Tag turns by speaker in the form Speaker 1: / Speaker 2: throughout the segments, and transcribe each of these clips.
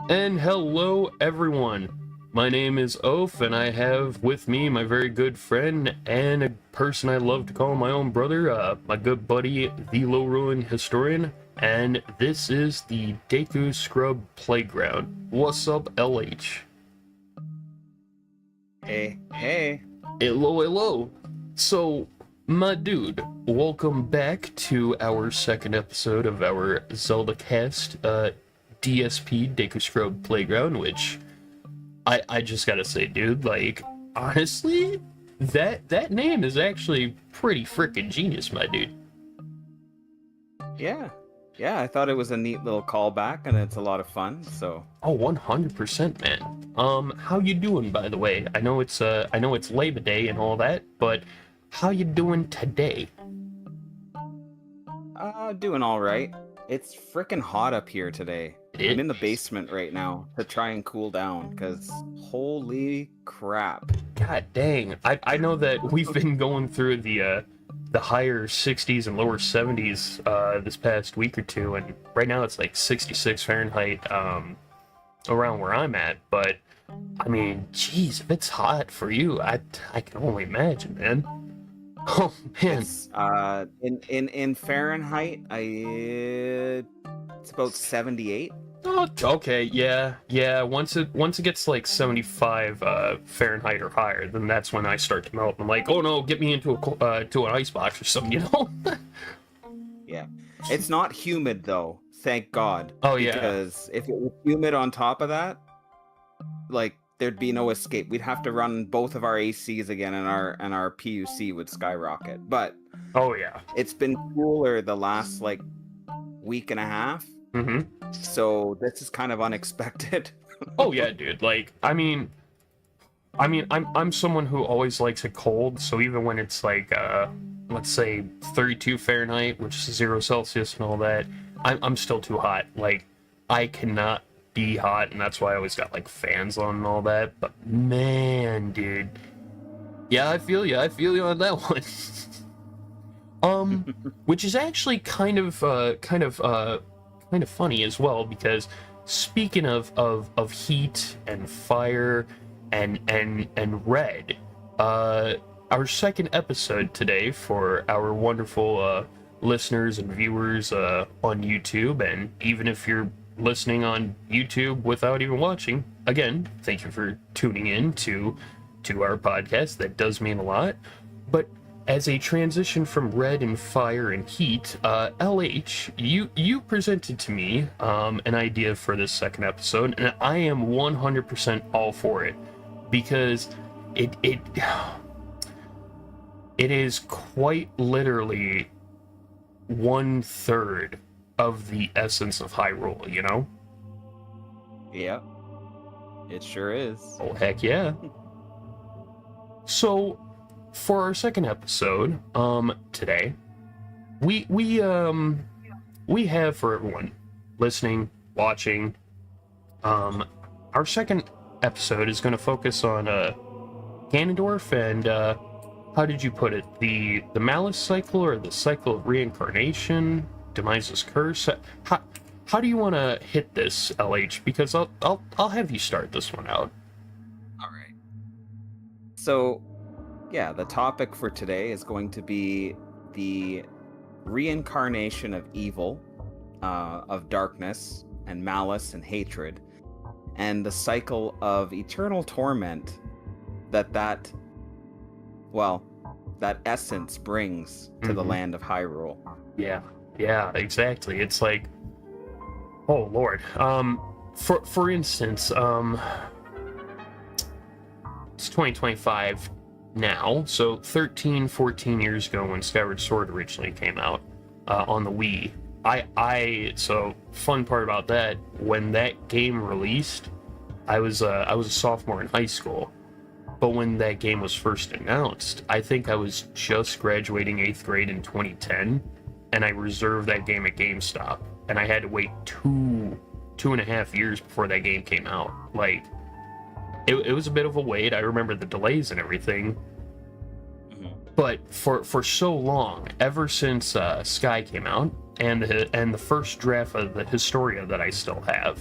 Speaker 1: And hello, everyone. My name is Oaf, and I have with me my very good friend and a person I love to call my own brother, my good buddy, the Low Ruin Historian. And this is the Deku Scrub Playground. What's up, LH?
Speaker 2: Hey.
Speaker 1: Hello. So, my dude, welcome back to our second episode of our Zelda Cast, DSP, Deku Scrub Playground, which I just gotta say, dude, like, honestly, that name is actually pretty freaking genius, my dude.
Speaker 2: Yeah, I thought it was a neat little callback, and it's a lot of fun, so...
Speaker 1: Oh, 100%, man. How you doing, by the way? I know it's Labor Day and all that, but how you doing today?
Speaker 2: Doing alright. It's frickin' hot up here today. I'm in the
Speaker 1: It-
Speaker 2: basement right now to try and cool down, because holy crap.
Speaker 1: God dang. I know that we've been going through the higher 60s and lower 70s this past week or two, and right now it's like 66 Fahrenheit around where I'm at, but I mean, geez, if it's hot for you, I can only imagine, man. Oh man.
Speaker 2: It's, in Fahrenheit, it's about 78.
Speaker 1: Oh, okay, yeah. Once it gets like 75 Fahrenheit or higher, then that's when I start to melt. I'm like, oh no, get me into to an ice box or something, you know?
Speaker 2: Yeah. It's not humid, though, thank God.
Speaker 1: Oh, yeah.
Speaker 2: Because if it was humid on top of that, like, there'd be no escape. We'd have to run both of our ACs again, and our PUC would skyrocket. But
Speaker 1: Oh yeah.
Speaker 2: it's been cooler the last, like, week and a half.
Speaker 1: Mm-hmm.
Speaker 2: So this is kind of unexpected.
Speaker 1: Oh yeah, dude. Like, I mean, I'm someone who always likes it cold. So even when it's like, let's say 32 Fahrenheit, which is 0 Celsius and all that, I'm still too hot. Like, I cannot be hot, and that's why I always got like fans on and all that. But man, dude, yeah, I feel you on that one. Which is actually kind of funny as well, because speaking of heat and fire and red, our second episode today for our wonderful listeners and viewers on YouTube, and even if you're listening on YouTube without even watching, again, thank you for tuning in to our podcast. That does mean a lot. But as a transition from red and fire and heat, LH, you presented to me an idea for this second episode, and I am 100% all for it, because it is quite literally 1/3 of the essence of Hyrule, you know?
Speaker 2: Yeah, it sure is.
Speaker 1: Oh heck yeah. So for our second episode, today, we have, for everyone listening, watching, our second episode is going to focus on Ganondorf and how did you put it? The Malice cycle, or the cycle of reincarnation, Demise's curse. How do you want to hit this, LH? Because I'll have you start this one out.
Speaker 2: All right. So, yeah, the topic for today is going to be the reincarnation of evil, of darkness and malice and hatred, and the cycle of eternal torment that essence brings to the land of Hyrule.
Speaker 1: Yeah, exactly. It's like, oh Lord. For instance, it's 2025 now, so 14 years ago when Skyward Sword originally came out on the Wii. So fun part about that, when that game released, I was a sophomore in high school. But when that game was first announced, I think I was just graduating 8th grade in 2010, and I reserved that game at GameStop, and I had to wait two and a half years before that game came out. Like, it was a bit of a wait. I remember the delays and everything. But for so long, ever since Sky came out, and the first draft of the Historia that I still have,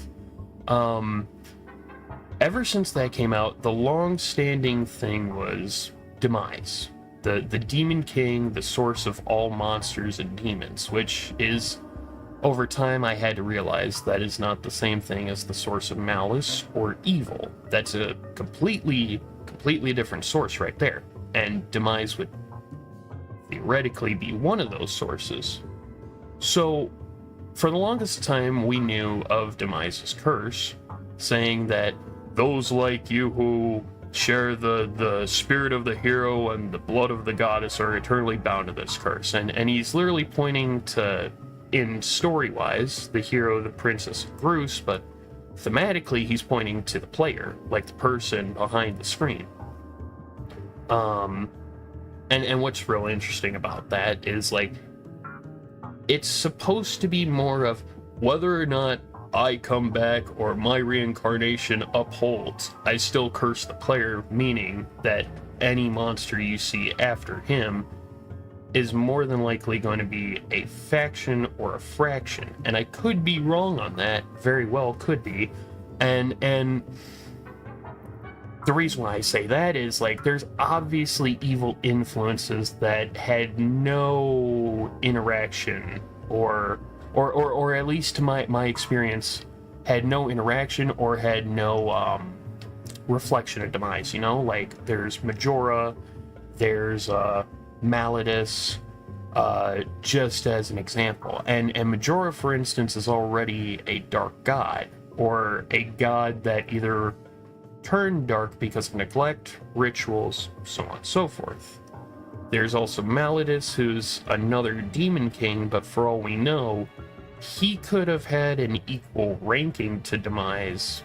Speaker 1: Ever since that came out, the long-standing thing was Demise, the Demon King, the source of all monsters and demons, which is, over time, I had to realize that is not the same thing as the source of malice or evil. That's a completely different source right there, and Demise would theoretically be one of those sources. So, for the longest time, we knew of Demise's curse, saying that those like you who share the spirit of the hero and the blood of the goddess are eternally bound to this curse. And he's literally pointing to, in story-wise, the hero, the Princess of Bruce, but thematically he's pointing to the player, like the person behind the screen. And what's real interesting about that is, like, it's supposed to be more of whether or not I come back or my reincarnation upholds, I still curse the player, meaning that any monster you see after him is more than likely going to be a faction or a fraction. And I could be wrong on that, very well could be. And the reason why I say that is, like, there's obviously evil influences that had no interaction or at least to my experience, had no interaction or had no reflection of Demise, you know? Like, there's Majora, there's Malladus, just as an example. And Majora, for instance, is already a dark god, or a god that either turned dark because of neglect, rituals, so on and so forth. There's also Malladus, who's another demon king, but for all we know, he could have had an equal ranking to Demise,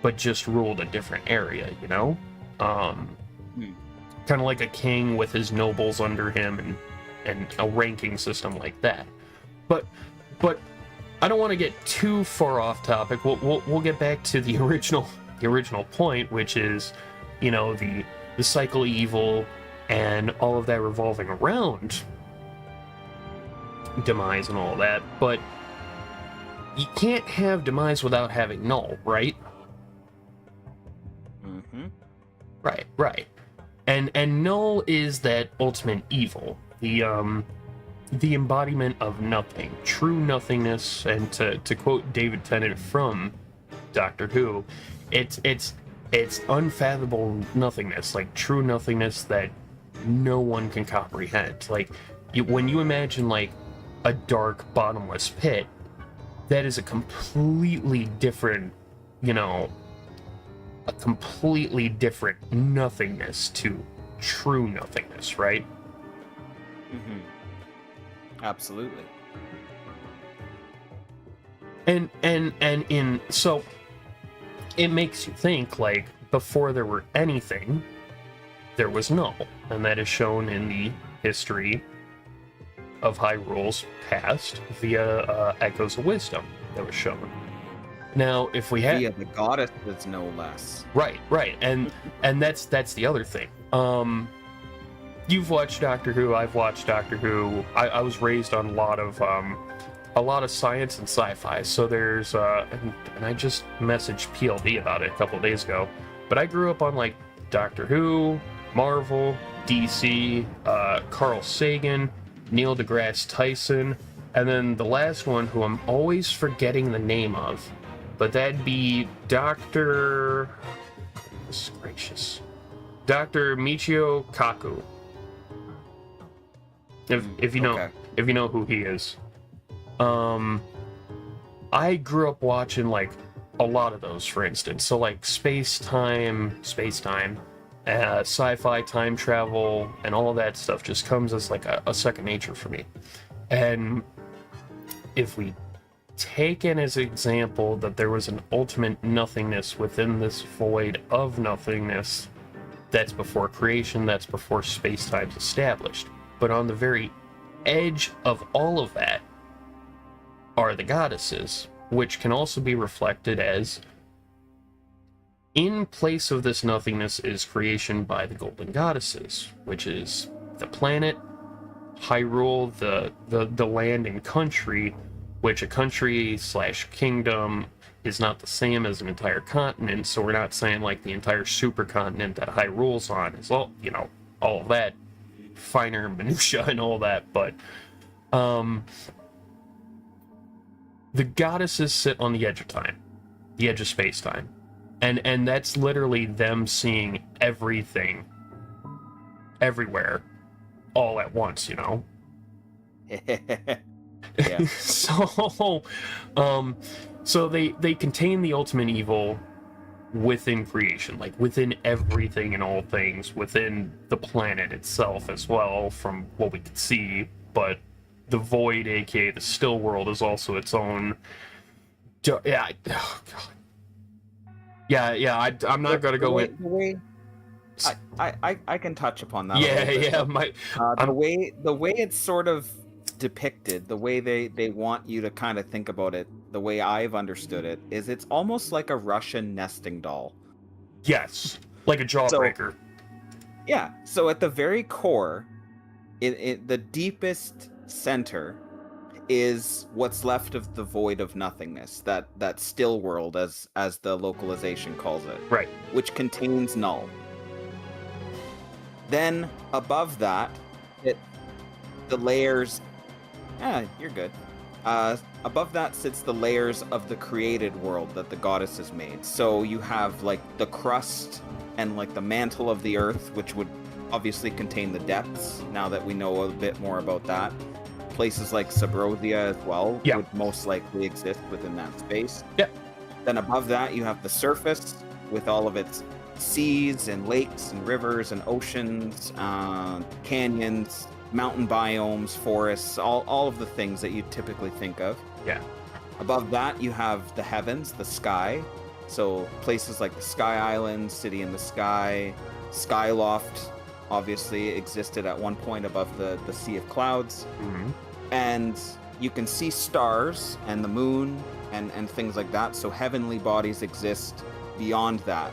Speaker 1: but just ruled a different area, you know? Kind of like a king with his nobles under him and a ranking system like that. But I don't want to get too far off topic. We'll get back to the original point, which is, you know, the cycle evil and all of that revolving around Demise and all that. But you can't have Demise without having Null, right?
Speaker 2: Mm-hmm.
Speaker 1: Right. And Null is that ultimate evil, the embodiment of nothing, true nothingness. And to quote David Tennant from Doctor Who, it's unfathomable nothingness, like true nothingness that no one can comprehend. Like, when you imagine, like, a dark, bottomless pit, that is a completely different, you know, a completely different nothingness to true nothingness, right?
Speaker 2: Mm-hmm. Absolutely.
Speaker 1: So it makes you think, like, before there were anything, there was Null, and that is shown in the history of Hyrule's past via Echoes of Wisdom that was shown. Now, if we had
Speaker 2: via the goddesses, no less.
Speaker 1: Right, and that's the other thing. You've watched Doctor Who, I've watched Doctor Who. I was raised on a lot of science and sci-fi. So there's and I just messaged PLD about it a couple of days ago. But I grew up on, like, Doctor Who, Marvel, DC, Carl Sagan, Neil deGrasse Tyson, and then the last one, who I'm always forgetting the name of, but that'd be Dr. Goodness gracious. Dr. Michio Kaku. If you know,
Speaker 2: okay.
Speaker 1: If you know who he is. I grew up watching, like, a lot of those, for instance. So, like, space-time, sci-fi, time travel, and all of that stuff just comes as, like, a second nature for me. And if we take it as an example that there was an ultimate nothingness within this void of nothingness, that's before creation, that's before space-time's established. But on the very edge of all of that are the goddesses, which can also be reflected as, in place of this nothingness is creation by the golden goddesses, which is the planet, Hyrule, the land and country, which a country / kingdom is not the same as an entire continent, so we're not saying like the entire supercontinent that Hyrule's on is all, you know, all of that finer minutia and all that, but the goddesses sit on the edge of time, the edge of space-time, and that's literally them seeing everything everywhere all at once, you know.
Speaker 2: Yeah.
Speaker 1: So they contain the ultimate evil within creation, like within everything and all things, within the planet itself as well, from what we can see. But the void, aka the still world, is also its own. Yeah, oh God. Yeah. I'm not gonna go in.
Speaker 2: The way I can touch upon that.
Speaker 1: Yeah.
Speaker 2: The way it's sort of depicted, the way they want you to kind of think about it, the way I've understood it, is it's almost like a Russian nesting doll.
Speaker 1: Yes, like a jawbreaker.
Speaker 2: So at the very core, the deepest center is what's left of the void of nothingness, that still world, as the localization calls it,
Speaker 1: right,
Speaker 2: which contains null. Then above that, the layers. You're good. Above that sits the layers of the created world that the goddess has made. So you have like the crust and like the mantle of the earth, which would obviously contain the depths, now that we know a bit more about that. Places like Subrothia as well would most likely exist within that space.
Speaker 1: Yeah.
Speaker 2: Then above that you have the surface with all of its seas and lakes and rivers and oceans, canyons, mountain biomes, forests, all of the things that you typically think of.
Speaker 1: Yeah.
Speaker 2: Above that, you have the heavens, the sky. So places like the Sky Island, City in the Sky, Skyloft obviously existed at one point above the Sea of Clouds.
Speaker 1: Mm-hmm.
Speaker 2: And you can see stars and the moon and things like that. So heavenly bodies exist beyond that.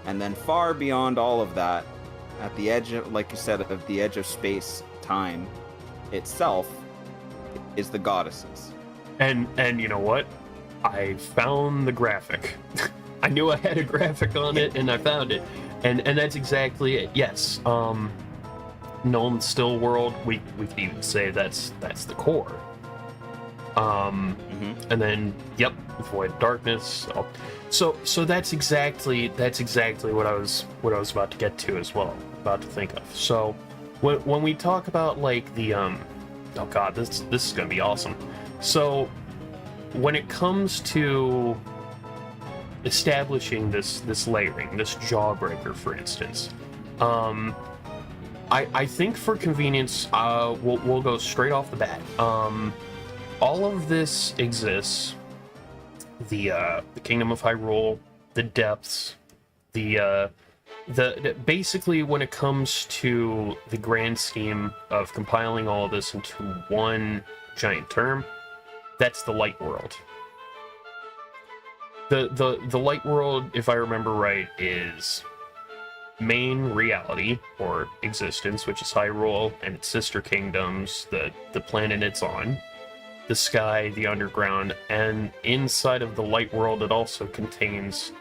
Speaker 2: And then far beyond all of that, at the edge of, like you said, of the edge of space, time itself, is the goddesses.
Speaker 1: And you know what? I found the graphic. I knew I had a graphic on it, and I found it. And that's exactly it. Yes. Known still world, we could even say that's the core. And then void darkness. So that's exactly what I was about to get to as well, about to think of. So when we talk about like the oh god, this is gonna be awesome. So when it comes to establishing this layering, this jawbreaker, for instance, I think for convenience, we'll go straight off the bat. All of this exists. The Kingdom of Hyrule, the depths, the basically when it comes to the grand scheme of compiling all of this into one giant term, that's the light world. The light world, if I remember right, is main reality or existence, which is Hyrule and its sister kingdoms, the planet it's on, the sky, the underground, and inside of the light world it also contains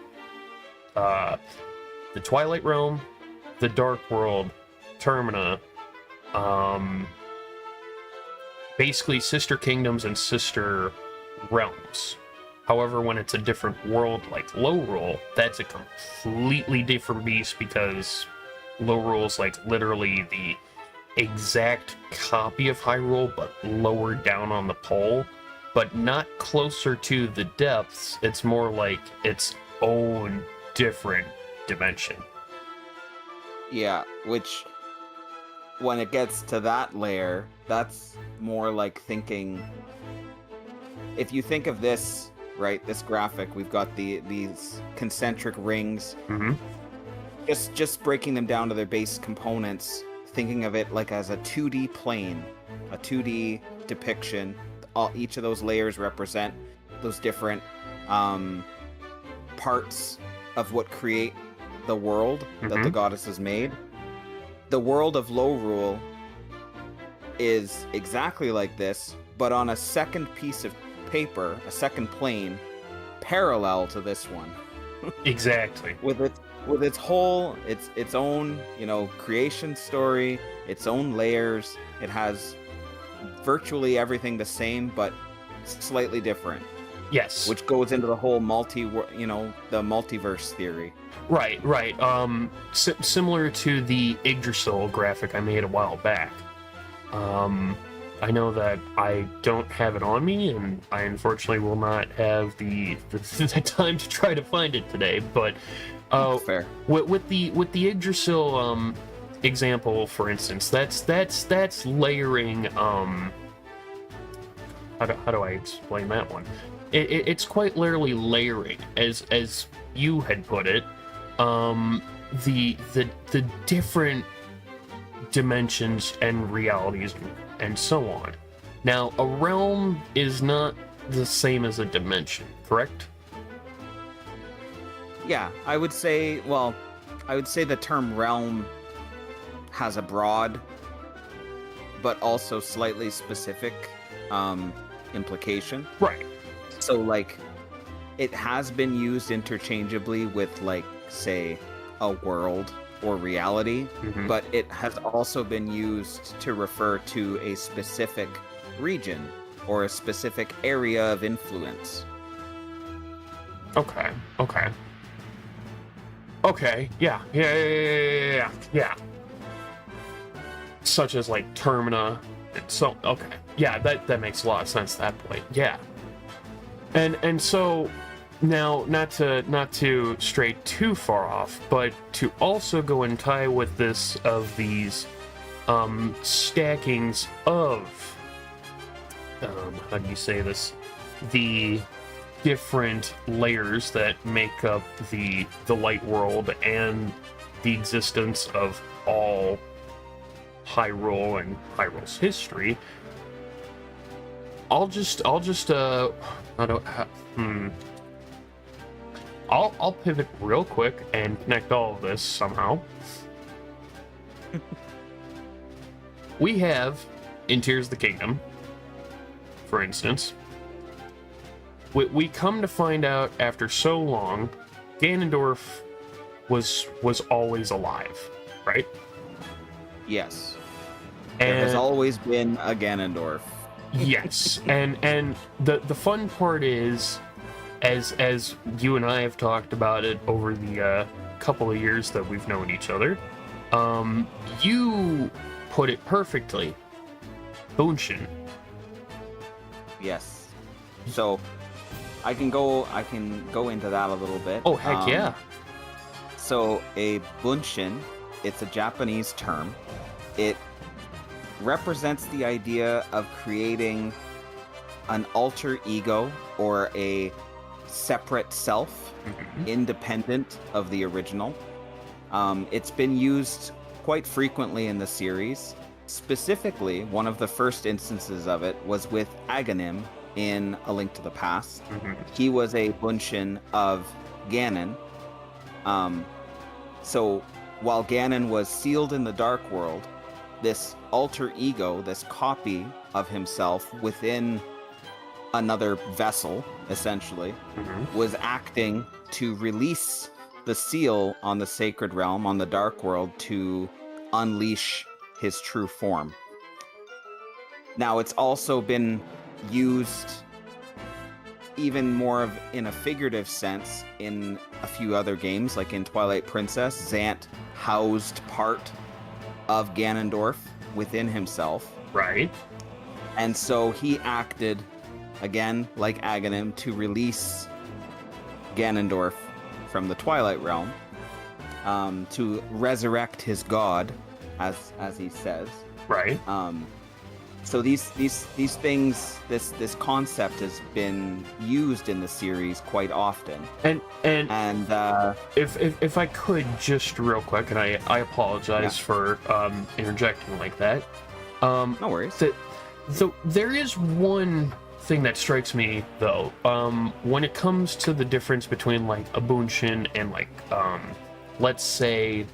Speaker 1: the Twilight Realm, the Dark World, Termina, basically sister kingdoms and sister realms. However, when it's a different world like Lorule, that's a completely different beast, because Lorule is like literally the exact copy of Hyrule, but lower down on the pole, but not closer to the depths. It's more like its own different dimension.
Speaker 2: Yeah, which when it gets to that layer, that's more like thinking, if you think of this, right, this graphic, we've got these concentric rings.
Speaker 1: Mm-hmm.
Speaker 2: Just breaking them down to their base components, thinking of it like as a 2D plane, a 2D depiction. Each of those layers represent those different parts of what create the world that the goddess has made. The world of Lorule is exactly like this, but on a second piece of paper, a second plane, parallel to this one.
Speaker 1: Exactly.
Speaker 2: With its whole its own, you know, creation story, its own layers. It has virtually everything the same but slightly different,
Speaker 1: Yes.
Speaker 2: which goes into the whole the multiverse theory.
Speaker 1: Right. Similar to the Yggdrasil graphic I made a while back. I know that I don't have it on me, and I unfortunately will not have the time to try to find it today. But
Speaker 2: Fair.
Speaker 1: with the Yggdrasil example, for instance, that's layering. How do I explain that one? It's quite literally layering, as you had put it. The different dimensions and realities and so on. Now, a realm is not the same as a dimension, correct?
Speaker 2: Yeah, I would say the term realm has a broad but also slightly specific implication.
Speaker 1: Right.
Speaker 2: So, like, it has been used interchangeably with, like, say, a world or reality,
Speaker 1: Mhm.
Speaker 2: but it has also been used to refer to a specific region or a specific area of influence.
Speaker 1: Okay. Yeah. Such as like Termina. So okay. Yeah, that makes a lot of sense at that point. Yeah. And so now not to stray too far off, but to also go and tie with this of these stackings of how do you say this? The different layers that make up the light world and the existence of all Hyrule and Hyrule's history. I'll pivot real quick and connect all of this somehow. We have in Tears of the Kingdom, for instance, we come to find out after so long, Ganondorf was always alive, right?
Speaker 2: Yes.
Speaker 1: And
Speaker 2: There has always been a Ganondorf.
Speaker 1: yes, and the fun part is, as you and I have talked about it over the couple of years that we've known each other, you put it perfectly. Bunshin.
Speaker 2: Yes. So I can go into that a little bit.
Speaker 1: Oh heck yeah.
Speaker 2: So a bunshin, it's a Japanese term. It represents the idea of creating an alter ego or a separate self, independent of the original. It's been used quite frequently in the series. Specifically, one of the first instances of it was with Aghanim in A Link to the Past. He was a bunshin of Ganon. So while Ganon was sealed in the Dark World, this alter ego, this copy of himself within another vessel, essentially, was acting to release the seal on the Sacred Realm, on the Dark World, to unleash his true form. Now, it's also been used even more in a figurative sense in a few other games, like in Twilight Princess. Zant housed part of Ganondorf within himself.
Speaker 1: Right.
Speaker 2: And so he acted, again, like Aghanim, to release Ganondorf from the Twilight Realm, to resurrect his god, as he says.
Speaker 1: Right.
Speaker 2: So these things, this concept has been used in the series quite often.
Speaker 1: And if I could just real quick, and I apologize for interjecting like that.
Speaker 2: No worries.
Speaker 1: So there is one thing that strikes me though, when it comes to the difference between like a bunshin and like let's say,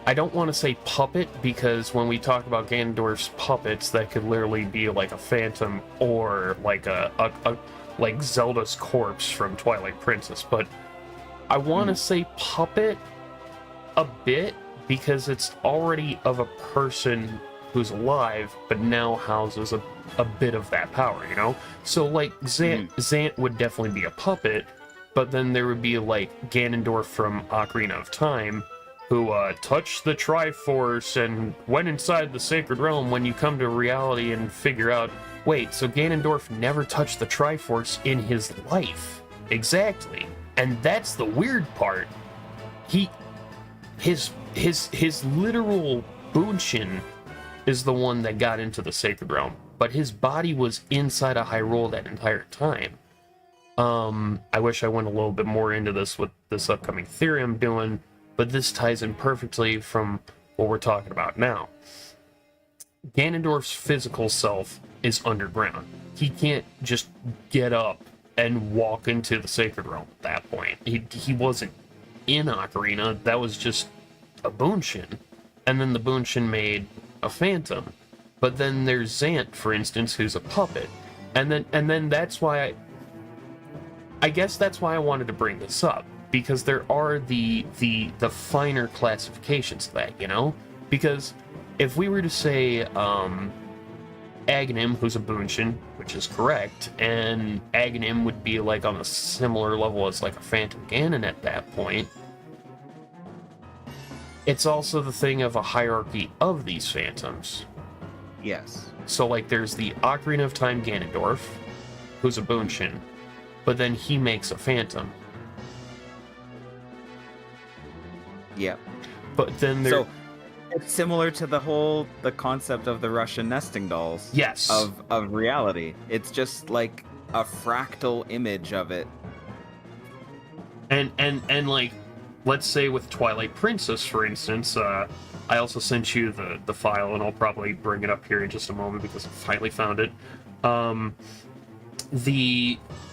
Speaker 1: I don't want to say puppet, because when we talk about Ganondorf's puppets, that could literally be like a phantom or like a like Zelda's corpse from Twilight Princess, but I want to say puppet a bit because it's already of a person who's alive, but now houses a bit of that power, you know? So, like, Zant would definitely be a puppet, but then there would be, like, Ganondorf from Ocarina of Time, who touched the Triforce and went inside the Sacred Realm when you come to reality and figure out, wait, so Ganondorf never touched the Triforce in his life. Exactly. And that's the weird part. His literal Bunshin is the one that got into the Sacred Realm, but his body was inside of Hyrule that entire time. I wish I went a little bit more into this with this upcoming theory I'm doing, but this ties in perfectly from what we're talking about now. Ganondorf's physical self is underground. He can't just get up and walk into the Sacred Realm at that point. He wasn't in Ocarina, that was just a Bunshin. And then the Bunshin made a phantom. But then there's Zant, for instance, who's a puppet. And then that's why I guess that's why I wanted to bring this up, because there are the finer classifications of that, you know? Because if we were to say Aghanim, who's a Bunshin, which is correct, and Aghanim would be like on a similar level as like a Phantom Ganon at that point, it's also the thing of a hierarchy of these phantoms.
Speaker 2: Yes.
Speaker 1: So like there's the Ocarina of Time Ganondorf, who's a Bunshin, but then he makes a phantom.
Speaker 2: Yep.
Speaker 1: But then there...
Speaker 2: So it's similar to the concept of the Russian nesting dolls.
Speaker 1: Yes.
Speaker 2: Of reality. It's just like a fractal image of it.
Speaker 1: And like, let's say with Twilight Princess, for instance, I also sent you the file, and I'll probably bring it up here in just a moment because I finally found it.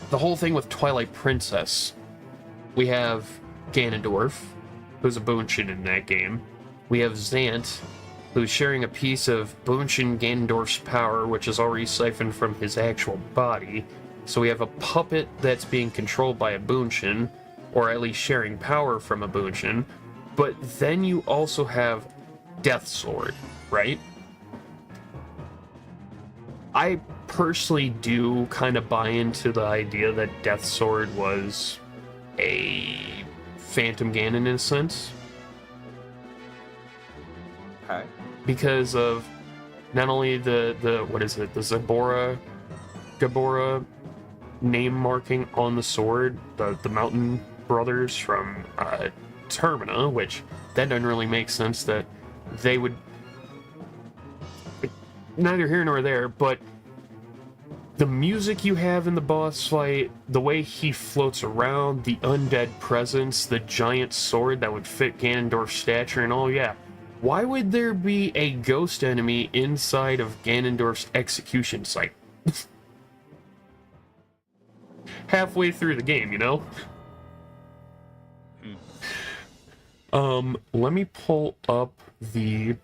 Speaker 1: The whole thing with Twilight Princess, we have Ganondorf, who's a Bunshin in that game. We have Zant, who's sharing a piece of Bunshin Ganondorf's power, which is already siphoned from his actual body. So we have a puppet that's being controlled by a Bunshin, or at least sharing power from a Bunshin. But then you also have Death Sword, right? I personally do kind of buy into the idea that Death Sword was a Phantom Ganon in a sense.
Speaker 2: Okay.
Speaker 1: Because of not only the what is it, the Gabora name marking on the sword, the Mountain Brothers from Termina, which that doesn't really make sense that they would... Neither here nor there, but the music you have in the boss fight, the way he floats around, the undead presence, the giant sword that would fit Ganondorf's stature, and oh yeah, why would there be a ghost enemy inside of Ganondorf's execution site? Halfway through the game, you know? Let me pull up the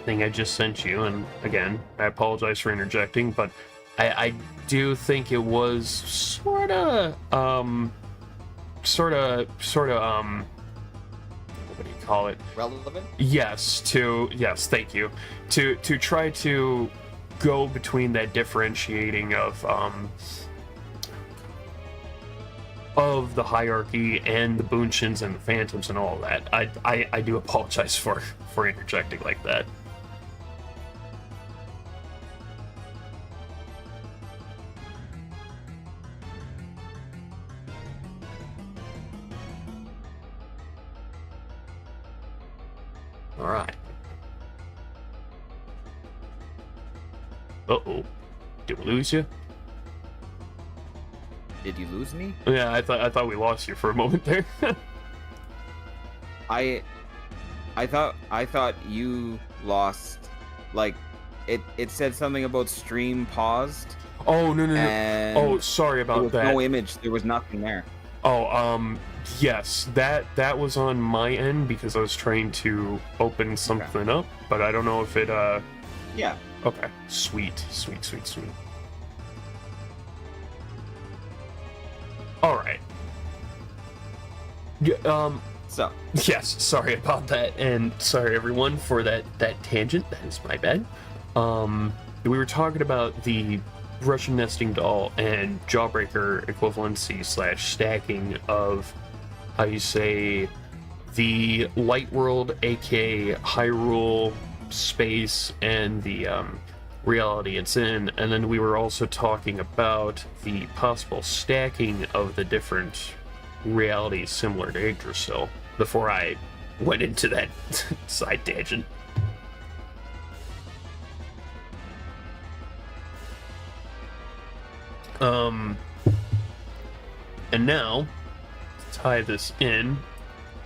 Speaker 1: thing I just sent you, and again, I apologize for interjecting, but I do think it was sorta what do you call it?
Speaker 2: Relevant?
Speaker 1: Yes, thank you. To try to go between that differentiating of the hierarchy and the Bunshins and the Phantoms and all of that. I do apologize for interjecting like that. Alright. Uh-oh. Did we lose you?
Speaker 2: Did you lose me?
Speaker 1: Yeah, I thought we lost you for a moment there.
Speaker 2: I thought you lost, like, it said something about stream paused.
Speaker 1: Oh, no.
Speaker 2: And
Speaker 1: Oh, sorry about
Speaker 2: there was
Speaker 1: that.
Speaker 2: no image, there was nothing there.
Speaker 1: Oh, yes, that was on my end because I was trying to open something up, but I don't know if it,
Speaker 2: Yeah.
Speaker 1: Okay, sweet. All right.
Speaker 2: So,
Speaker 1: Yes, sorry about that, and sorry everyone for that tangent. That is my bad. We were talking about the Russian nesting doll and jawbreaker equivalency / stacking of, how you say, the light world, aka Hyrule space, and the reality it's in. And then we were also talking about the possible stacking of the different realities similar to Yggdrasil before I went into that side tangent. And now, to tie this in,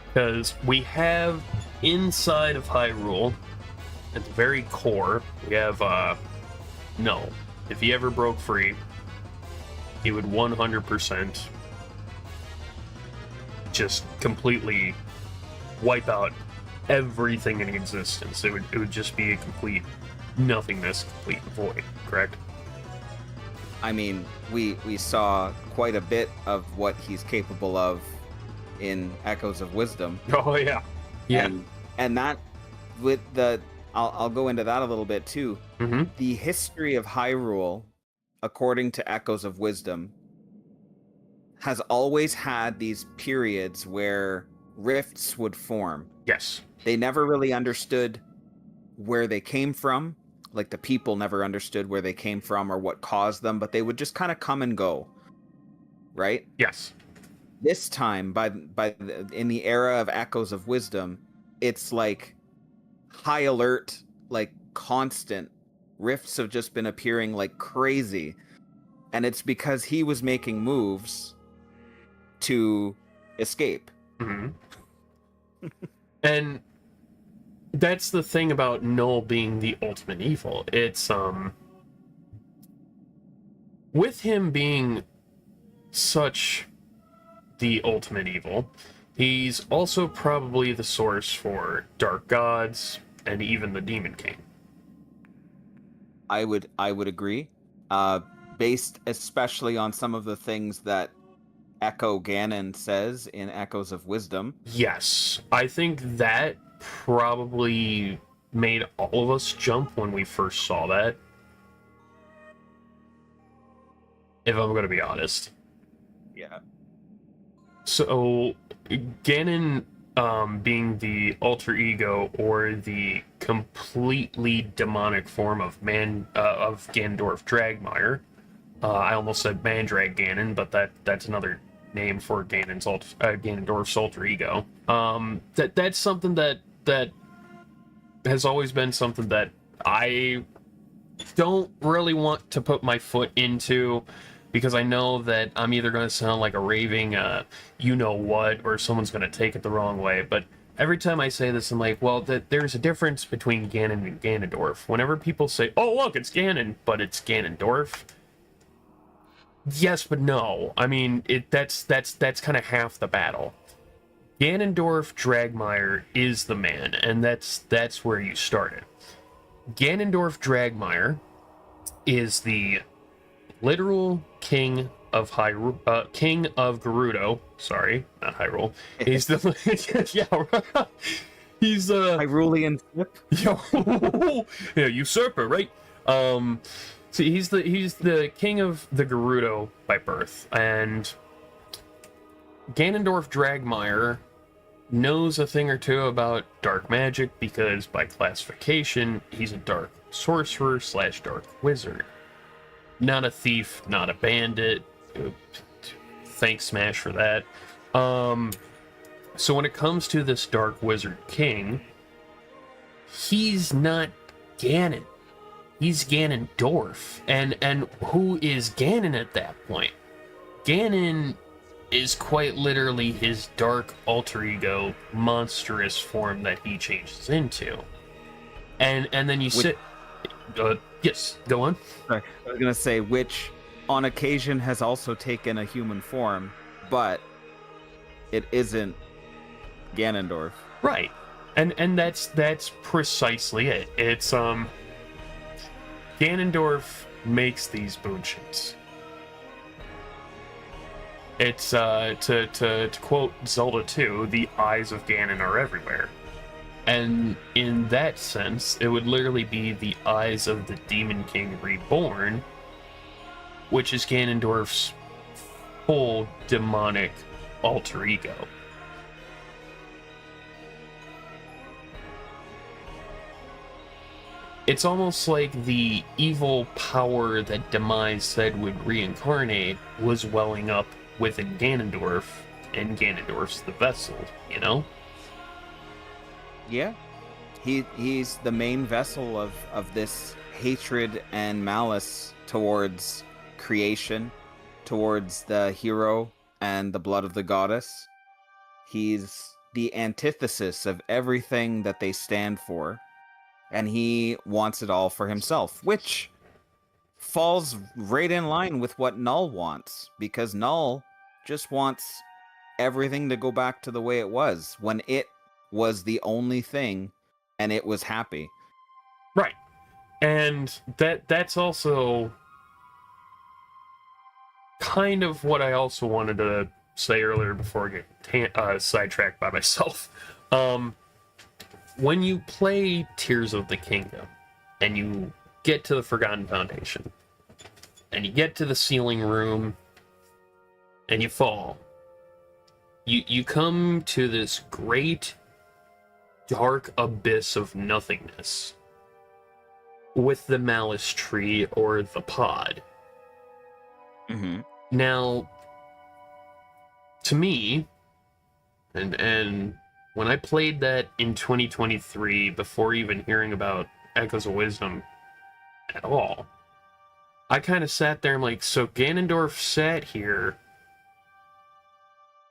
Speaker 1: because we have inside of Hyrule, at the very core, we have, no, if he ever broke free, he would 100% just completely wipe out everything in existence. It would just be a complete nothingness, complete void, correct?
Speaker 2: I mean, we saw quite a bit of what he's capable of in Echoes of Wisdom.
Speaker 1: Oh, yeah. Yeah.
Speaker 2: And that, with the... I'll go into that a little bit, too.
Speaker 1: Mm-hmm.
Speaker 2: The history of Hyrule, according to Echoes of Wisdom, has always had these periods where rifts would form.
Speaker 1: Yes.
Speaker 2: They never really understood where they came from. Like, the people never understood where they came from or what caused them, but they would just kind of come and go. Right?
Speaker 1: Yes.
Speaker 2: This time, in the era of Echoes of Wisdom, it's like high alert, like constant. Rifts have just been appearing like crazy. And it's because he was making moves to escape.
Speaker 1: Mm-hmm. And that's the thing about Null being the ultimate evil. It's, with him being such the ultimate evil, he's also probably the source for dark gods and even the Demon King.
Speaker 2: I would agree. Based especially on some of the things that Echo Ganon says in Echoes of Wisdom.
Speaker 1: Yes, I think that probably made all of us jump when we first saw that. If I'm going to be honest.
Speaker 2: Yeah.
Speaker 1: So, Ganon being the alter ego or the completely demonic form of Ganondorf Dragmire. I almost said Mandrag Ganon, but that's another name for Ganondorf's alter ego. That's something that has always been something that I don't really want to put my foot into, because I know that I'm either going to sound like a raving you-know-what, or someone's going to take it the wrong way. But every time I say this, I'm like, well, there's a difference between Ganon and Ganondorf. Whenever people say, oh, look, it's Ganon, but it's Ganondorf. Yes, but no. I mean, that's kind of half the battle. Ganondorf Dragmire is the man, and that's where you started. Ganondorf Dragmire is the literal king of Hyrule, king of Gerudo. Sorry, not Hyrule. He's the yeah. He's
Speaker 2: Hyrulean slip.
Speaker 1: Yeah, usurper, right? So he's the king of the Gerudo by birth, and Ganondorf Dragmire knows a thing or two about dark magic because, by classification, he's a dark sorcerer / dark wizard. Not a thief, not a bandit. Thanks, Smash, for that. So when it comes to this dark wizard king, he's not Ganon. He's Ganondorf. And who is Ganon at that point? Ganon is quite literally his dark alter ego, monstrous form that he changes into. And then you sit... yes, go on.
Speaker 2: Sorry, I was going to say, which on occasion has also taken a human form, but it isn't Ganondorf.
Speaker 1: Right. And that's precisely it. It's Ganondorf makes these boonships. It's to quote Zelda 2, the eyes of Ganon are everywhere. And in that sense, it would literally be the eyes of the Demon King Reborn, which is Ganondorf's full demonic alter ego. It's almost like the evil power that Demise said would reincarnate was welling up within Ganondorf, and Ganondorf's the vessel, you know?
Speaker 2: Yeah. He's the main vessel of this hatred and malice towards creation, towards the hero and the blood of the goddess. He's the antithesis of everything that they stand for, and he wants it all for himself, which falls right in line with what Null wants, because Null just wants everything to go back to the way it was when it was the only thing and it was happy.
Speaker 1: Right. And that's also kind of what I also wanted to say earlier before I get sidetracked by myself. When you play Tears of the Kingdom and you get to the Forgotten Foundation and you get to the ceiling room and you fall, you come to this great dark abyss of nothingness with the Malice Tree or the pod.
Speaker 2: Mm-hmm.
Speaker 1: Now, to me, and when I played that in 2023, before even hearing about Echoes of Wisdom at all, I kind of sat there and like, so Ganondorf sat here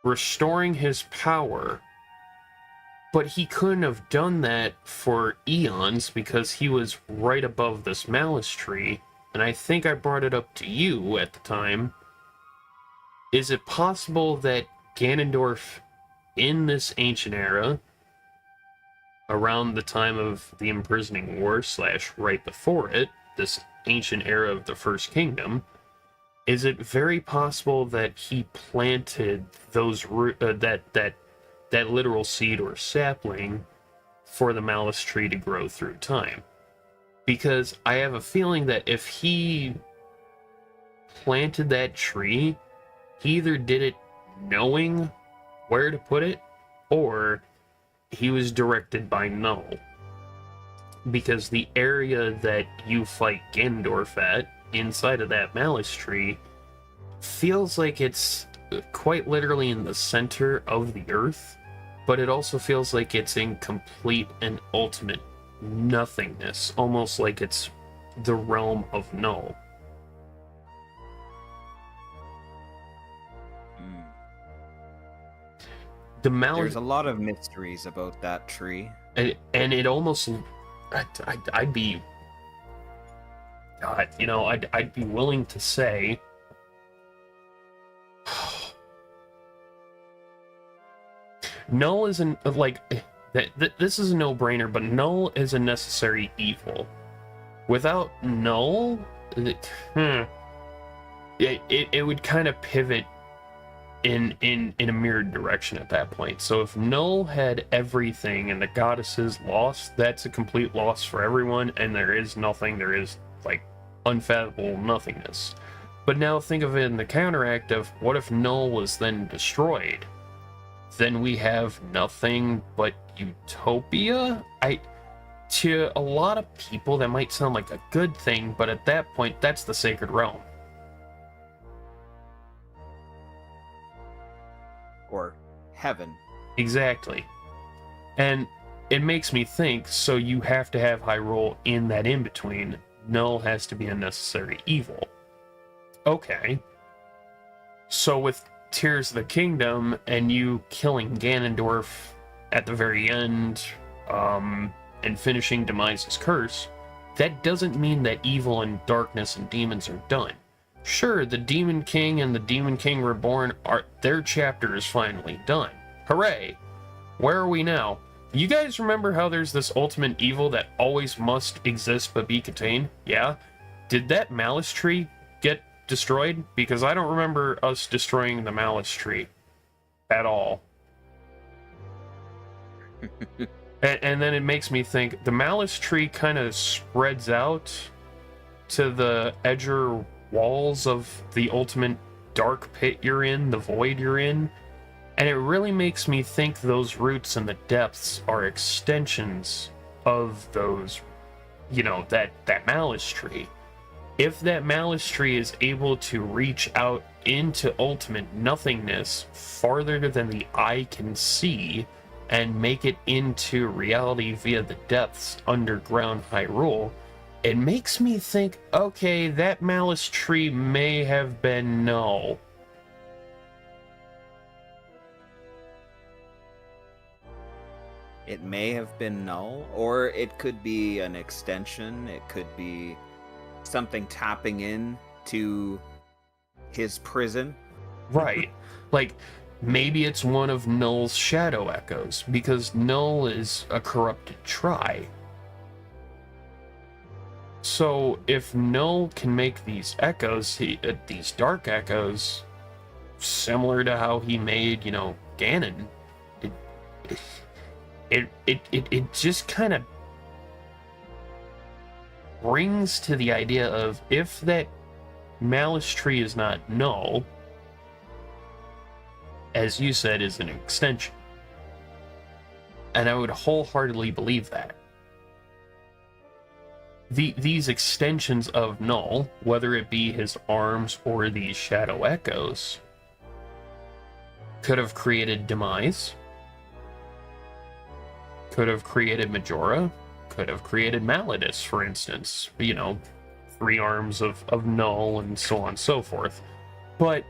Speaker 1: restoring his power, but he couldn't have done that for eons because he was right above this Malice Tree, and I think I brought it up to you at the time. Is it possible that Ganondorf in this ancient era, around the time of the Imprisoning War / right before it, this ancient era of the First Kingdom, is it very possible that he planted those that literal seed or sapling for the Malice Tree to grow through time? Because I have a feeling that if he planted that tree, he either did it knowing where to put it, or he was directed by Null. Because the area that you fight Ganondorf at, inside of that Malice Tree, feels like it's quite literally in the center of the earth, but it also feels like it's in complete and ultimate nothingness, almost like it's the realm of Null.
Speaker 2: There's a lot of mysteries about that tree.
Speaker 1: And it almost... I'd be... God, I'd be willing to say... Null isn't... This is a no-brainer, but Null is a necessary evil. Without Null... It would kind of pivot in a mirrored direction at that point. So if Null had everything and the goddesses lost, that's a complete loss for everyone, and there is nothing, there is unfathomable nothingness. But now think of it in the counteract of, what if Null was then destroyed? Then we have nothing but utopia? To a lot of people that might sound like a good thing, but at that point that's the sacred realm.
Speaker 2: Or heaven.
Speaker 1: Exactly. And it makes me think, so you have to have Hyrule in that in-between. Null has to be a necessary evil. Okay. So with Tears of the Kingdom, and you killing Ganondorf at the very end, and finishing Demise's curse, that doesn't mean that evil and darkness and demons are done. Sure, the Demon King and the Demon King Reborn, their chapter is finally done. Hooray! Where are we now? You guys remember how there's this ultimate evil that always must exist but be contained? Yeah? Did that Malice Tree get destroyed? Because I don't remember us destroying the Malice Tree at all. And then it makes me think the Malice Tree kind of spreads out to the edger walls of the ultimate dark pit you're in, the void you're in. And it really makes me think those roots in the depths are extensions of those, that Malice Tree. If that Malice Tree is able to reach out into ultimate nothingness farther than the eye can see, and make it into reality via the depths underground Hyrule, it makes me think, okay, that Malice Tree may have been null.
Speaker 2: It may have been null, or it could be an extension. It could be something tapping in to his prison.
Speaker 1: Right. Like, maybe it's one of Null's shadow echoes, because Null is a corrupted Tri. So if Null can make these echoes, these dark echoes, similar to how he made, Ganon, it just kind of brings to the idea of, if that Malice Tree is not Null, as you said, is an extension. And I would wholeheartedly believe that. These extensions of Null, whether it be his arms or these shadow echoes, could have created Demise, could have created Majora, could have created Malladus, for instance. 3 arms of Null and so on and so forth. But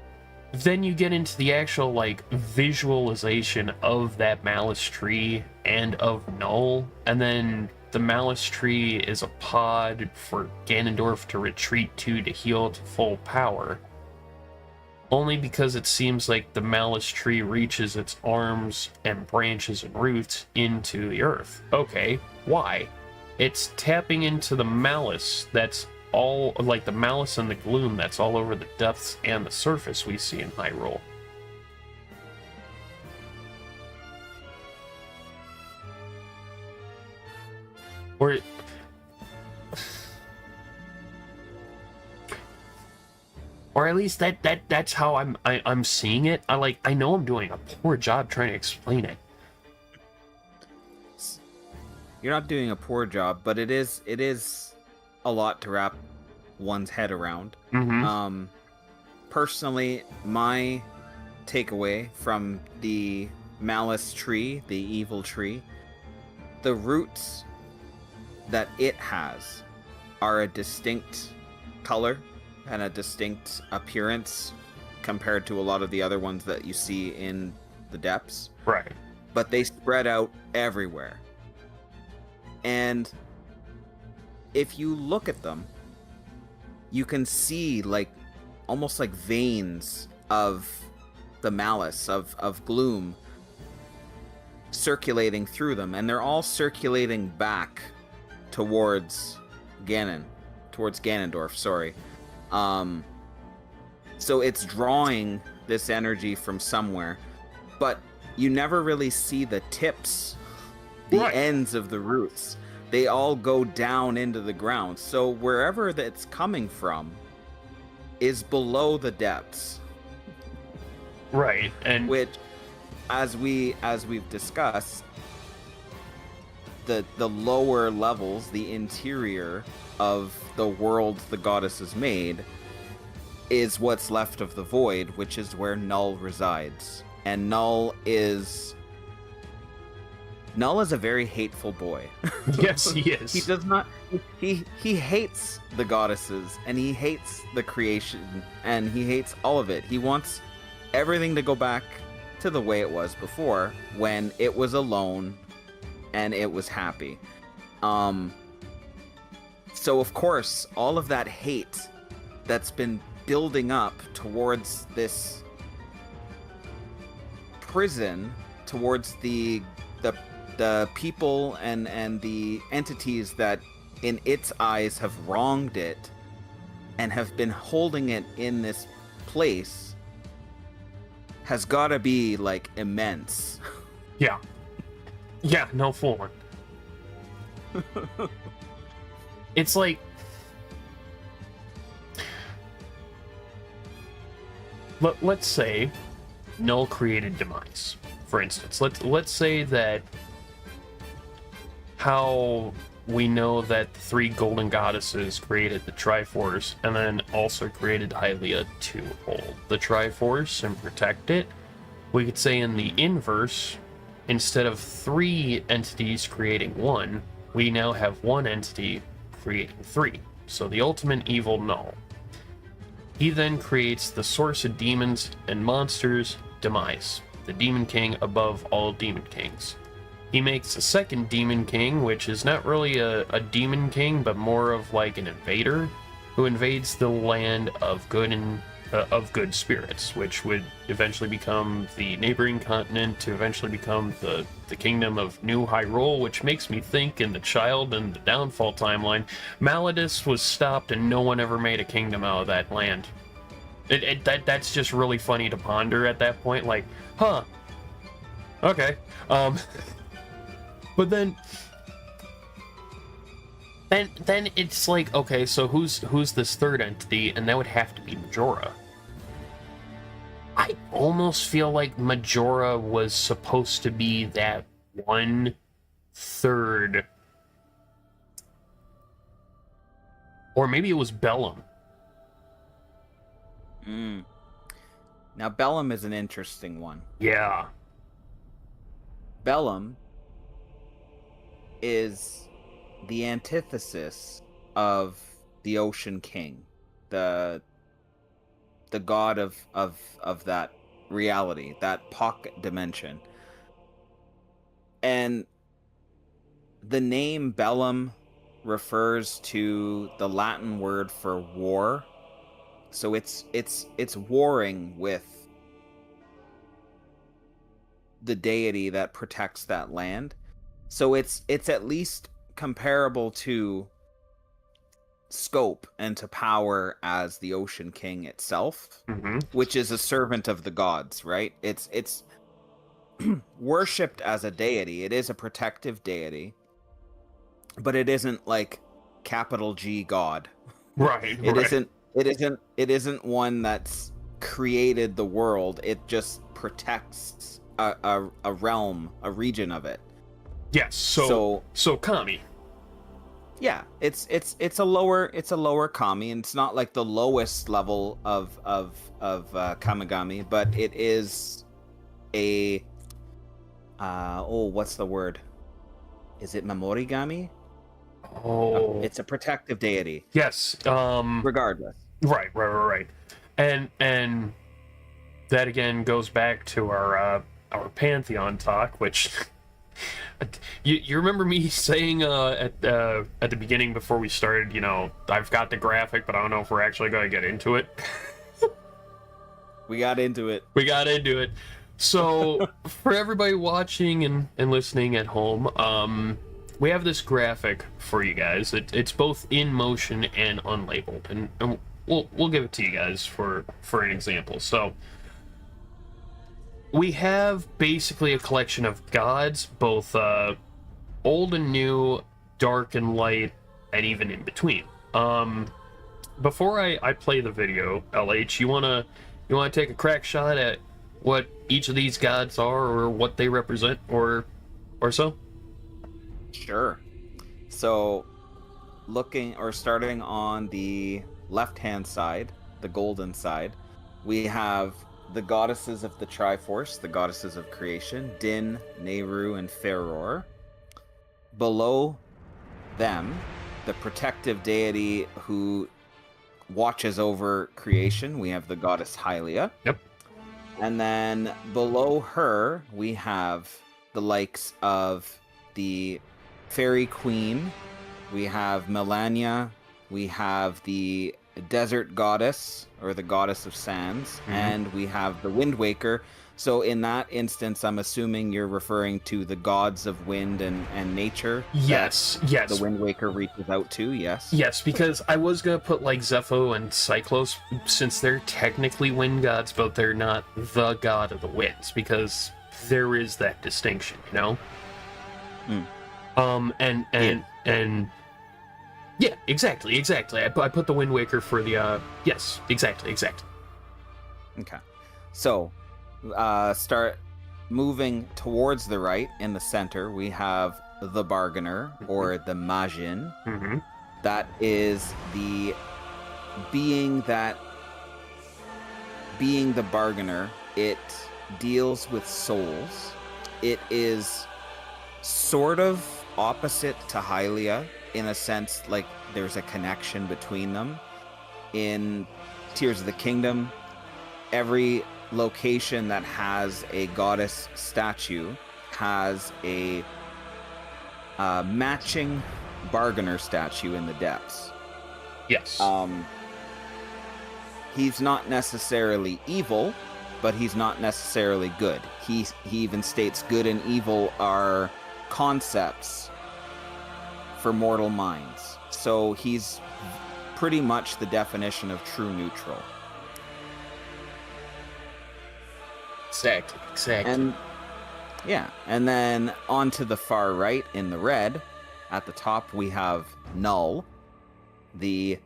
Speaker 1: then you get into the actual, visualization of that Malice Tree and of Null, and then the Malice Tree is a pod for Ganondorf to retreat to heal to full power. Only because it seems like the Malice Tree reaches its arms and branches and roots into the earth. Okay, why? It's tapping into the malice that's all, the malice and the gloom that's all over the depths and the surface we see in Hyrule. Or at least that's how I'm seeing it. I know I'm doing a poor job trying to explain it.
Speaker 2: You're not doing a poor job, but it is a lot to wrap one's head around.
Speaker 1: Mm-hmm.
Speaker 2: Personally, my takeaway from the Malice Tree, the evil tree, the roots that it has are a distinct color and a distinct appearance compared to a lot of the other ones that you see in the depths.
Speaker 1: Right.
Speaker 2: But they spread out everywhere. And if you look at them, you can see almost like veins of the malice, of gloom circulating through them, and they're all circulating back towards Ganondorf, sorry. So it's drawing this energy from somewhere, but you never really see the tips, the ends of the roots. They all go down into the ground. So wherever that's coming from is below the depths.
Speaker 1: Right. And
Speaker 2: which, as we've discussed, the lower levels, the interior of the world the goddess has made, is what's left of the void, which is where Null resides. And Null is a very hateful boy.
Speaker 1: Yes, he is.
Speaker 2: He does not. He hates the goddesses, and he hates the creation, and he hates all of it. He wants everything to go back to the way it was before, when it was alone and it was happy. So of course, all of that hate that's been building up towards this prison, towards the people and the entities that in its eyes have wronged it, and have been holding it in this place has got to be like immense.
Speaker 1: Yeah. Yeah, no fooling. It's like, let's say Null created Demise, for instance. Let's say that how we know that the three golden goddesses created the Triforce and then also created Hylia to hold the Triforce and protect it. We could say in the inverse, instead of three entities creating one, we now have one entity creating three. So the ultimate evil Null. He then creates the source of demons and monsters, Demise, the Demon King above all Demon Kings. He makes a second Demon King, which is not really a Demon King, but more of like an invader, who invades the land of good spirits, which would eventually become the neighboring continent, to eventually become the kingdom of New Hyrule, which makes me think in the Child and the Downfall timeline, Maladus was stopped and no one ever made a kingdom out of that land. That's just really funny to ponder at that point, like, huh, okay. But then it's like, okay, so who's this third entity? And that would have to be Majora. I almost feel like Majora was supposed to be that 1/3, or maybe it was Bellum.
Speaker 2: Now Bellum is an interesting one.
Speaker 1: Yeah.
Speaker 2: Bellum is the antithesis of the Ocean King, the god of that reality, that pocket dimension. And the name Bellum refers to the Latin word for war. So it's warring with the deity that protects that land. So it's at least comparable to scope and to power as the Ocean King itself, which is a servant of the gods, right? It's worshipped as a deity. It is a protective deity, but it isn't like capital G God.
Speaker 1: Right.
Speaker 2: It isn't one that's created the world. It just protects a realm, a region of it.
Speaker 1: Yes. So Kami.
Speaker 2: Yeah, it's a lower Kami, and it's not like the lowest level of Kamigami, but it is a what's the word? Is it Memorigami?
Speaker 1: Oh,
Speaker 2: it's a protective deity.
Speaker 1: Yes.
Speaker 2: Regardless.
Speaker 1: Right. And that again goes back to our Pantheon talk, which you remember me saying at the beginning before we started, you know, I've got the graphic, but I don't know if we're actually going to get into it.
Speaker 2: We got into it. So for everybody watching and listening at home, we have this graphic for you guys. It's both in motion and unlabeled, and we'll give it to you guys for an example. So we have basically a collection of gods, both old and new, dark and light, and even in between. Before I play the video, LH, you wanna take a crack shot at what each of these gods are, or what they represent, or so? Sure. So, starting on the left-hand side, the golden side, we have the goddesses of the Triforce, the goddesses of creation, Din, Nehru, and Feror. Below them, the protective deity who watches over creation, we have the goddess Hylia.
Speaker 1: Yep.
Speaker 2: And then below her, we have the likes of the Fairy Queen, we have Melania, we have the Desert Goddess, or the Goddess of Sands, and we have the Wind Waker, So in that instance, I'm assuming you're referring to the gods of wind and nature.
Speaker 1: Yes,
Speaker 2: that
Speaker 1: yes.
Speaker 2: The Wind Waker reaches out to, yes?
Speaker 1: Yes, because I was gonna put like Zepho and Cyclos, since they're technically wind gods, but they're not the god of the winds, because there is that distinction, you know? And yeah, exactly. I put the Wind Waker for the yes, exactly.
Speaker 2: Okay. So, start moving towards the right. In the center, we have the Bargainer, or the Majin.
Speaker 1: Mm-hmm.
Speaker 2: That is the being the Bargainer. It deals with souls. It is sort of opposite to Hylia, in a sense, like there's a connection between them. In Tears of the Kingdom, every location that has a goddess statue has a matching Bargainer statue in the depths.
Speaker 1: Yes.
Speaker 2: He's not necessarily evil, but he's not necessarily good. He even states good and evil are concepts for mortal minds. So he's pretty much the definition of true neutral.
Speaker 1: Exactly.
Speaker 2: And then on to the far right in the red, at the top we have Null, the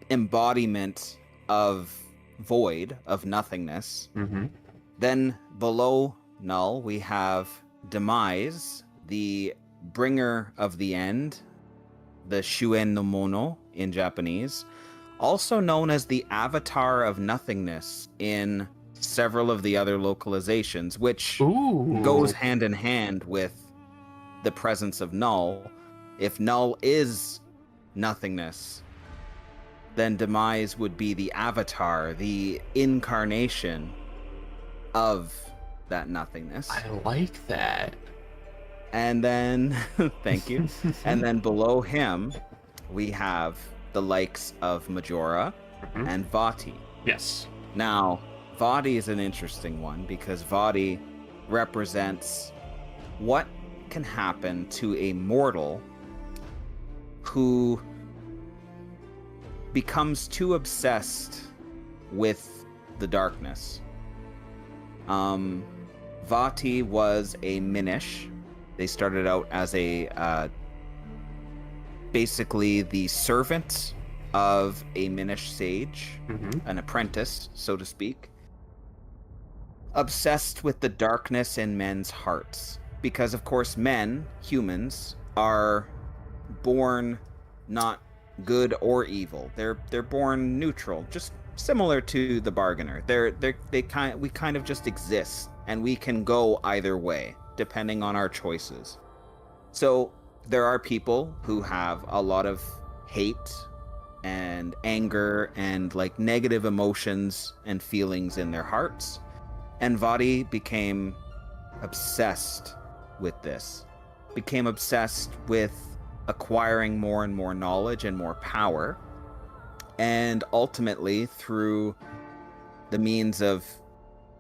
Speaker 2: embodiment of void, of nothingness.
Speaker 1: Mm-hmm.
Speaker 2: Then below Null we have Demise, the bringer of the end, the Shuen no Mono in Japanese, also known as the Avatar of Nothingness in several of the other localizations, which goes hand in hand with the presence of Null. If Null is nothingness, then Demise would be the avatar, the incarnation of that nothingness.
Speaker 1: I like that.
Speaker 2: And then, thank you. And then below him, we have the likes of Majora and Vati.
Speaker 1: Yes.
Speaker 2: Now, Vati is an interesting one because Vati represents what can happen to a mortal who becomes too obsessed with the darkness. Vati was a Minish. They started out as a basically the servant of a Minish sage, an apprentice, so to speak, obsessed with the darkness in men's hearts. Because, of course, humans, are born not good or evil. They're born neutral, just similar to the Bargainer. We kind of just exist, and we can go either way, depending on our choices. So there are people who have a lot of hate and anger and like negative emotions and feelings in their hearts. And Vati became obsessed with this, became obsessed with acquiring more and more knowledge and more power. And ultimately, through the means of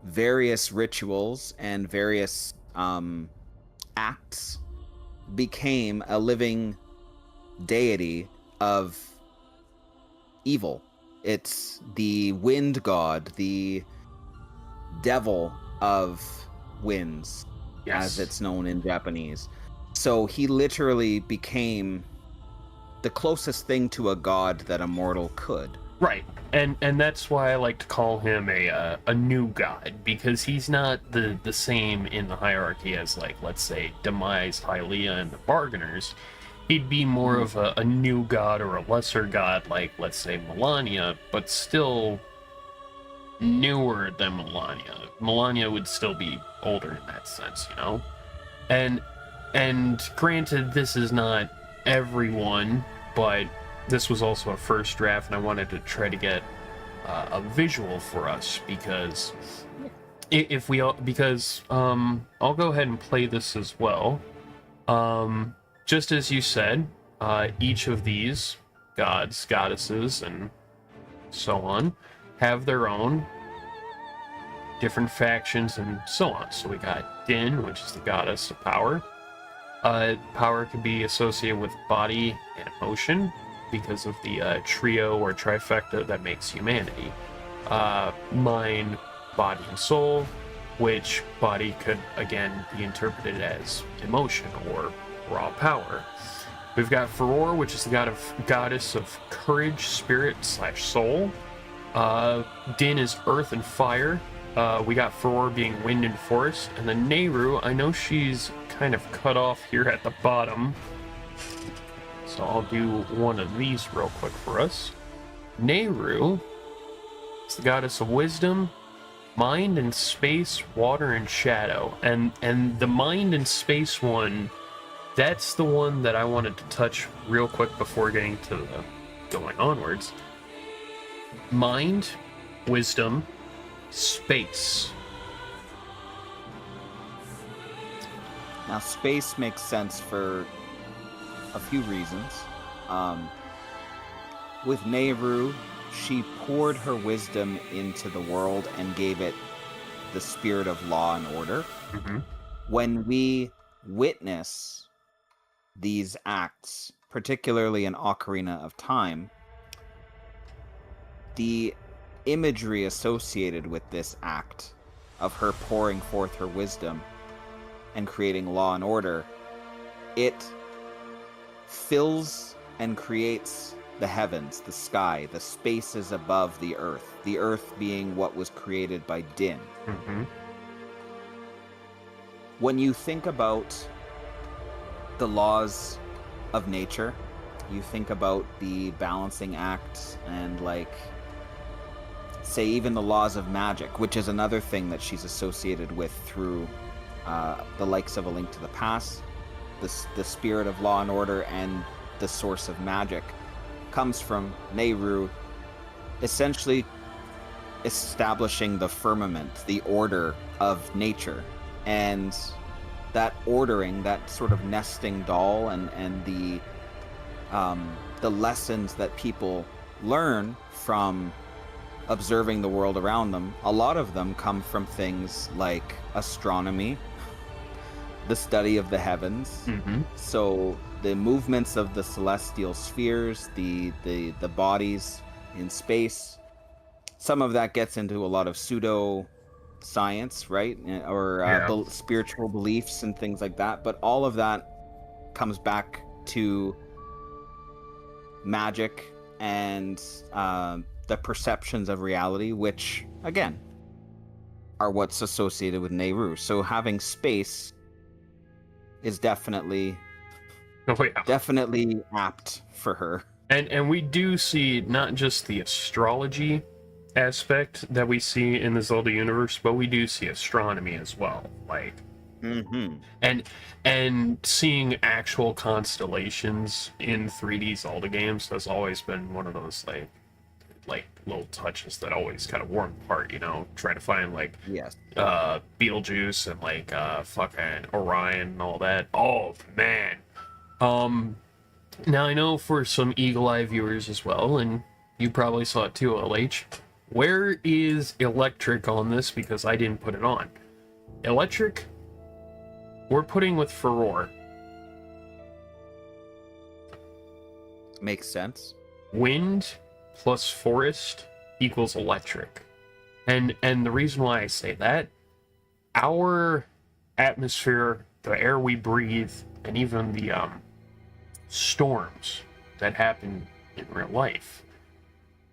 Speaker 2: various rituals and various acts, became a living deity of evil. It's the wind god, the devil of winds, as it's known in Japanese. So he literally became the closest thing to a god that a mortal could.
Speaker 1: Right. And that's why I like to call him a new god, because he's not the same in the hierarchy as, like, let's say, Demise, Hylia, and the Bargainers. He'd be more of a new god or a lesser god, like, let's say, Melania, but still newer than Melania. Melania would still be older in that sense, you know? And granted, this is not everyone, but this was also a first draft, and I wanted to try to get a visual for us, because I'll go ahead and play this as well. Just as you said, each of these gods, goddesses, and so on have their own different factions and so on. So we got Din, which is the goddess of power. Power can be associated with body and emotion because of the trio or trifecta that makes humanity. Mind, body, and soul, which body could, again, be interpreted as emotion or raw power. We've got Furor, which is the goddess of courage, spirit / soul. Din is earth and fire. We got Furor being wind and forest. And then Nehru, I know she's kind of cut off here at the bottom. So I'll do one of these real quick for us. Nehru is the goddess of wisdom, mind and space, water and shadow. And the mind and space one, that's the one that I wanted to touch real quick before getting to the going onwards. Mind, wisdom, space.
Speaker 2: Now, space makes sense for a few reasons. With Nehru, she poured her wisdom into the world and gave it the spirit of law and order.
Speaker 1: Mm-hmm.
Speaker 2: When we witness these acts, particularly in Ocarina of Time, the imagery associated with this act of her pouring forth her wisdom and creating law and order, it fills and creates the heavens, the sky, the spaces above the earth being what was created by Din.
Speaker 1: Mm-hmm.
Speaker 2: When you think about the laws of nature, you think about the balancing act and, like, say even the laws of magic, which is another thing that she's associated with through the likes of A Link to the Past. The spirit of law and order and the source of magic comes from Nehru, essentially establishing the firmament, the order of nature, and that ordering, that sort of nesting doll, and the lessons that people learn from observing the world around them. A lot of them come from things like astronomy, the study of the heavens.
Speaker 1: Mm-hmm.
Speaker 2: So the movements of the celestial spheres, the bodies in space, some of that gets into a lot of pseudo science, right? Or spiritual beliefs and things like that. But all of that comes back to magic and the perceptions of reality, which, again, are what's associated with Nehru. So having space is definitely apt for her.
Speaker 1: And we do see not just the astrology aspect that we see in the Zelda universe, but we do see astronomy as well. Like, and seeing actual constellations in 3D Zelda games has always been one of those like little touches that always kind of warm the heart, you know, trying to find Beetlejuice and fucking Orion and all that. Oh man. Now I know for some Eagle Eye viewers as well, and you probably saw it too, LH. Where is Electric on this? Because I didn't put it on. Electric, we're putting with Furor.
Speaker 2: Makes sense.
Speaker 1: Wind plus forest equals electric. And the reason why I say that, our atmosphere, the air we breathe, and even the storms that happen in real life,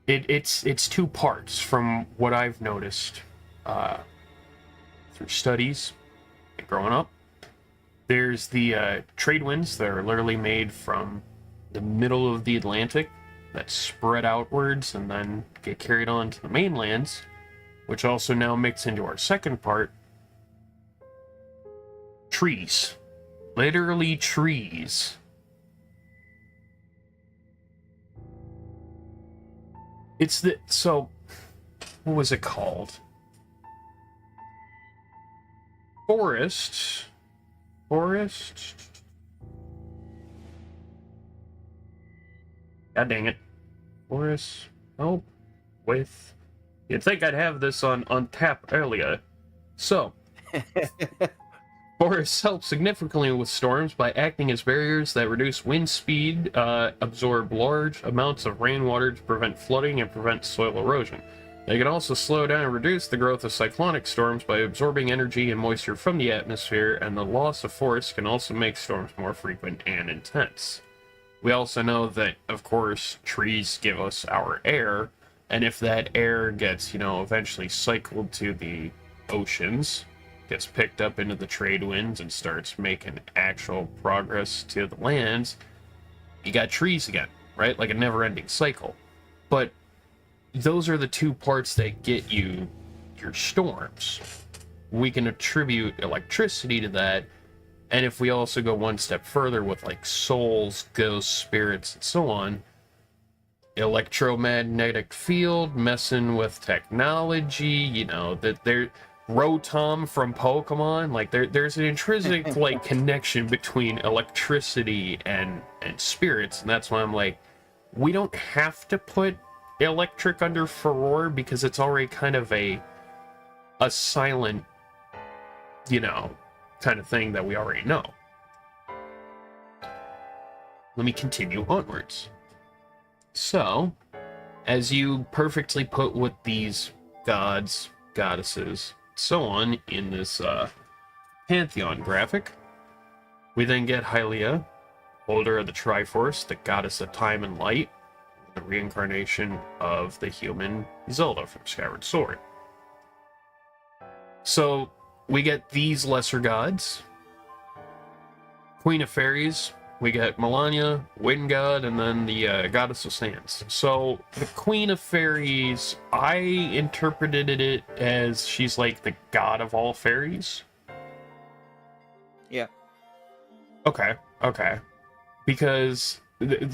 Speaker 1: it's two parts from what I've noticed through studies and growing up. There's the trade winds that are literally made from the middle of the Atlantic that spread outwards and then get carried on to the mainlands, which also now mix into our second part. Trees. Literally trees. So, what was it called? Forest. God dang it. Forest. Help with You'd think I'd have this on tap earlier. So, forests help significantly with storms by acting as barriers that reduce wind speed, absorb large amounts of rainwater to prevent flooding and prevent soil erosion. They can also slow down and reduce the growth of cyclonic storms by absorbing energy and moisture from the atmosphere, and the loss of forests can also make storms more frequent and intense. We also know that, of course, trees give us our air, and if that air gets, eventually cycled to the oceans, gets picked up into the trade winds and starts making actual progress to the lands, you got trees again, right? Like a never-ending cycle. But those are the two parts that get you your storms. We can attribute electricity to that, and if we also go one step further with like souls, ghosts, spirits, and so on, electromagnetic field, messing with technology, that there Rotom from Pokemon, like there's an intrinsic like connection between electricity and spirits, and that's why I'm like, we don't have to put electric under furore because it's already kind of a silent, kind of thing that we already know. Let me continue onwards. So, as you perfectly put with these gods, goddesses, so on in this Pantheon graphic, we then get Hylia, holder of the Triforce, the goddess of time and light, the reincarnation of the human Zelda from Skyward Sword. So, we get these lesser gods. Queen of Fairies, we get Melania, Wind God, and then the Goddess of Sands. So, the Queen of Fairies, I interpreted it as she's like the god of all fairies.
Speaker 2: Yeah.
Speaker 1: Okay. Because,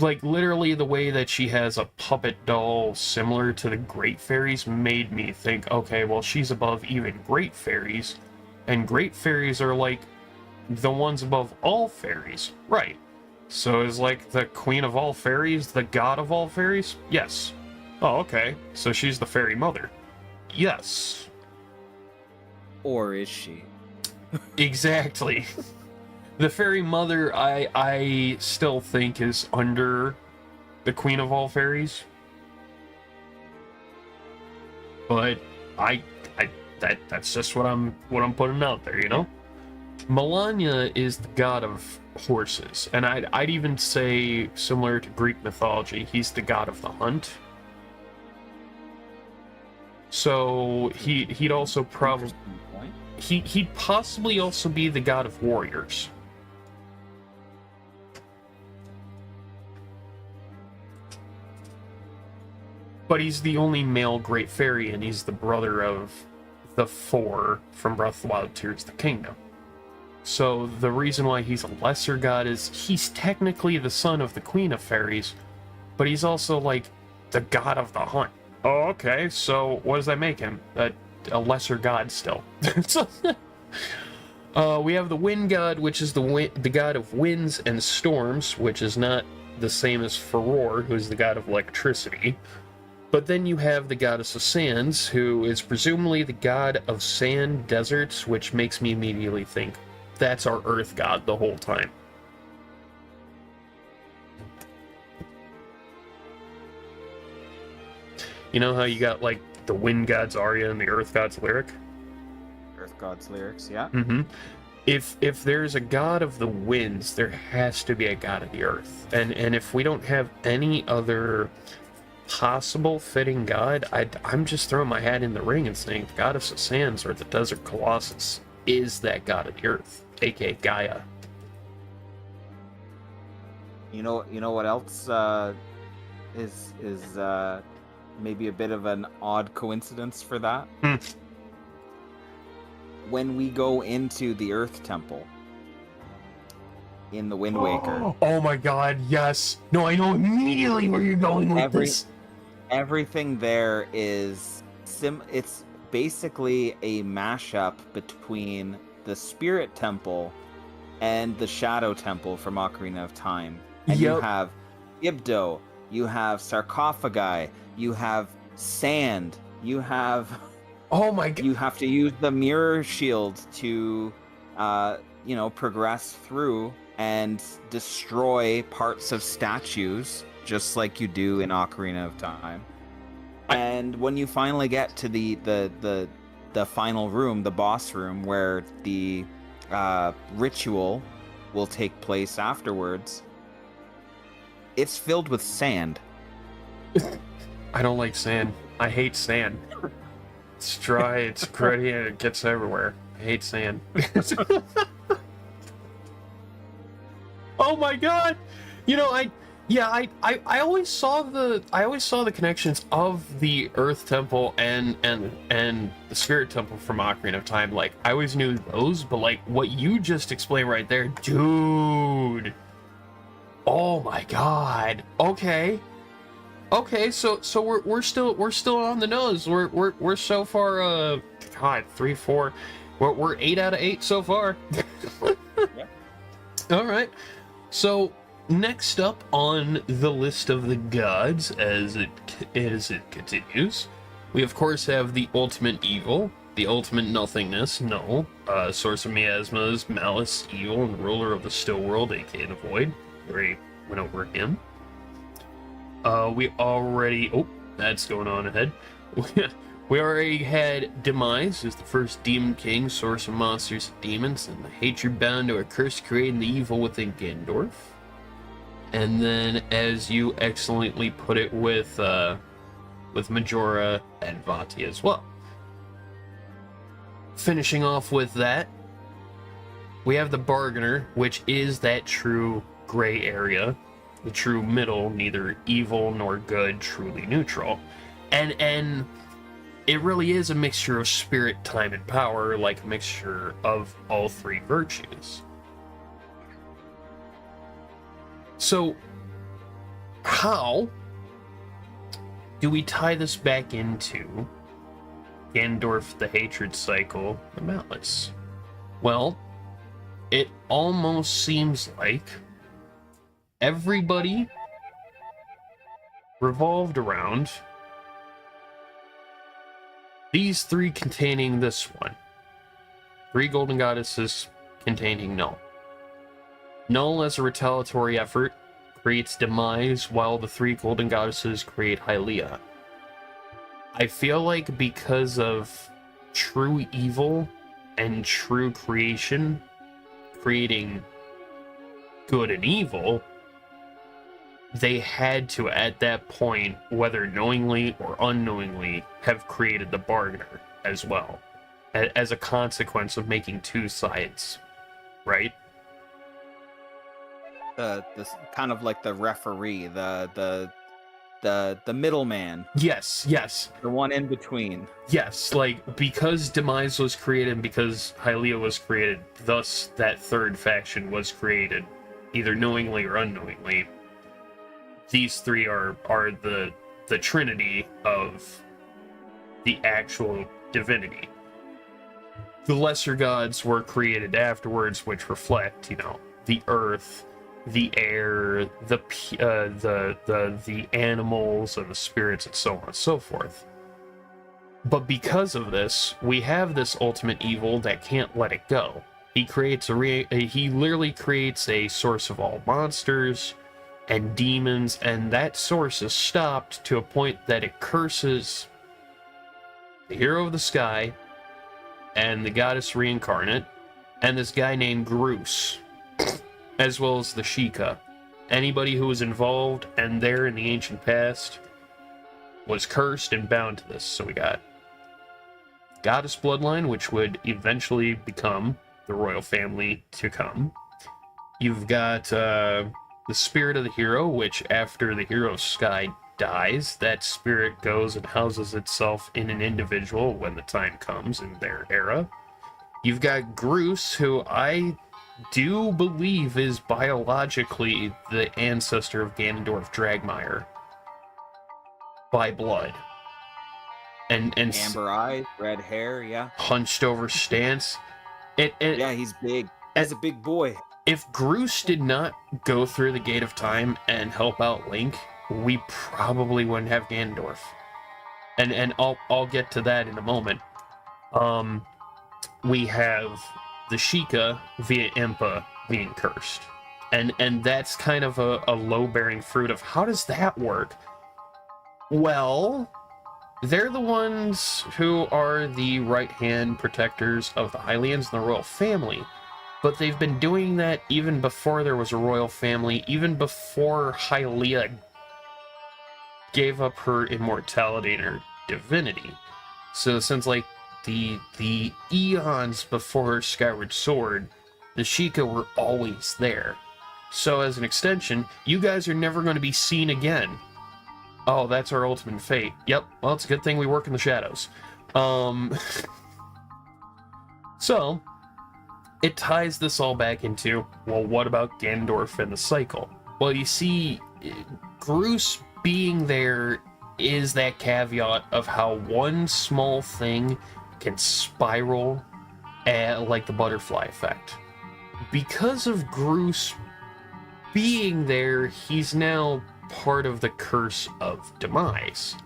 Speaker 1: like, literally the way that she has a puppet doll similar to the Great Fairies made me think, okay, well, she's above even Great Fairies, and Great Fairies are like the ones above all fairies. Right. So is like the queen of all fairies the god of all fairies? Yes. Oh, okay. So she's the fairy mother. Yes.
Speaker 2: Or is she?
Speaker 1: Exactly. The fairy mother, I still think is under the queen of all fairies. But that's just what I'm putting out there, Melania is the god of horses, and I'd even say, similar to Greek mythology, he's the god of the hunt. So he'd also probably he'd possibly also be the god of warriors. But he's the only male great fairy, and he's the brother of the four from Breath of the Wild, Tears of the Kingdom. So the reason why he's a lesser god is he's technically the son of the Queen of Fairies, but he's also like the god of the hunt. Oh, okay, so what does that make him? A lesser god still. We have the wind god, which is the god of winds and storms, which is not the same as Furore, who is the god of electricity. But then you have the goddess of sands, who is presumably the god of sand deserts, which makes me immediately think that's our earth god the whole time. You know how you got like the wind god's aria and the earth god's lyric?
Speaker 2: Earth god's lyrics, yeah.
Speaker 1: Mm-hmm. If there's a god of the winds, there has to be a god of the earth. And if we don't have any other possible fitting god, I'm just throwing my hat in the ring and saying the goddess of sands, or the desert colossus, is that god of the earth, aka Gaia.
Speaker 2: You know what else is maybe a bit of an odd coincidence for that? When we go into the Earth Temple in the Wind Waker.
Speaker 1: Oh my god, yes. No, I know immediately where you're going with this.
Speaker 2: Everything there is it's basically a mashup between the Spirit Temple and the Shadow Temple from Ocarina of Time. And you have Ibdo, you have sarcophagi, you have sand, you have
Speaker 1: Oh my god.
Speaker 2: you have to use the mirror shield to progress through and destroy parts of statues, just like you do in Ocarina of Time. And when you finally get to the final room, the boss room, where the ritual will take place afterwards, it's filled with sand.
Speaker 1: I don't like sand. I hate sand. It's dry, it's gritty, and it gets everywhere. I hate sand. Oh my god! You know, I always saw the connections of the Earth Temple and the Spirit Temple from Ocarina of Time. Like, I always knew those, but like what you just explained right there, dude. Oh my god. Okay. Okay, so we're still on the nose. We're so far god, 3, 4. We're 8 out of 8 so far.
Speaker 2: Yeah.
Speaker 1: All right. So next up on the list of the gods as it continues, we of course have the ultimate evil, the ultimate nothingness, Null, source of miasmas, malice, evil, and ruler of the still world, aka the void. We already went over him. That's going on ahead. We already had Demise, who's the first demon king, source of monsters and demons, and the hatred bound to a curse creating the evil within Ganondorf. And then, as you excellently put it, with Majora and Vati as well. Finishing off with that, we have the Bargainer, which is that true gray area, the true middle, neither evil nor good, truly neutral. And it really is a mixture of spirit, time, and power, like a mixture of all three virtues. So, how do we tie this back into Ganondorf, the hatred cycle, the malice? Well, it almost seems like everybody revolved around these three containing this one. 3 golden goddesses containing Null. Null, as a retaliatory effort, creates Demise, while the 3 golden goddesses create Hylia. I feel like because of true evil and true creation, creating good and evil, they had to, at that point, whether knowingly or unknowingly, have created the Bargainer as well, as a consequence of making 2 sides, right?
Speaker 2: The kind of like the referee, the middleman.
Speaker 1: Yes,
Speaker 2: The one in between.
Speaker 1: yes. Like, because Demise was created and because Hylia was created, thus that third faction was created, either knowingly or unknowingly. These 3 are the trinity of the actual divinity. The lesser gods were created afterwards, which reflect, the earth, the air, the animals, and the spirits, and so on and so forth. But because of this, we have this ultimate evil that can't let it go. He literally creates a source of all monsters and demons, and that source is stopped to a point that it curses the hero of the sky and the goddess reincarnate and this guy named Groose, as well as the Sheikah. Anybody who was involved and there in the ancient past was cursed and bound to this. So we got goddess bloodline, which would eventually become the royal family to come. You've got the spirit of the hero, which after the hero's sky dies, that spirit goes and houses itself in an individual when the time comes in their era. You've got Groose, who I do believe is biologically the ancestor of Ganondorf Dragmire by blood. And
Speaker 2: Amber eyes, red hair, yeah.
Speaker 1: Hunched over stance.
Speaker 2: Yeah, he's big. He's a big boy.
Speaker 1: If Groose did not go through the Gate of Time and help out Link, we probably wouldn't have Ganondorf. and I'll get to that in a moment. We have the Sheikah via Impa being cursed. And that's kind of a low-bearing fruit of how does that work? Well, they're the ones who are the right-hand protectors of the Hylians and the royal family. But they've been doing that even before there was a royal family, even before Hylia gave up her immortality and her divinity. So since like the eons before Skyward Sword, the Sheikah were always there. So as an extension, you guys are never going to be seen again. Oh, that's our ultimate fate. Yep, well, it's a good thing we work in the shadows. So, it ties this all back into, well, what about Ganondorf and the cycle? Well, you see, Groose being there is that caveat of how one small thing can spiral like the butterfly effect. Because of Groose being there, he's now part of the curse of demise.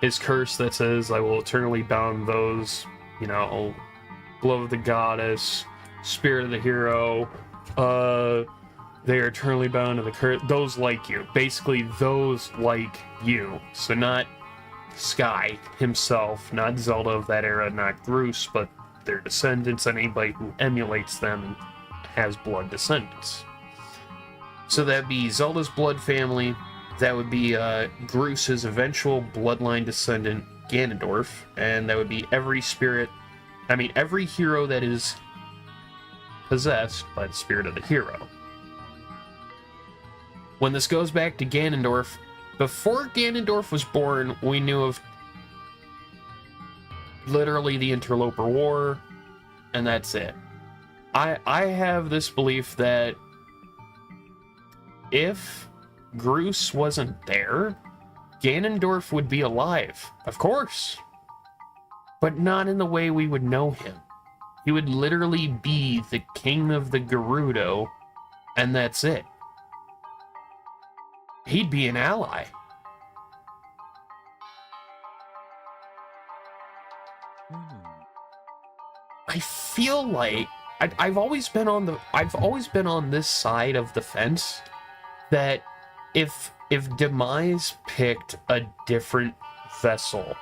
Speaker 1: His curse that says, I will eternally bound those, Blow of the Goddess, Spirit of the Hero, they are eternally bound to the curse, those like you. Basically, those like you. So not Sky himself, not Zelda of that era, not Groose, but their descendants and anybody who emulates them and has blood descendants. So that'd be Zelda's blood family, that would be Groose's eventual bloodline descendant, Ganondorf, and that would be every hero that is possessed by the spirit of the hero. When this goes back to Ganondorf, before Ganondorf was born, we knew of literally the Interloper War, and that's it. I have this belief that if Groose wasn't there, Ganondorf would be alive, of course, but not in the way we would know him. He would literally be the king of the Gerudo, and that's it. He'd be an ally. I feel like I've always been on this side of the fence that if Demise picked a different vessel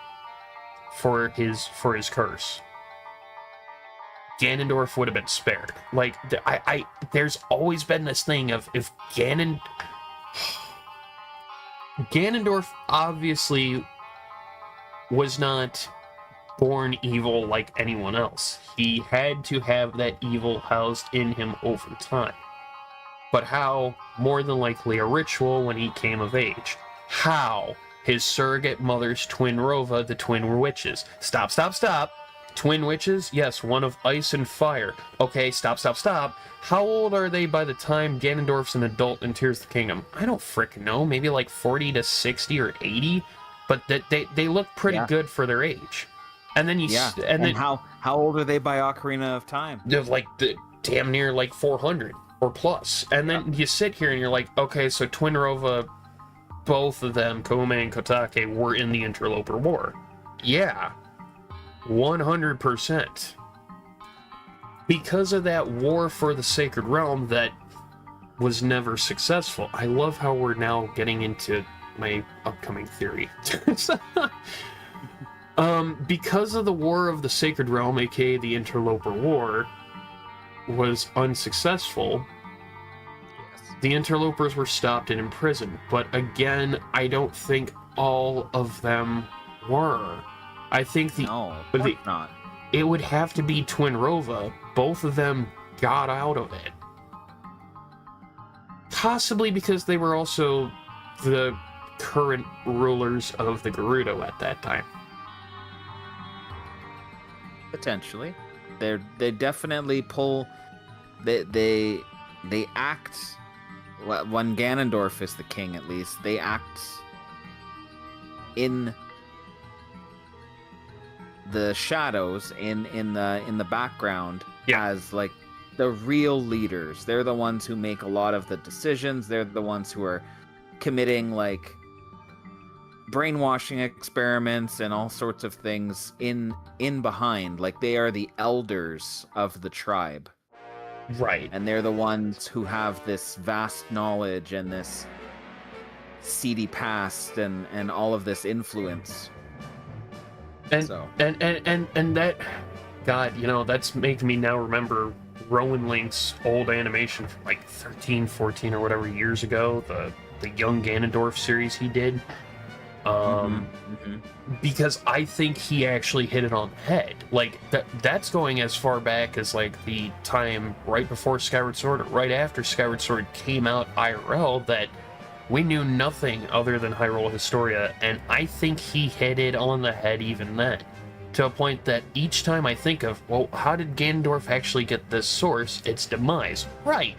Speaker 1: for his curse, Ganondorf would have been spared. Like there's always been this thing of if Ganondorf obviously was not born evil like anyone else. He had to have that evil housed in him over time. But how? More than likely a ritual when he came of age. How? His surrogate mother's twin Rova, the twin witches. Stop. Twin witches? Yes, one of ice and fire. Okay, stop. How old are they by the time Ganondorf's an adult in Tears of the Kingdom? I don't frickin' know. Maybe like 40 to 60 or 80? But they look pretty good for their age. And then then
Speaker 2: how old are they by Ocarina of Time?
Speaker 1: They're like damn near like 400 or plus. And then you sit here and you're like, okay, so Twin Rova, both of them, Koume and Kotake, were in the Interloper War. Yeah, 100%. Because of that war for the Sacred Realm that was never successful. I love how we're now getting into my upcoming theory. Because of the War of the Sacred Realm, aka the Interloper War, was unsuccessful, the interlopers were stopped and imprisoned. But again, I don't think all of them were. I think not. It would have to be Twin Rova. Both of them got out of it. Possibly because they were also the current rulers of the Gerudo at that time.
Speaker 2: Potentially. They definitely pull. They act. When Ganondorf is the king, at least they act in the shadows, in the background, as like the real leaders. They're the ones who make a lot of the decisions. They're the ones who are committing like brainwashing experiments and all sorts of things in behind. Like, they are the elders of the tribe.
Speaker 1: Right.
Speaker 2: And they're the ones who have this vast knowledge and this seedy past and all of this influence.
Speaker 1: And
Speaker 2: So.
Speaker 1: and that, God, you know, that's making me now remember Rowan Link's old animation from like 13, 14 or whatever years ago, the Young Ganondorf series he did. Because I think he actually hit it on the head. Like, that's going as far back as like the time right before Skyward Sword or right after Skyward Sword came out IRL, that we knew nothing other than Hyrule Historia, and I think he hit it on the head even then. To a point that each time I think of, well, how did Ganondorf actually get this source? It's demise. Right.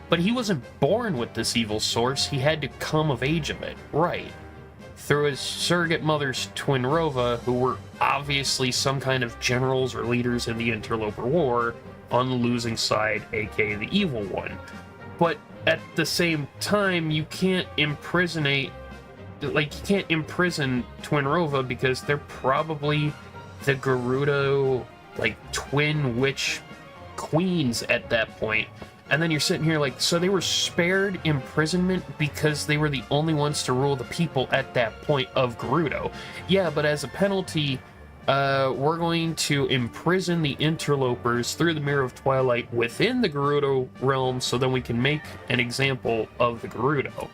Speaker 1: But he wasn't born with this evil source, he had to come of age of it. Right. Through his surrogate mother's twin Rova, who were obviously some kind of generals or leaders in the Interloper War on the losing side, aka the evil one. But at the same time, you can't imprison Twin Rova, because they're probably the Gerudo, like, twin witch queens at that point. And then you're sitting here like, so they were spared imprisonment because they were the only ones to rule the people at that point of Gerudo. Yeah, but as a penalty, we're going to imprison the interlopers through the Mirror of Twilight within the Gerudo realm, so then we can make an example of the Gerudo.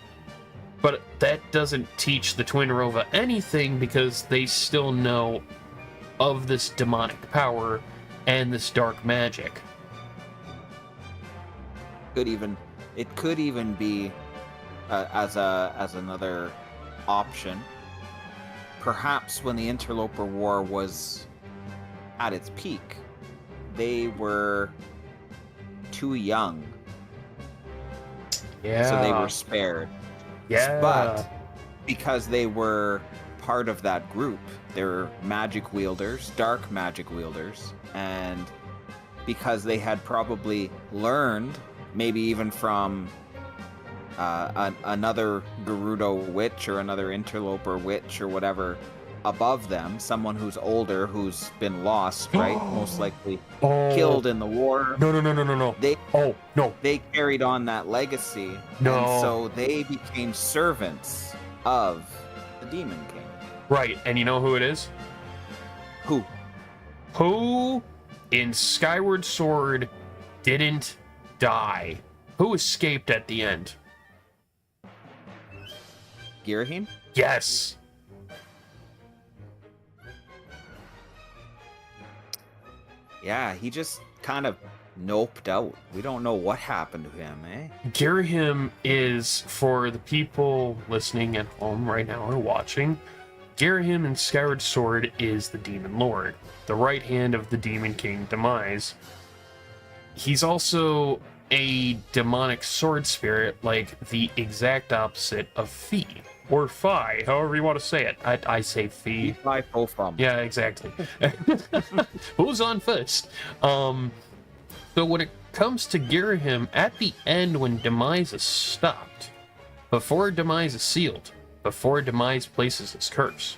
Speaker 1: But that doesn't teach the Twin Rova anything, because they still know of this demonic power and this dark magic.
Speaker 2: It could even be as another option. Perhaps when the Interloper War was at its peak, they were too young.
Speaker 1: Yeah.
Speaker 2: So they were spared.
Speaker 1: Yeah.
Speaker 2: But because they were part of that group, they're magic wielders, dark magic wielders, and because they had probably learned, maybe even from another Gerudo witch or another interloper witch or whatever above them, someone who's older, who's been lost, right? Most likely killed in the war.
Speaker 1: No.
Speaker 2: They carried on that legacy.
Speaker 1: No.
Speaker 2: And so they became servants of the Demon King.
Speaker 1: Right, and you know who it is?
Speaker 2: Who?
Speaker 1: Who in Skyward Sword didn't die? Who escaped at the end?
Speaker 2: Girahim?
Speaker 1: Yes.
Speaker 2: Yeah, he just kind of noped out. We don't know what happened to him, eh?
Speaker 1: Girahim is, for the people listening at home right now or watching, Girahim in Skyward Sword is the Demon Lord, the right hand of the Demon King Demise. He's also a demonic sword spirit, like the exact opposite of Fi, or Fi, however you want to say it. I say Fi.
Speaker 2: Fi Fofum.
Speaker 1: Yeah, exactly. Who's on first? So when it comes to Girahim, at the end when Demise is stopped, before Demise is sealed, before Demise places his curse,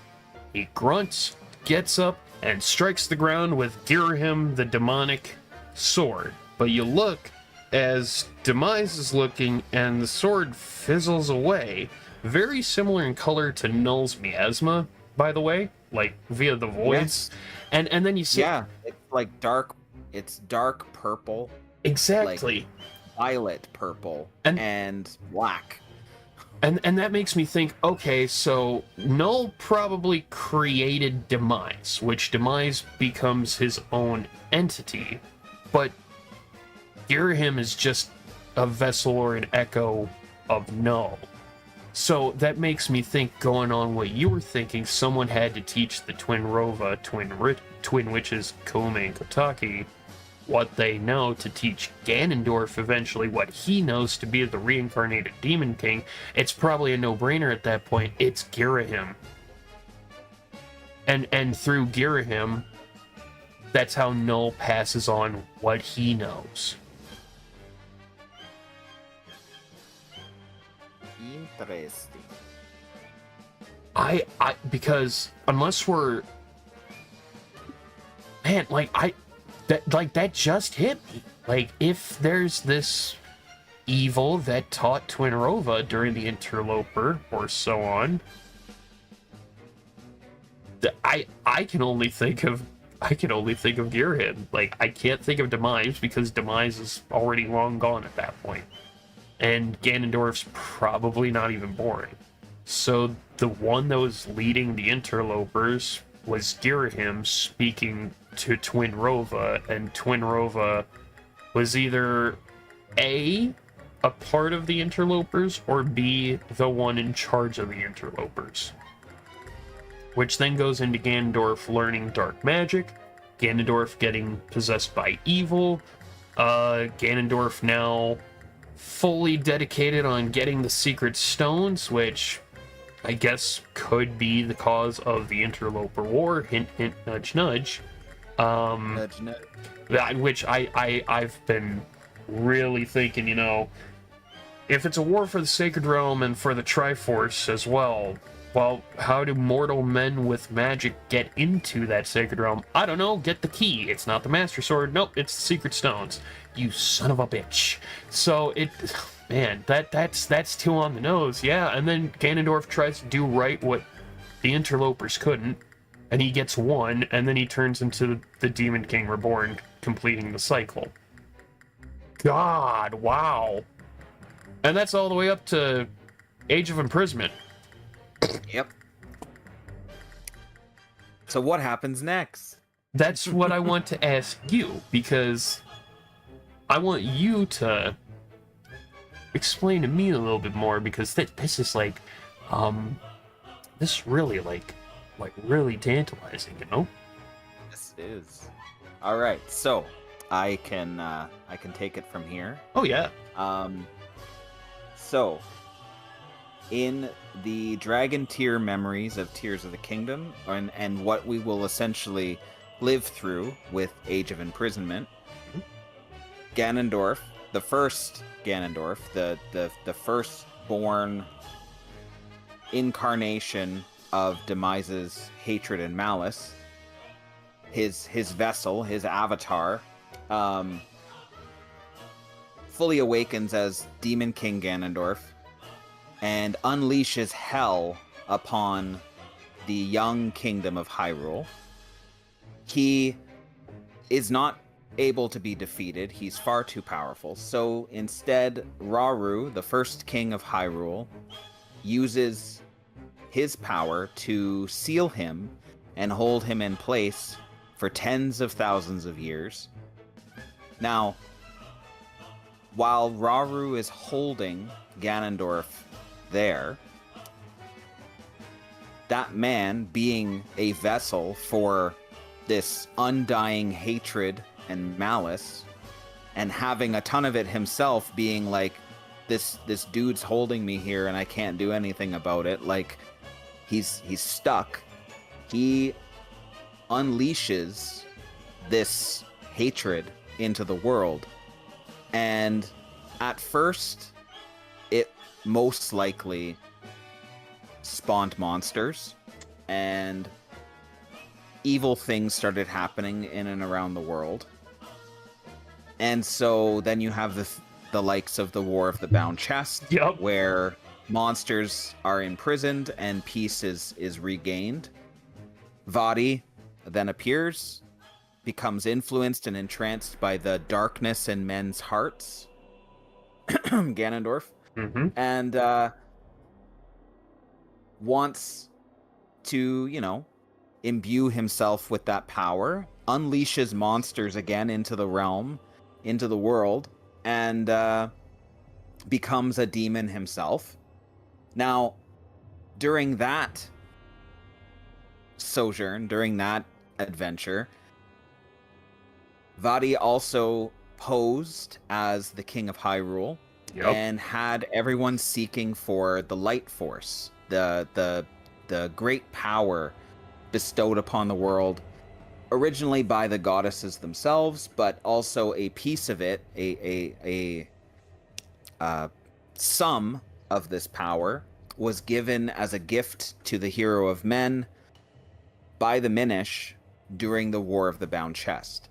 Speaker 1: he grunts, gets up, and strikes the ground with Girahim the demonic sword. But you look as Demise is looking, and the sword fizzles away. Very similar in color to Null's miasma, by the way, like via the voids. Yes. And then you see,
Speaker 2: yeah, it's like dark. It's dark purple.
Speaker 1: Exactly.
Speaker 2: Like violet purple and black.
Speaker 1: And that makes me think, okay, so Null probably created Demise, which Demise becomes his own entity, but Girahim is just a vessel or an echo of Null. So that makes me think, going on what you were thinking, someone had to teach the Twin Rova, Twin Witches, Kome and Kotaki, what they know to teach Ganondorf eventually what he knows to be the reincarnated Demon King. It's probably a no-brainer at that point. It's Girahim. And through Girahim, that's how Null passes on what he knows.
Speaker 2: Interesting.
Speaker 1: Because unless we're, man, that just hit me. Like, if there's this evil that taught Twinrova during the interloper or so on, I can only think of Girhim. Like, I can't think of Demise because Demise is already long gone at that point. And Ganondorf's probably not even born. So the one that was leading the interlopers was Girhim speaking to Twinrova, and Twinrova was either A, a part of the interlopers, or B, the one in charge of the interlopers. Which then goes into Ganondorf learning dark magic, Ganondorf getting possessed by evil, Ganondorf now fully dedicated on getting the secret stones, which I guess could be the cause of the interloper war. Hint, hint, nudge, nudge.
Speaker 2: Nudge, nudge.
Speaker 1: Which I've been really thinking, if it's a war for the Sacred Realm and for the Triforce as well, how do mortal men with magic get into that Sacred Realm? I don't know. Get the key. It's not the Master Sword. Nope, it's the Secret Stones. You son of a bitch. So man, that's too on the nose. Yeah, and then Ganondorf tries to do right what the interlopers couldn't, and he gets one, and then he turns into the Demon King Reborn, completing the cycle. God, wow. And that's all the way up to Age of Imprisonment.
Speaker 2: Yep. So what happens next?
Speaker 1: That's what I want to ask you, because I want you to explain to me a little bit more, because this is like, this really really tantalizing,
Speaker 2: This is. All right, so I can take it from here.
Speaker 1: Oh yeah.
Speaker 2: So in the Dragon Tear memories of Tears of the Kingdom, and what we will essentially live through with Age of Imprisonment, Ganondorf, the first Ganondorf, the firstborn incarnation of Demise's hatred and malice, his vessel, his avatar, fully awakens as Demon King Ganondorf and unleashes hell upon the young kingdom of Hyrule. He is not able to be defeated. He's far too powerful. So instead, Rauru, the first king of Hyrule, uses his power to seal him and hold him in place for tens of thousands of years. Now, while Rauru is holding Ganondorf there, that man, being a vessel for this undying hatred and malice, and having a ton of it himself, being like, this dude's holding me here and I can't do anything about it, like he's stuck. He unleashes this hatred into the world, and at first it most likely spawned monsters, and evil things started happening in and around the world. And so then you have the likes of the War of the Bound Chest,
Speaker 1: Yep.
Speaker 2: where monsters are imprisoned and peace is regained. Vaati then appears, becomes influenced and entranced by the darkness in men's hearts, Ganondorf, and wants to, imbue himself with that power, unleashes monsters again into the realm, into the world, and becomes a demon himself. Now, during that sojourn, during that adventure, Vaati also posed as the King of Hyrule, and had everyone seeking for the Light Force, the great power bestowed upon the world, originally by the goddesses themselves, but also a piece of it, a some of this power was given as a gift to the hero of men by the Minish during the War of the Bound Chest.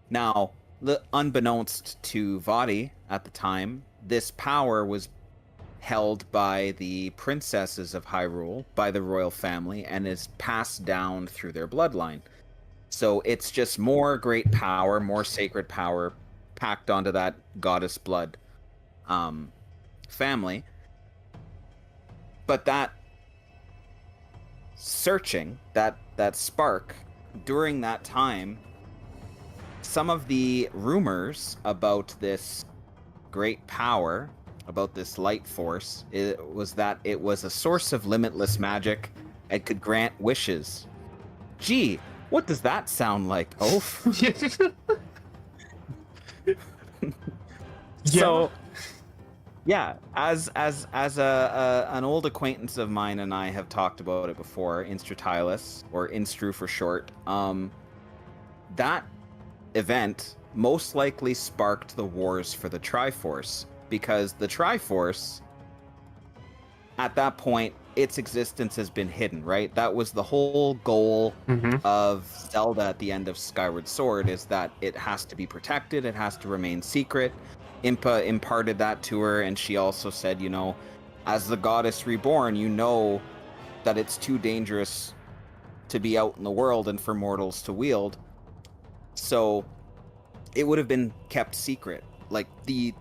Speaker 2: Now, unbeknownst to Vadi at the time, this power was held by the princesses of Hyrule, by the royal family, and is passed down through their bloodline. So it's just more great power, more sacred power packed onto that goddess blood family. But that searching, that spark, during that time, some of the rumors about this great power, about this light force, was that it was a source of limitless magic and could grant wishes. Gee, what does that sound like, Oaf? So, yeah, as an old acquaintance of mine and I have talked about it before, Instrutilis, or Instru for short, that event most likely sparked the wars for the Triforce, because the Triforce, at that point, its existence has been hidden, right? That was the whole goal of Zelda at the end of Skyward Sword, is that it has to be protected, it has to remain secret. Impa imparted that to her, and she also said, you know, as the goddess reborn, you know that it's too dangerous to be out in the world and for mortals to wield. So it would have been kept secret. Like the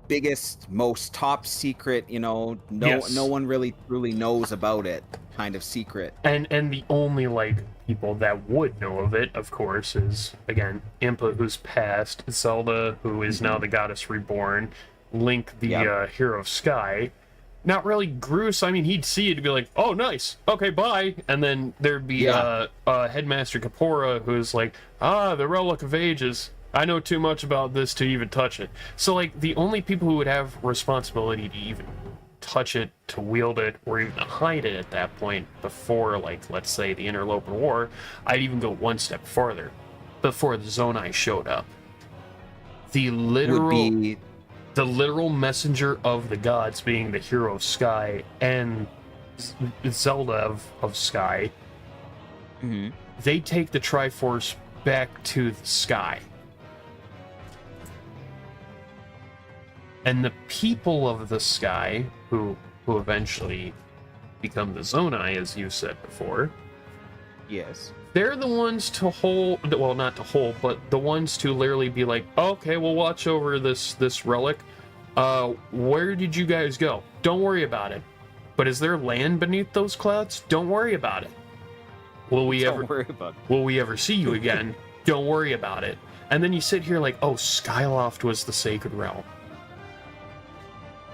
Speaker 2: biggest, most top secret, you know, no one really truly knows about it kind of secret.
Speaker 1: And the only, like, people that would know of it, of course, is, again, Impa, who's passed, Zelda, who is now the goddess reborn, Link, the hero of Sky. Not really Groose. I mean, he'd see it and be like, oh, nice, okay, bye. And then there'd be Headmaster Kapora, who's like, the Relic of Ages. I know too much about this to even touch it. So, like, the only people who would have responsibility to even touch it, to wield it, or even to hide it at that point before, like, let's say, the Interloper War, I'd even go one step farther. Before the Zonai showed up. The literal messenger of the gods, being the hero of Sky and Zelda of Sky, they take the Triforce back to the sky. And the people of the sky, who eventually become the Zonai, as you said before,
Speaker 2: yes,
Speaker 1: they're the ones to hold, well, not to hold, but the ones to literally be like, okay, we'll watch over this relic. Where did you guys go? Don't worry about it. But is there land beneath those clouds? Don't worry about it. Will we ever see you again? Don't worry about it. And then you sit here like, oh, Skyloft was the sacred realm.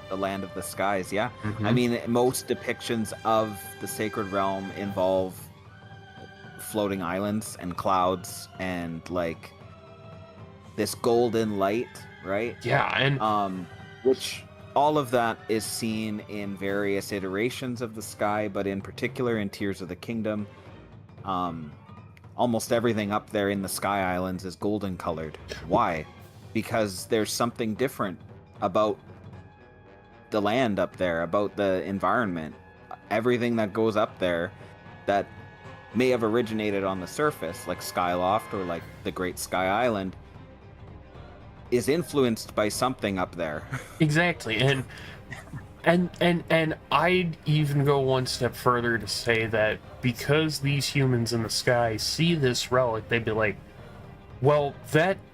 Speaker 2: The land of the skies, yeah. I mean, most depictions of the sacred realm involve floating islands and clouds and, like, this golden light, right?
Speaker 1: Yeah, and
Speaker 2: which all of that is seen in various iterations of the sky, but in particular in Tears of the Kingdom. Almost everything up there in the Sky Islands is golden colored. Why? Because there's something different about the land up there, about the environment. Everything that goes up there that may have originated on the surface, like Skyloft or like the Great Sky Island, is influenced by something up there.
Speaker 1: Exactly. And I'd even go one step further to say that because these humans in the sky see this relic, they'd be like, well,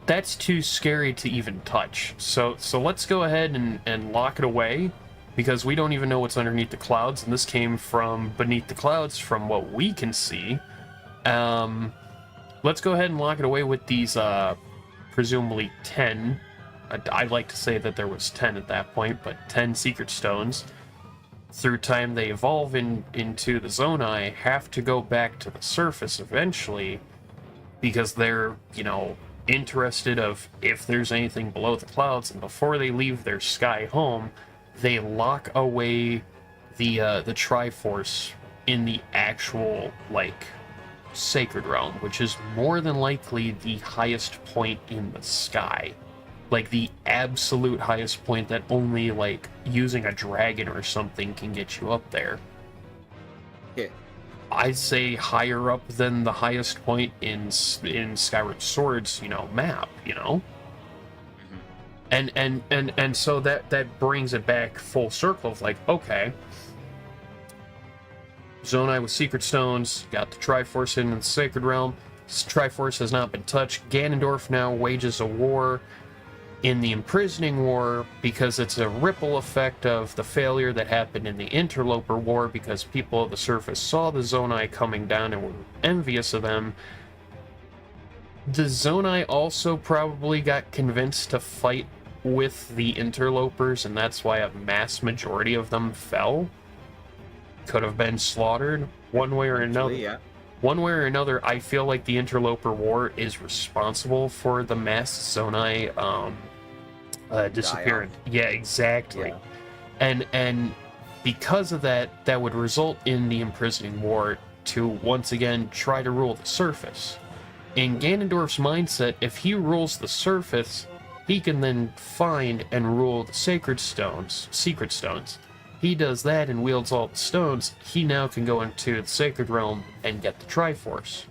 Speaker 1: that's too scary to even touch. So let's go ahead and lock it away, because we don't even know what's underneath the clouds, and this came from beneath the clouds from what we can see. Let's go ahead and lock it away with these presumably 10. I'd like to say that there was 10 at that point, but 10 secret stones. Through time, they evolve into the Zonai, have to go back to the surface eventually, because they're, you know, interested of if there's anything below the clouds, and before they leave their sky home, they lock away the Triforce in the actual, like, sacred realm, which is more than likely the highest point in the sky. like the absolute highest point that only like using a dragon or something can get you up there.
Speaker 2: Yeah.
Speaker 1: I'd say higher up than the highest point in Skyward Sword's, map, And so that brings it back full circle of like, okay, Zonai with Secret Stones, got the Triforce in the Sacred Realm. Triforce has not been touched. Ganondorf now wages a war in the Imprisoning War because it's a ripple effect of the failure that happened in the Interloper War because people of the surface saw the Zonai coming down and were envious of them. The Zonai also probably got convinced to fight with the Interlopers, and that's why a mass majority of them fell. Could have been slaughtered one way or another.
Speaker 2: Yeah.
Speaker 1: One way or another, I feel like the Interloper War is responsible for the mass Zonai disappearance. Yeah, exactly. Yeah. And because of that, that would result in the Imprisoning War to once again try to rule the surface. In Ganondorf's mindset, if he rules the surface, he can then find and rule the Secret Stones. He does that and wields all the stones. He now can go into the Sacred Realm and get the Triforce.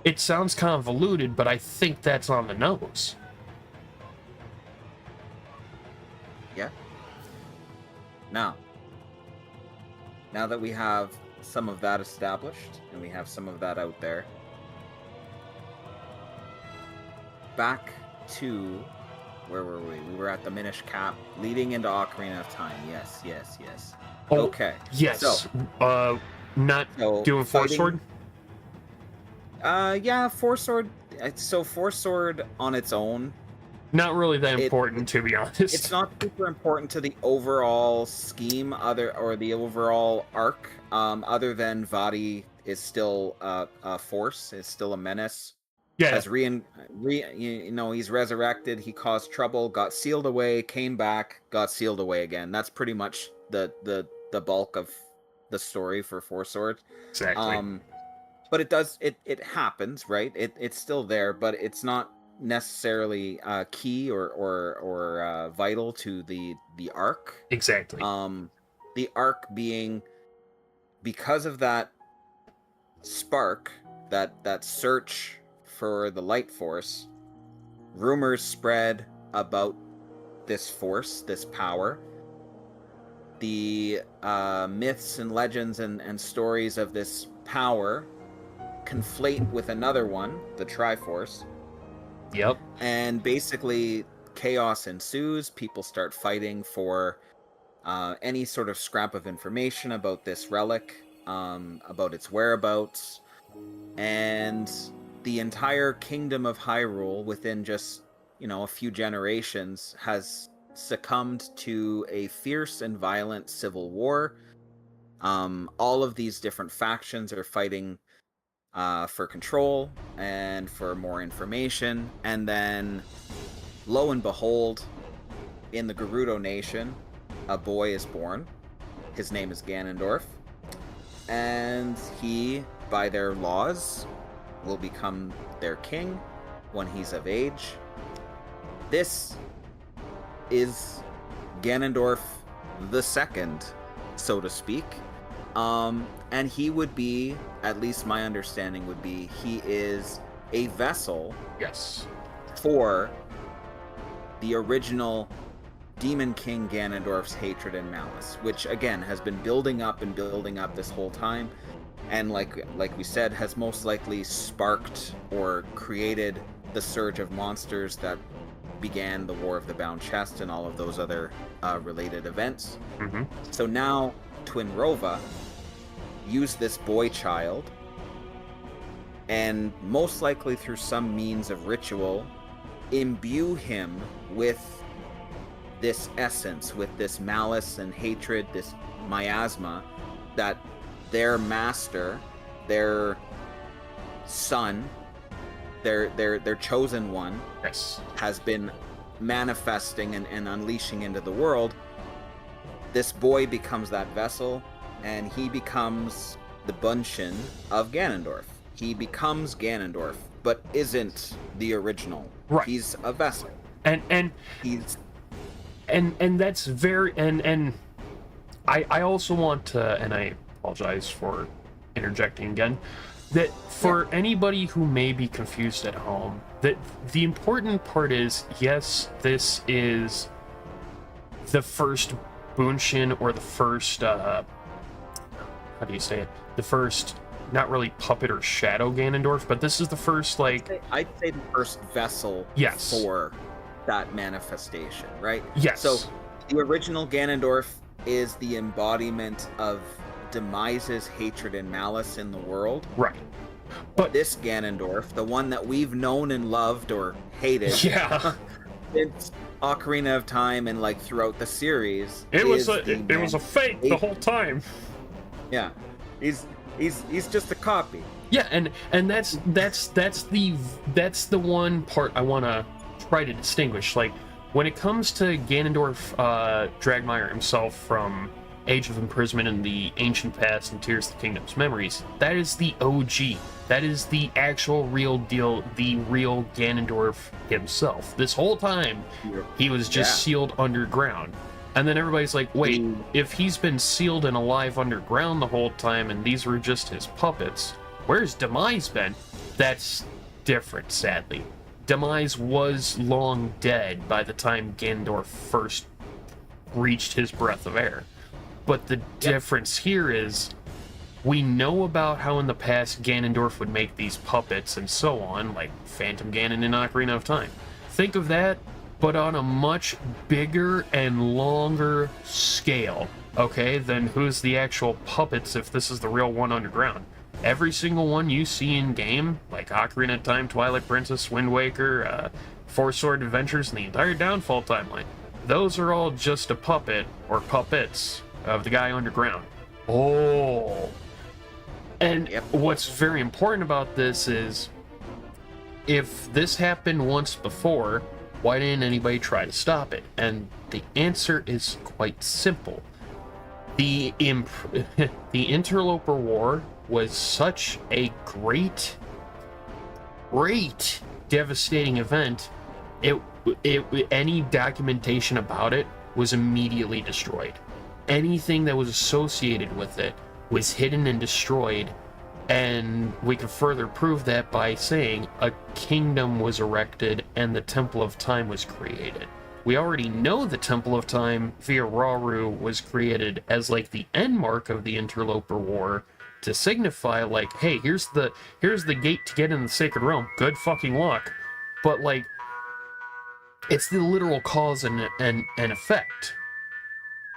Speaker 1: It sounds convoluted, but I think that's on the nose.
Speaker 2: Yeah. Now that we have some of that established and we have some of that out there, back to where were we? We were at the Minish Cap, leading into Ocarina of Time. Yes.
Speaker 1: Oh,
Speaker 2: okay.
Speaker 1: Yes. So, not doing Force Sword?
Speaker 2: Yeah, Force Sword. So Force Sword on its own,
Speaker 1: not really that important, to be honest.
Speaker 2: It's not super important to the overall scheme, or the overall arc. Other than Vadi is still a force, is still a menace.
Speaker 1: Yeah.
Speaker 2: He's resurrected. He caused trouble, got sealed away, came back, got sealed away again. That's pretty much the bulk of the story for Force Sword.
Speaker 1: Exactly.
Speaker 2: But it happens, right? It's still there, but it's not necessarily key or vital to the arc.
Speaker 1: Exactly.
Speaker 2: The arc being, because of that spark, that search for the light force, rumors spread about this force, this power. The myths and legends and stories of this power conflate with another one, the Triforce.
Speaker 1: Yep.
Speaker 2: And basically chaos ensues. People start fighting for any sort of scrap of information about this relic, about its whereabouts, and the entire kingdom of Hyrule, within just a few generations, has succumbed to a fierce and violent civil war. All of these different factions are fighting for control and for more information, and then lo and behold, in the Gerudo Nation, a boy is born. His name is Ganondorf, and he, by their laws, will become their king when he's of age. This is Ganondorf the Second, so to speak. And he would be, at least my understanding would be, he is a vessel.
Speaker 1: Yes.
Speaker 2: For the original Demon King Ganondorf's hatred and malice, which again has been building up this whole time, and like we said, has most likely sparked or created the surge of monsters that began the War of the Bound Chest and all of those other related events.
Speaker 1: Mm-hmm.
Speaker 2: So now Twinrova use this boy child, and most likely through some means of ritual, imbue him with this essence, with this malice and hatred, this miasma that their master, their son, their chosen one,
Speaker 1: yes,
Speaker 2: has been manifesting and unleashing into the world. This boy becomes that vessel, and he becomes the Bunshin of Ganondorf. He becomes Ganondorf but isn't the original.
Speaker 1: Right.
Speaker 2: He's a vessel.
Speaker 1: And
Speaker 2: He's
Speaker 1: that's very and I also want to, and I apologize for interjecting again, that for anybody who may be confused at home, that the important part is, yes, this is the first Bunshin, or the first how do you say it? The first, not really puppet or shadow Ganondorf, but this is the first, like,
Speaker 2: I'd say the first vessel
Speaker 1: yes,
Speaker 2: for that manifestation, right?
Speaker 1: yes.
Speaker 2: So the original Ganondorf is the embodiment of Demise's hatred and malice in the world.
Speaker 1: Right. But
Speaker 2: this Ganondorf, the one that we've known and loved or hated,
Speaker 1: yeah,
Speaker 2: since Ocarina of Time and like throughout the series,
Speaker 1: it was a fake the whole time.
Speaker 2: Yeah, he's just a copy.
Speaker 1: Yeah, and that's the one part I want to try to distinguish. Like, when it comes to Ganondorf, Dragmire himself from Age of Imprisonment and the Ancient Past and Tears of the Kingdom's Memories, that is the OG. That is the actual real deal, the real Ganondorf himself. This whole time, he was just sealed underground. And then everybody's like, wait, if he's been sealed and alive underground the whole time and these were just his puppets, where's Demise been? That's different, sadly. Demise was long dead by the time Ganondorf first reached his breath of air. But the difference here is, we know about how in the past Ganondorf would make these puppets and so on, like Phantom Ganon in Ocarina of Time. Think of that, but on a much bigger and longer scale, okay, than who's the actual puppets if this is the real one underground. Every single one you see in game, like Ocarina of Time, Twilight Princess, Wind Waker, Four Sword Adventures, and the entire Downfall timeline, those are all just a puppet, or puppets, of the guy underground. Oh. And what's very important about this is, if this happened once before, why didn't anybody try to stop it? And the answer is quite simple. The Interloper War was such a great devastating event. Any documentation about it was immediately destroyed. Anything that was associated with it was hidden and destroyed, and we can further prove that by saying a kingdom was erected and the Temple of Time was created. We already know the Temple of Time via Rauru was created as like the end mark of the Interloper War, to signify like, hey, here's the gate to get in the Sacred Realm. Good fucking luck. But like, it's the literal cause and effect.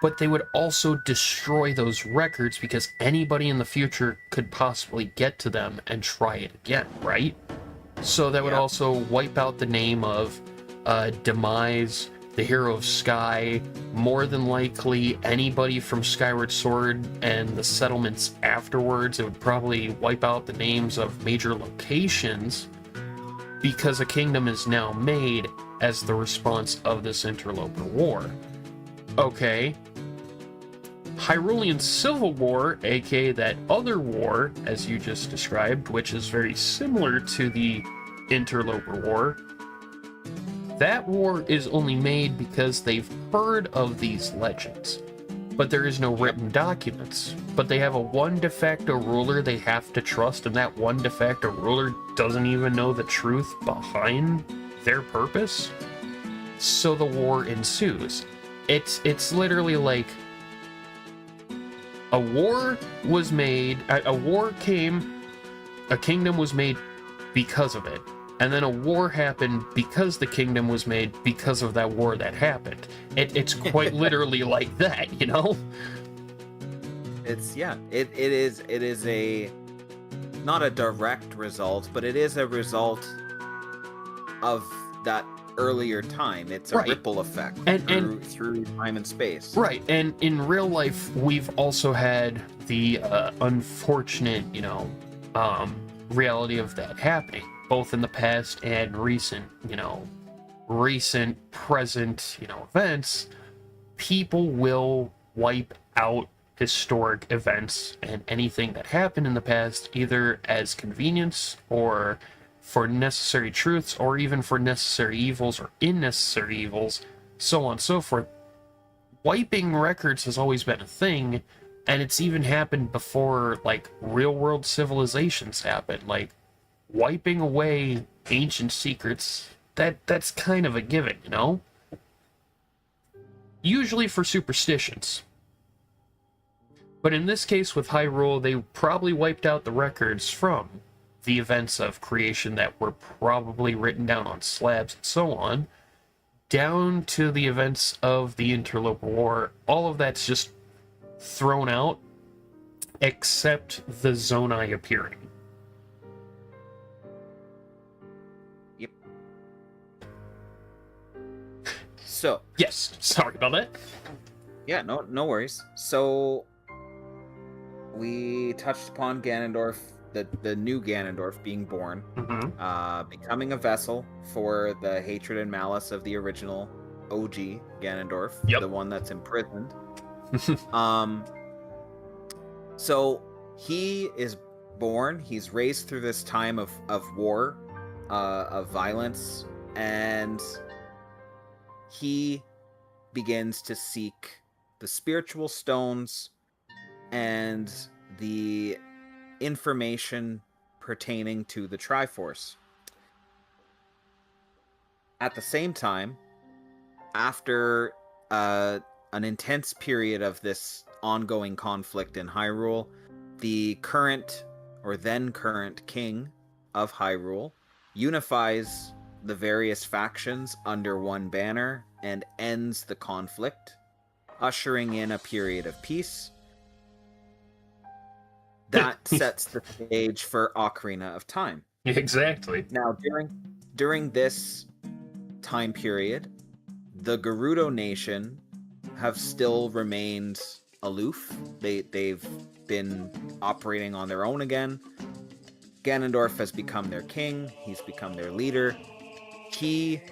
Speaker 1: But they would also destroy those records because anybody in the future could possibly get to them and try it again, right? So that would also wipe out the name of Demise, the Hero of Sky, more than likely anybody from Skyward Sword and the settlements afterwards. It would probably wipe out the names of major locations, because a kingdom is now made as the response of this Interloper War. Okay. Hyrulean Civil War, aka that other war, as you just described, which is very similar to the Interloper War, that war is only made because they've heard of these legends, but there is no written documents. But they have a one de facto ruler they have to trust, and that one de facto ruler doesn't even know the truth behind their purpose. So the war ensues. It's literally like a war was made, a war came, a kingdom was made because of it. And then a war happened because the kingdom was made because of that war that happened. It's quite literally like that, you know?
Speaker 2: It is a, not a direct result, but it is a result of that earlier time. It's a ripple effect through time and space.
Speaker 1: Right, and in real life, we've also had the unfortunate, reality of that happening, both in the past and recent, present, events. People will wipe out historic events and anything that happened in the past, either as convenience or for necessary truths, or even for necessary evils or unnecessary evils, so on and so forth. Wiping records has always been a thing, and it's even happened before, like, real-world civilizations happened. Like, wiping away ancient secrets, that's kind of a given, you know? Usually for superstitions. But in this case with Hyrule, they probably wiped out the records from the events of creation that were probably written down on slabs and so on, down to the events of the Interloper War. All of that's just thrown out, except the Zonai appearing.
Speaker 2: Yep. So.
Speaker 1: Yes, sorry about that.
Speaker 2: Yeah, no worries. So, we touched upon Ganondorf, the new Ganondorf being born, becoming a vessel for the hatred and malice of the original OG Ganondorf, the one that's imprisoned. So he is born, he's raised through this time of war, of violence, and he begins to seek the spiritual stones and the information pertaining to the Triforce. At the same time, after an intense period of this ongoing conflict in Hyrule, the current, or then current, king of Hyrule unifies the various factions under one banner and ends the conflict, ushering in a period of peace. That sets the stage for Ocarina of Time.
Speaker 1: Exactly.
Speaker 2: Now, during this time period, the Gerudo Nation have still remained aloof. They've been operating on their own again. Ganondorf has become their king. He's become their leader. He,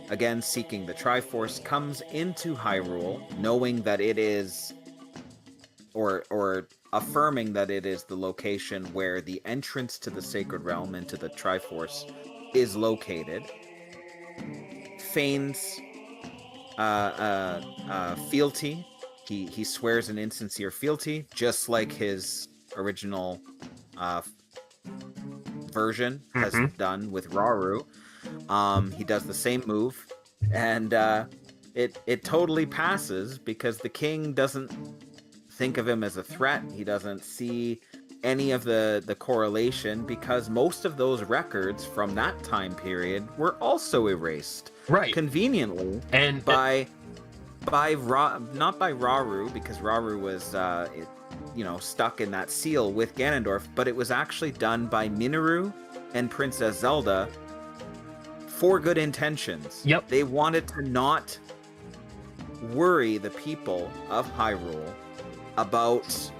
Speaker 2: again seeking the Triforce, comes into Hyrule knowing that it is, or affirming that it is the location where the entrance to the Sacred Realm into the Triforce is located. Feigns fealty. He swears an insincere fealty, just like his original version has done with Rauru. He does the same move, and it totally passes because the king doesn't think of him as a threat. He doesn't see any of the correlation, because most of those records from that time period were also erased,
Speaker 1: right,
Speaker 2: conveniently,
Speaker 1: and
Speaker 2: not by Rauru, because Rauru was stuck in that seal with Ganondorf, but it was actually done by Minoru and Princess Zelda for good intentions.
Speaker 1: Yep.
Speaker 2: They wanted to not worry the people of Hyrule about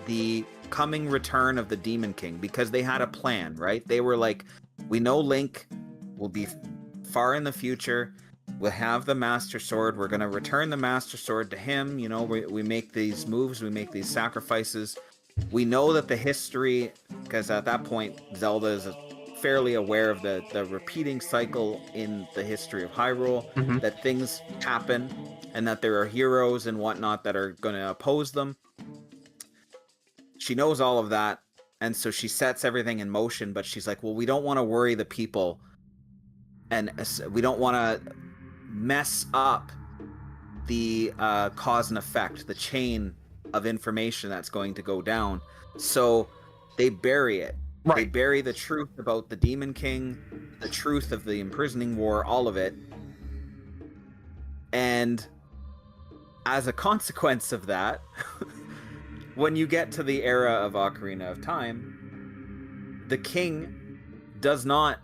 Speaker 2: the coming return of the Demon King, because they had a plan, right? They were like, we know Link will be far in the future. We'll have the Master Sword. We're going to return the Master Sword to him. You know, we make these moves. We make these sacrifices. We know that the history, because at that point, Zelda is fairly aware of the repeating cycle in the history of Hyrule, that things happen and that there are heroes and whatnot that are going to oppose them. She knows all of that, and so she sets everything in motion, but she's like, well, we don't want to worry the people, and we don't want to mess up the cause and effect, the chain of information that's going to go down. So they bury it. Right. They bury the truth about the Demon King, the truth of the imprisoning war, all of it. And as a consequence of that, when you get to the era of Ocarina of Time, the king does not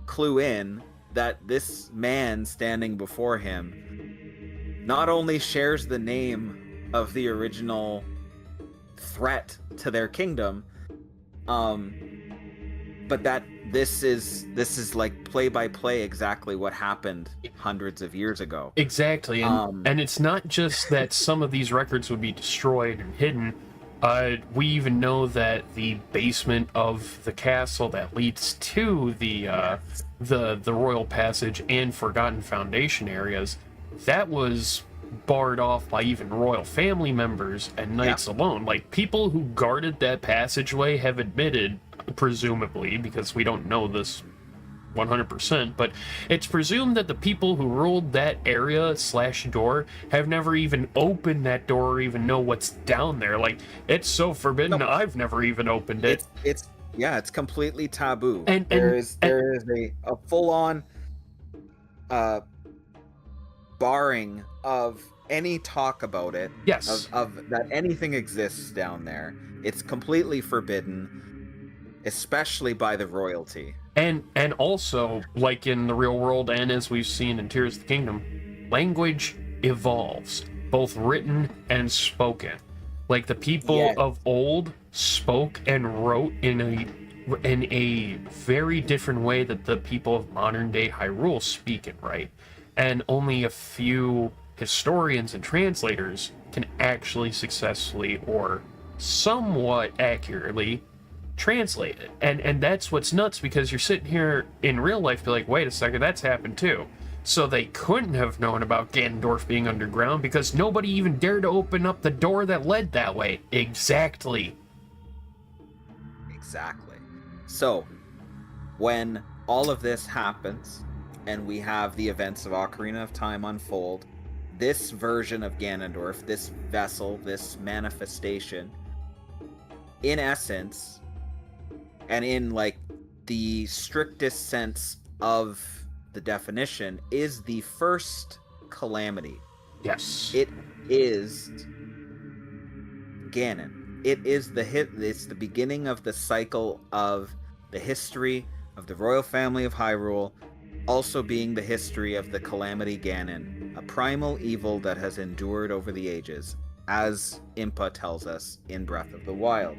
Speaker 2: clue in that this man standing before him not only shares the name of the original threat to their kingdom, but that this is like play by play exactly what happened hundreds of years ago.
Speaker 1: Exactly, and it's not just that some of these records would be destroyed and hidden. We even know that the basement of the castle that leads to the royal passage and Forgotten Foundation areas, that was barred off by even royal family members and knights alone. Like, people who guarded that passageway have admitted, presumably, because we don't know this 100%, but it's presumed that the people who ruled that area / door have never even opened that door or even know what's down there. Like, it's so forbidden. No, I've never even opened it.
Speaker 2: It's completely taboo.
Speaker 1: And
Speaker 2: there is a full-on barring of any talk about it.
Speaker 1: Yes.
Speaker 2: Of that anything exists down there. It's completely forbidden, especially by the royalty.
Speaker 1: And also, like in the real world and as we've seen in Tears of the Kingdom, language evolves, both written and spoken. Like, the people of old spoke and wrote in a very different way that the people of modern day Hyrule speak and write. And only a few historians and translators can actually successfully or somewhat accurately translate it. And that's what's nuts, because you're sitting here in real life be like, wait a second, that's happened too. So they couldn't have known about Ganondorf being underground because nobody even dared to open up the door that led that way. Exactly.
Speaker 2: So when all of this happens and we have the events of Ocarina of Time unfold, this version of Ganondorf, this vessel, this manifestation, in essence, and in like the strictest sense of the definition, is the first calamity.
Speaker 1: Yes.
Speaker 2: It is Ganon. It is it's the beginning of the cycle of the history of the royal family of Hyrule, also being the history of the calamity Ganon, a primal evil that has endured over the ages, as Impa tells us in Breath of the Wild.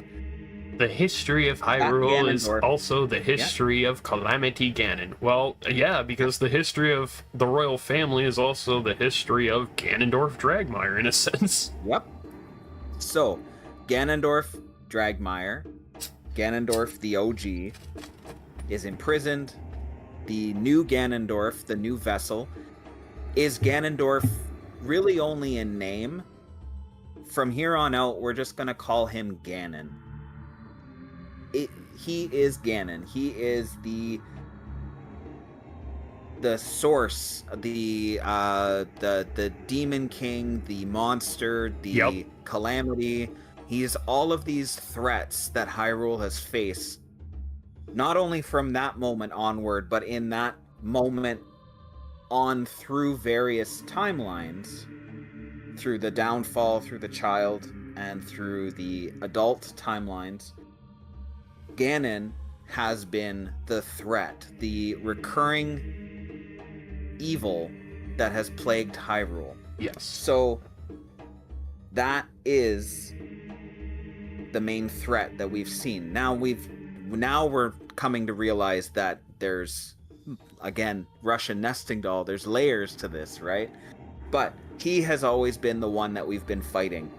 Speaker 1: The history of Hyrule is also the history of Calamity Ganon. Well, yeah, because the history of the royal family is also the history of Ganondorf Dragmire, in a sense.
Speaker 2: Yep. So, Ganondorf Dragmire, Ganondorf the OG, is imprisoned. The new Ganondorf, the new vessel, is Ganondorf really only in name. From here on out, we're just going to call him Ganon. He is Ganon. He is the source, the demon king, the monster, the calamity. He's all of these threats that Hyrule has faced, not only from that moment onward, but in that moment on through various timelines, through the downfall, through the child, and through the adult timelines. Ganon has been the threat, the recurring evil that has plagued Hyrule.
Speaker 1: Yes.
Speaker 2: So that is the main threat that we've seen. Now we're coming to realize that there's, again, Russian nesting doll, there's layers to this, right? But he has always been the one that we've been fighting.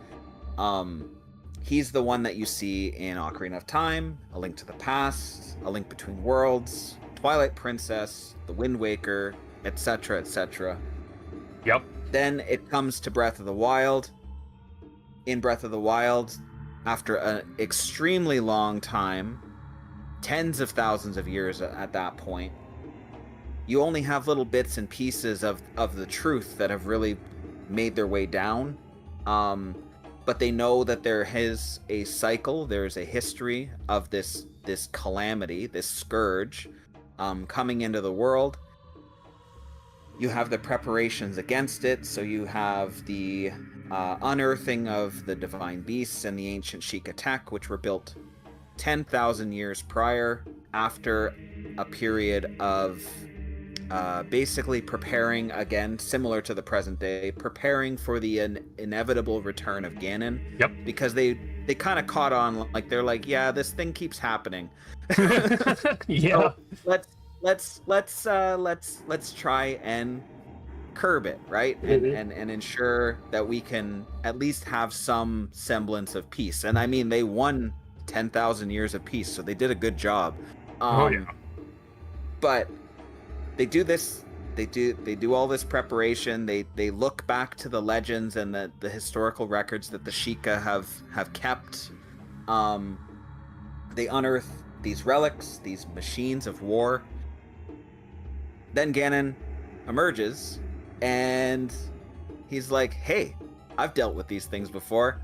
Speaker 2: He's the one that you see in Ocarina of Time, A Link to the Past, A Link Between Worlds, Twilight Princess, The Wind Waker, etc., etc.
Speaker 1: Yep.
Speaker 2: Then it comes to Breath of the Wild. In Breath of the Wild, after an extremely long time, tens of thousands of years at that point, you only have little bits and pieces of the truth that have really made their way down. But they know that there is a cycle, there's a history of this calamity, this scourge, coming into the world. You have the preparations against it, so you have the unearthing of the divine beasts and the ancient Sheikah, which were built 10,000 years prior, after a period of basically preparing, again, similar to the present day, preparing for the inevitable return of Ganon.
Speaker 1: Yep.
Speaker 2: Because they kind of caught on, like, they're like, yeah, this thing keeps happening.
Speaker 1: Yeah.
Speaker 2: So let's try and curb it, right? And ensure that we can at least have some semblance of peace. And I mean, they won 10,000 years of peace, so they did a good job. But they do this. They do all this preparation. They look back to the legends and the historical records that the Sheikah have kept. They unearth these relics, these machines of war. Then Ganon emerges, and he's like, "Hey, I've dealt with these things before."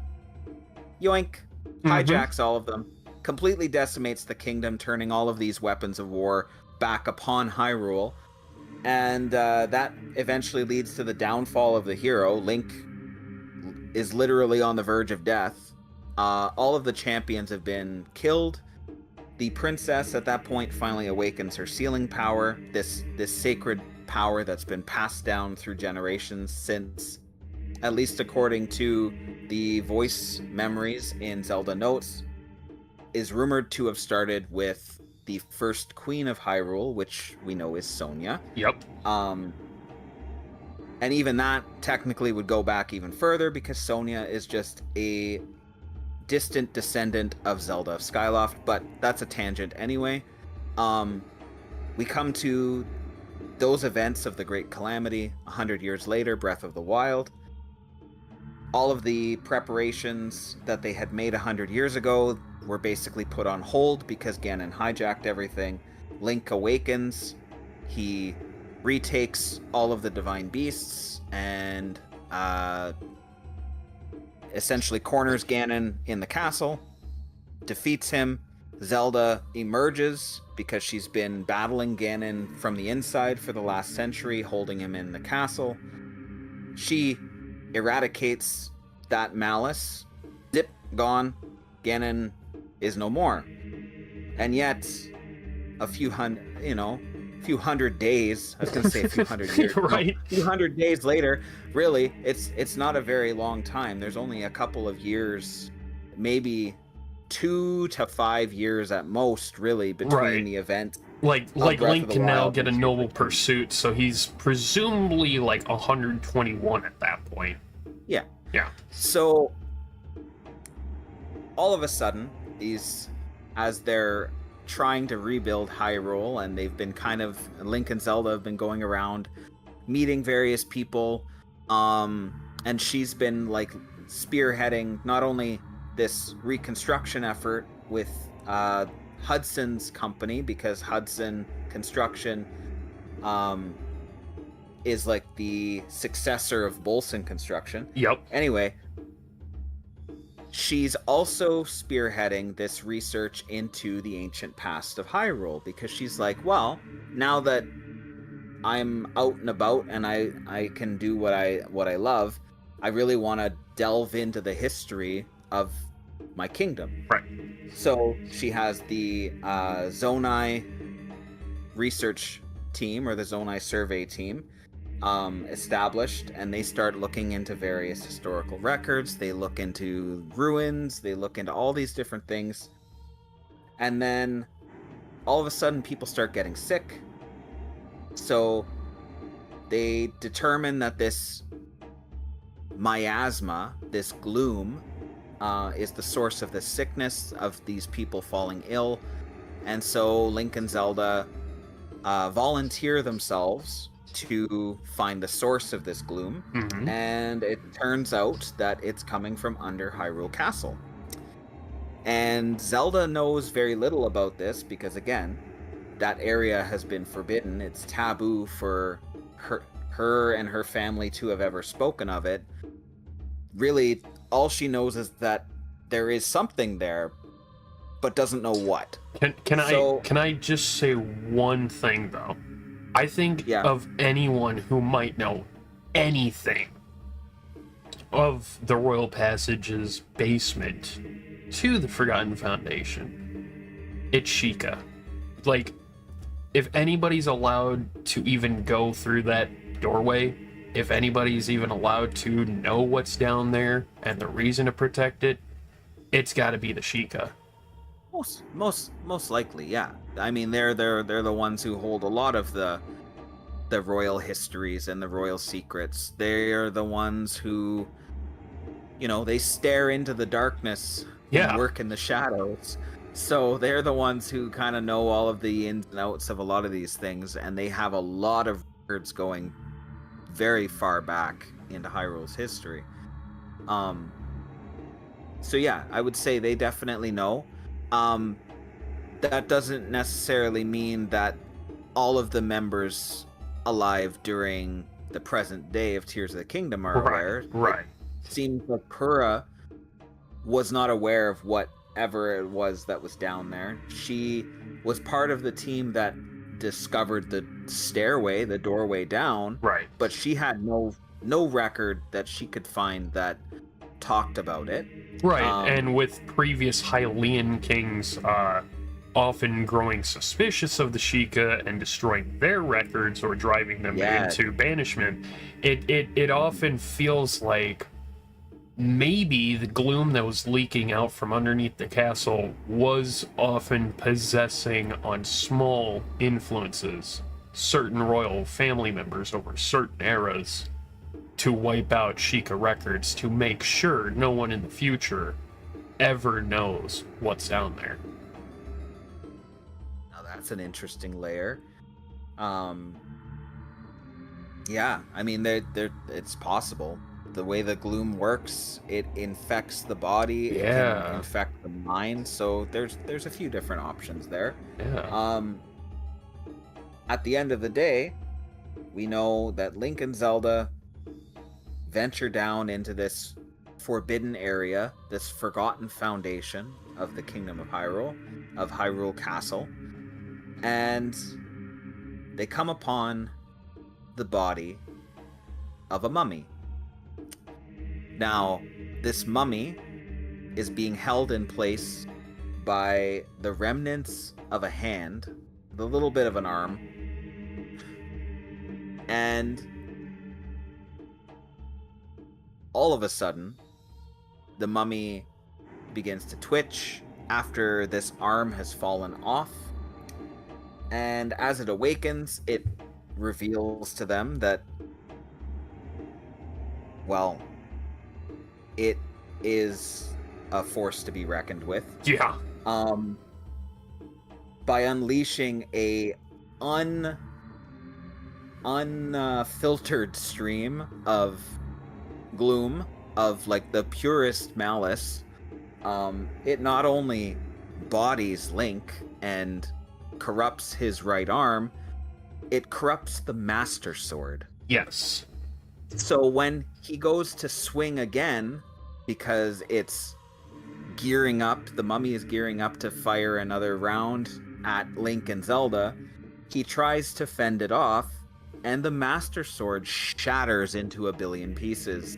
Speaker 2: Yoink! Hijacks all of them, completely decimates the kingdom, turning all of these weapons of war back upon Hyrule. And that eventually leads to the downfall of the hero. Link is literally on the verge of death. All of the champions have been killed. The princess at that point finally awakens her sealing power, this sacred power that's been passed down through generations since, at least according to the voice memories in Zelda Notes, is rumored to have started with the first queen of Hyrule, which we know is Sonia.
Speaker 1: Yep.
Speaker 2: And even that technically would go back even further, because Sonia is just a distant descendant of Zelda of Skyloft, but that's a tangent anyway. We come to those events of the Great Calamity, 100 years later, Breath of the Wild. All of the preparations that they had made 100 years ago were basically put on hold because Ganon hijacked everything. Link awakens. He retakes all of the divine beasts and essentially corners Ganon in the castle, defeats him. Zelda emerges because she's been battling Ganon from the inside for the last century, holding him in the castle. She eradicates that malice. Zip, gone. Ganon is no more. And yet, a few hundred days, I was going to say a few hundred years,
Speaker 1: right?
Speaker 2: A few hundred days later, really, it's not a very long time. There's only a couple of years, maybe 2 to 5 years at most, really, between the event.
Speaker 1: Like Link can now get a noble pursuit, so he's presumably like 121 at that point.
Speaker 2: Yeah.
Speaker 1: Yeah.
Speaker 2: So, all of a sudden, as they're trying to rebuild Hyrule, and they've been Link and Zelda have been going around meeting various people, and she's been like spearheading not only this reconstruction effort with Hudson's company, because Hudson Construction is like the successor of Bolson Construction.
Speaker 1: Yep.
Speaker 2: Anyway, she's also spearheading this research into the ancient past of Hyrule, because she's like, well, now that I'm out and about and I can do what I love, I really want to delve into the history of my kingdom.
Speaker 1: Right.
Speaker 2: So she has the Zonai research team, or the Zonai survey team, established, and they start looking into various historical records. They look into ruins. They look into all these different things. And then all of a sudden people start getting sick. So they determine that this miasma, this gloom, is the source of the sickness of these people falling ill. And so Link and Zelda volunteer themselves to find the source of this gloom.
Speaker 1: Mm-hmm.
Speaker 2: And it turns out that it's coming from under Hyrule Castle. And Zelda knows very little about this because, again, that area has been forbidden. It's taboo for her and her family to have ever spoken of it. Really, all she knows is that there is something there, but doesn't know what.
Speaker 1: Can I just say one thing, though? I think of anyone who might know anything of the Royal Passage's basement to the Forgotten Foundation, it's Sheikah. Like, if anybody's allowed to even go through that doorway, if anybody's even allowed to know what's down there and the reason to protect it, it's got to be the Sheikah.
Speaker 2: Most likely, yeah. I mean, they're the ones who hold a lot of the the royal histories and the royal secrets. They are the ones who, they stare into the darkness and work in the shadows. So they're the ones who kind of know all of the ins and outs of a lot of these things, and they have a lot of records going very far back into Hyrule's history. So yeah, I would say they definitely know. That doesn't necessarily mean that all of the members alive during the present day of Tears of the Kingdom are aware.
Speaker 1: Right.
Speaker 2: It seems like Pura was not aware of whatever it was that was down there. She was part of the team that discovered the stairway, the doorway down.
Speaker 1: Right.
Speaker 2: But she had no record that she could find that talked about it.
Speaker 1: Right, and with previous Hylian kings often growing suspicious of the Sheikah and destroying their records or driving them into banishment, it often feels like maybe the gloom that was leaking out from underneath the castle was often possessing on small influences certain royal family members over certain eras to wipe out Sheikah records to make sure no one in the future ever knows what's down there.
Speaker 2: Now that's an interesting layer. Yeah, I mean, it's possible. The way the gloom works, it infects the body, it can infect the mind, so there's a few different options there. At the end of the day, we know that Link and Zelda venture down into this forbidden area, this forgotten foundation of the Kingdom of Hyrule Castle, and they come upon the body of a mummy. Now, this mummy is being held in place by the remnants of a hand, the little bit of an arm, and all of a sudden, the mummy begins to twitch after this arm has fallen off. And as it awakens, it reveals to them that, well, it is a force to be reckoned with.
Speaker 1: Yeah.
Speaker 2: By unleashing a unfiltered stream of gloom, of like the purest malice, it not only bodies Link and corrupts his right arm, it corrupts the Master Sword.
Speaker 1: Yes.
Speaker 2: So when he goes to swing again, because it's gearing up, the mummy is gearing up to fire another round at Link and Zelda, he tries to fend it off, and the Master Sword shatters into a billion pieces.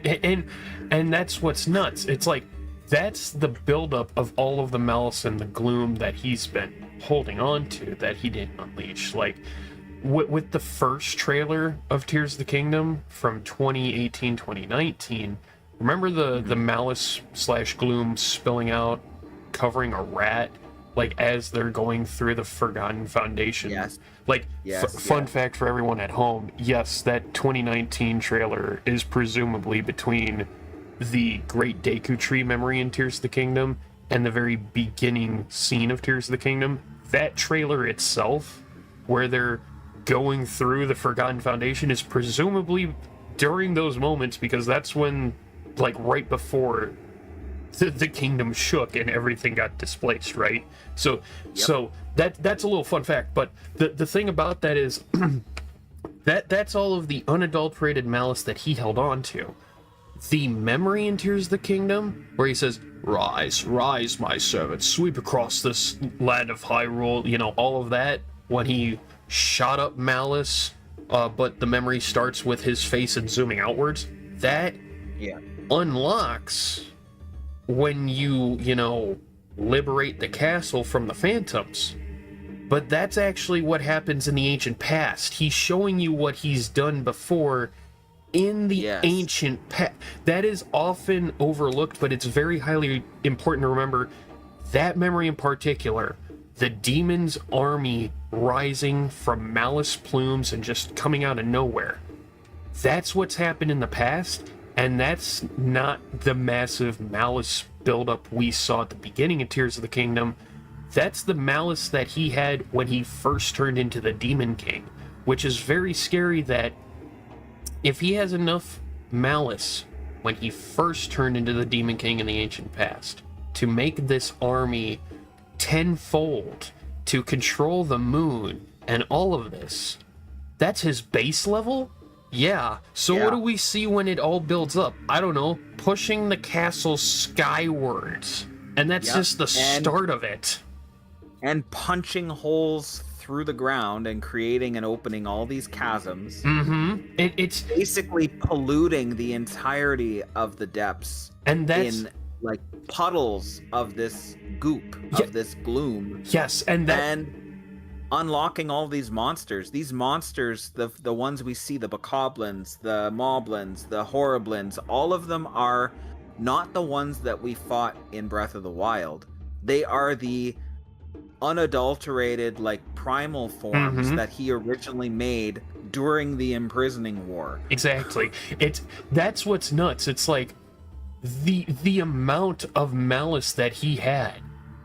Speaker 1: and that's what's nuts. It's like, that's the buildup of all of the malice and the gloom that he's been holding on to that he didn't unleash. Like, with the first trailer of Tears of the Kingdom from 2018-2019, remember the malice / gloom spilling out, covering a rat, like, as they're going through the Forgotten Foundation?
Speaker 2: Yes.
Speaker 1: Like, fun fact for everyone at home, yes, that 2019 trailer is presumably between the Great Deku Tree memory in Tears of the Kingdom and the very beginning scene of Tears of the Kingdom. That trailer itself, where they're going through the Forgotten Foundation, is presumably during those moments, because that's when, like, right before the kingdom shook and everything got displaced, right? So that's a little fun fact, but the thing about that is that's all of the unadulterated malice that he held on to. The memory in Tears of the Kingdom, where he says, "Rise, rise, my servants, sweep across this land of Hyrule," all of that, when he shot up malice, but the memory starts with his face and zooming outwards, that unlocks when you liberate the castle from the phantoms. But that's actually what happens in the ancient past. He's showing you what he's done before in the ancient past. That is often overlooked, but it's very highly important to remember that memory in particular. The demon's army rising from malice plumes and just coming out of nowhere. That's what's happened in the past, and that's not the massive malice buildup we saw at the beginning of Tears of the Kingdom. That's the malice that he had when he first turned into the Demon King, which is very scary. That if he has enough malice when he first turned into the Demon King in the ancient past to make this army tenfold, to control the moon and all of this, that's his base level? Yeah. So what do we see when it all builds up? I don't know, pushing the castle skywards. And that's just the start of it.
Speaker 2: And punching holes through the ground and creating and opening all these chasms.
Speaker 1: It's
Speaker 2: basically polluting the entirety of the depths.
Speaker 1: And that's
Speaker 2: in like puddles of this goop, of this gloom.
Speaker 1: Yes, and
Speaker 2: unlocking all these monsters. These monsters, the ones we see, the bokoblins, the moblins, the horriblins, all of them are not the ones that we fought in Breath of the Wild. They are the unadulterated, like, primal forms that he originally made during the imprisoning war.
Speaker 1: Exactly. That's what's nuts. It's like the amount of malice that he had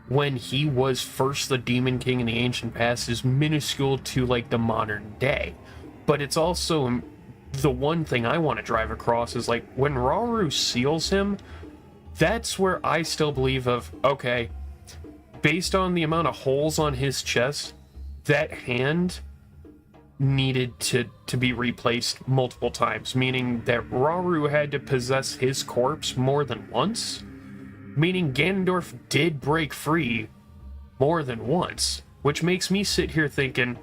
Speaker 1: when he was first the Demon King in the ancient past is minuscule to like the modern day. But it's also the one thing I want to drive across is like when Rauru seals him, that's where I still believe of, okay, based on the amount of holes on his chest, that hand needed to be replaced multiple times, meaning that Rauru had to possess his corpse more than once, meaning Ganondorf did break free more than once, which makes me sit here thinking,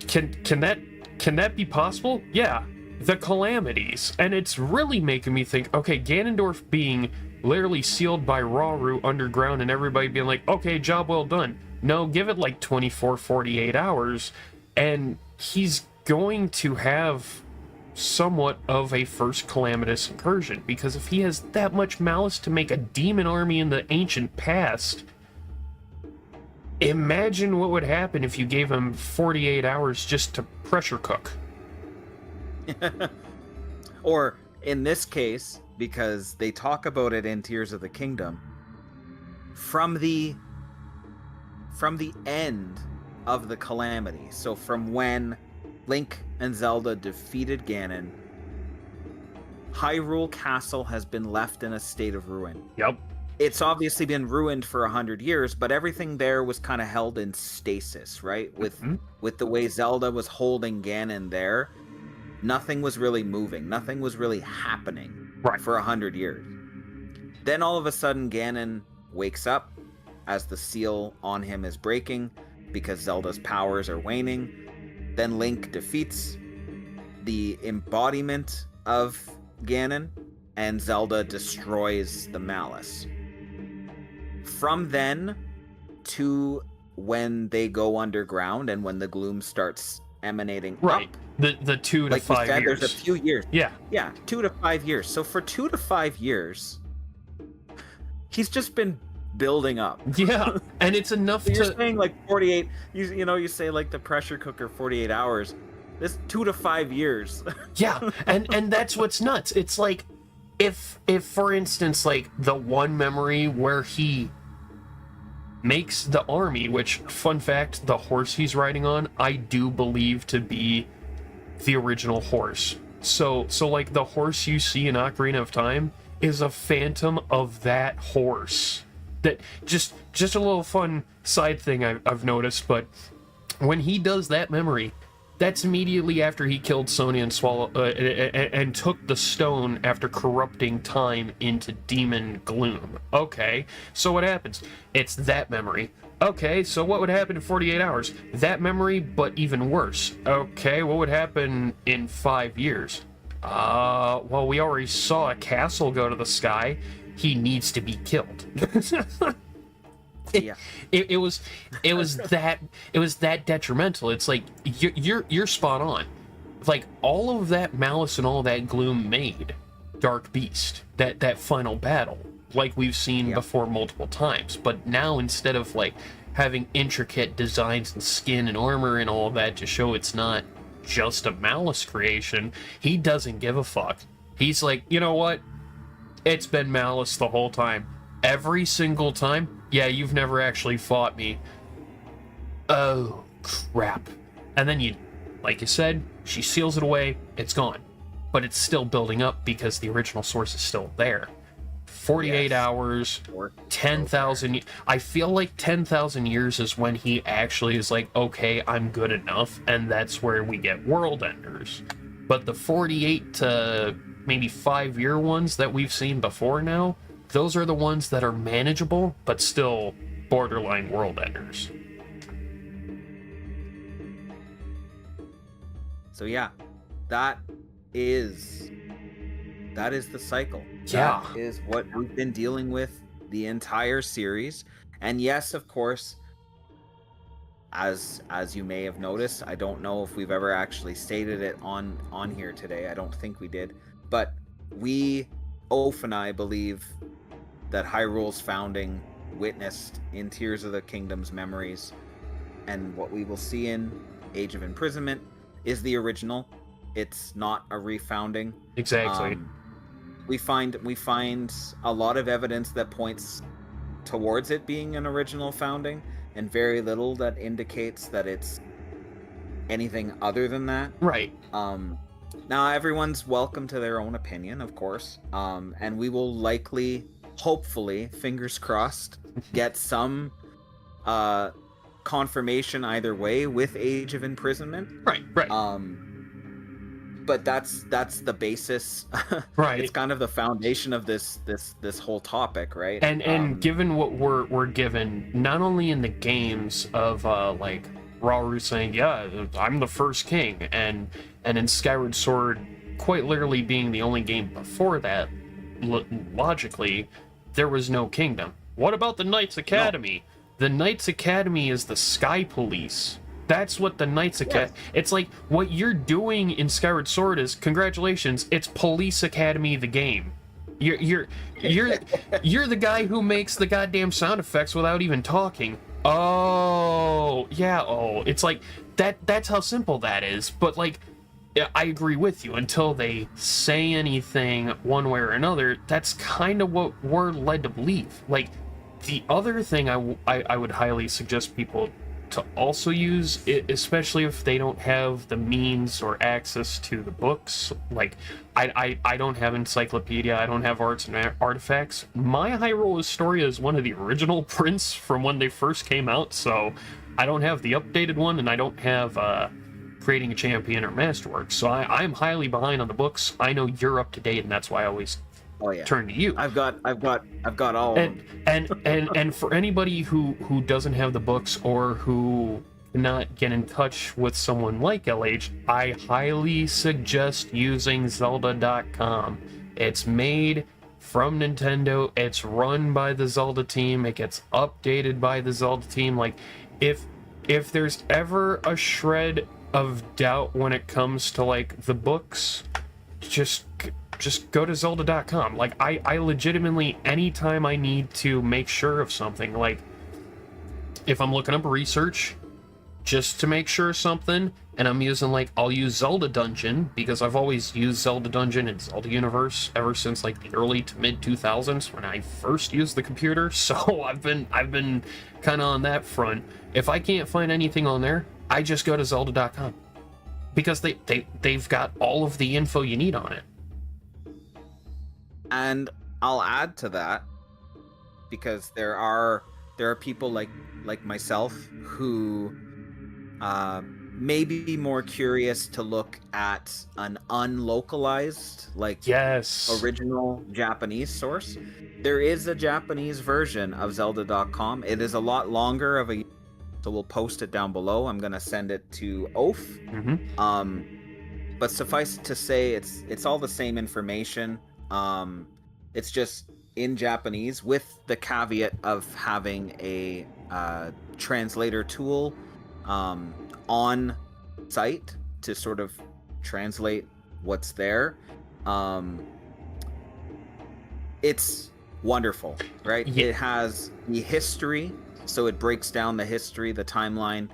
Speaker 1: can that be possible? Yeah, the calamities. And it's really making me think, okay, Ganondorf being literally sealed by Rauru underground and everybody being like, okay, job well done. No, give it like 24, 48 hours and he's going to have somewhat of a first calamitous incursion, because if he has that much malice to make a demon army in the ancient past, imagine what would happen if you gave him 48 hours just to pressure cook.
Speaker 2: Or in this case, because they talk about it in Tears of the Kingdom, from the end of the calamity, so from when Link and Zelda defeated Ganon, Hyrule Castle has been left in a state of ruin.
Speaker 1: Yep.
Speaker 2: It's obviously been ruined for 100 years, but everything there was kind of held in stasis, right? With the way Zelda was holding Ganon there, nothing was really moving. Nothing was really happening for 100 years. Then all of a sudden, Ganon wakes up as the seal on him is breaking because Zelda's powers are waning. Then Link defeats the embodiment of Ganon, and Zelda destroys the malice. From then to when they go underground and when the gloom starts emanating up,
Speaker 1: the 2 to 5 years.
Speaker 2: There's a few years.
Speaker 1: Yeah,
Speaker 2: 2 to 5 years. So for 2 to 5 years, he's just been building up.
Speaker 1: Yeah, and it's enough
Speaker 2: so you're saying like 48, you say like the pressure cooker 48 hours. This 2 to 5 years.
Speaker 1: Yeah, and that's what's nuts. It's like if for instance, like the one memory where he makes the army, which, fun fact, the horse he's riding on, I do believe to be the original horse. So like the horse you see in Ocarina of Time is a phantom of that horse. That just a little fun side thing I've noticed, but when he does that memory, that's immediately after he killed Sonya and took the stone after corrupting time into demon gloom. Okay, so what happens? It's that memory. Okay, so what would happen in 48 hours? That memory, but even worse. Okay, what would happen in 5 years? Well, we already saw a castle go to the sky. He needs to be killed. It was that detrimental. It's like you're spot on. Like all of that malice and all that gloom made Dark Beast, that final battle. like we've seen
Speaker 2: Yep.
Speaker 1: before multiple times. But now, instead of like having intricate designs and skin and armor and all of that to show it's not just a Malice creation, he doesn't give a fuck. He's like, you know what? It's been Malice the whole time. Every single time? Yeah, you've never actually fought me. Oh, crap. And then like you said, she seals it away, it's gone. But it's still building up because the original source is still there. 48 hours, 10,000. I feel like 10,000 years is when he actually is like, okay, I'm good enough, and that's where we get world enders. But the 48 to maybe 5-year ones that we've seen before now, those are the ones that are manageable, but still borderline world enders.
Speaker 2: So yeah, that is the cycle.
Speaker 1: Yeah.
Speaker 2: That is what we've been dealing with the entire series. And yes, of course, as you may have noticed, I don't know if we've ever actually stated it on here today. I don't think we did. But Oaf and I believe that Hyrule's founding witnessed in Tears of the Kingdom's memories, and what we will see in Age of Imprisonment is the original. It's not a refounding.
Speaker 1: Exactly.
Speaker 2: We find a lot of evidence that points towards it being an original founding, and very little that indicates that it's anything other than that.
Speaker 1: Right.
Speaker 2: Now everyone's welcome to their own opinion, of course. And we will likely, hopefully, fingers crossed, get some confirmation either way with Age of Imprisonment.
Speaker 1: Right.
Speaker 2: But that's the basis.
Speaker 1: Right.
Speaker 2: It's kind of the foundation of this whole topic, right?
Speaker 1: And given what we're given, not only in the games of like Rauru saying, yeah, I'm the first king, and in Skyward Sword quite literally being the only game before that, logically, there was no kingdom. What about the Knights Academy? No. The Knights Academy is the Sky Police. That's what the Knights Academy... Yes. It's like, what you're doing in Skyward Sword is, congratulations, it's Police Academy the game. You're the guy who makes the goddamn sound effects without even talking. Oh, yeah, it's like, that's how simple that is. But, like, I agree with you. Until they say anything one way or another, that's kind of what we're led to believe. Like, the other thing I would highly suggest people to also use it, especially if they don't have the means or access to the books. Like, I don't have encyclopedia, I don't have arts and artifacts. My Hyrule Historia is one of the original prints from when they first came out, so I don't have the updated one, and I don't have Creating a Champion or Masterworks, so I'm highly behind on the books. I know you're up to date, and that's why I always turn to you.
Speaker 2: I've got all of them.
Speaker 1: And for anybody who doesn't have the books or who cannot get in touch with someone like LH, I highly suggest using Zelda.com. It's made from Nintendo. It's run by the Zelda team. It gets updated by the Zelda team. Like, if there's ever a shred of doubt when it comes to like the books, just go to Zelda.com. Like, I legitimately, anytime I need to make sure of something, like, if I'm looking up research just to make sure of something, and I'm using, like, I'll use Zelda Dungeon, because I've always used Zelda Dungeon and Zelda Universe ever since, like, the early to mid-2000s, when I first used the computer, so I've been kind of on that front. If I can't find anything on there, I just go to Zelda.com. Because they've got all of the info you need on it.
Speaker 2: And I'll add to that, because there are people like myself who may be more curious to look at an unlocalized, like, original Japanese source. There is a Japanese version of Zelda.com. It is a lot longer of a, so we'll post it down below. I'm gonna send it to Oaf. But suffice to say, it's all the same information. It's just in Japanese, with the caveat of having a translator tool on site to sort of translate what's there. It's wonderful, right?
Speaker 1: Yeah.
Speaker 2: It has the history, so it breaks down the history, the timeline,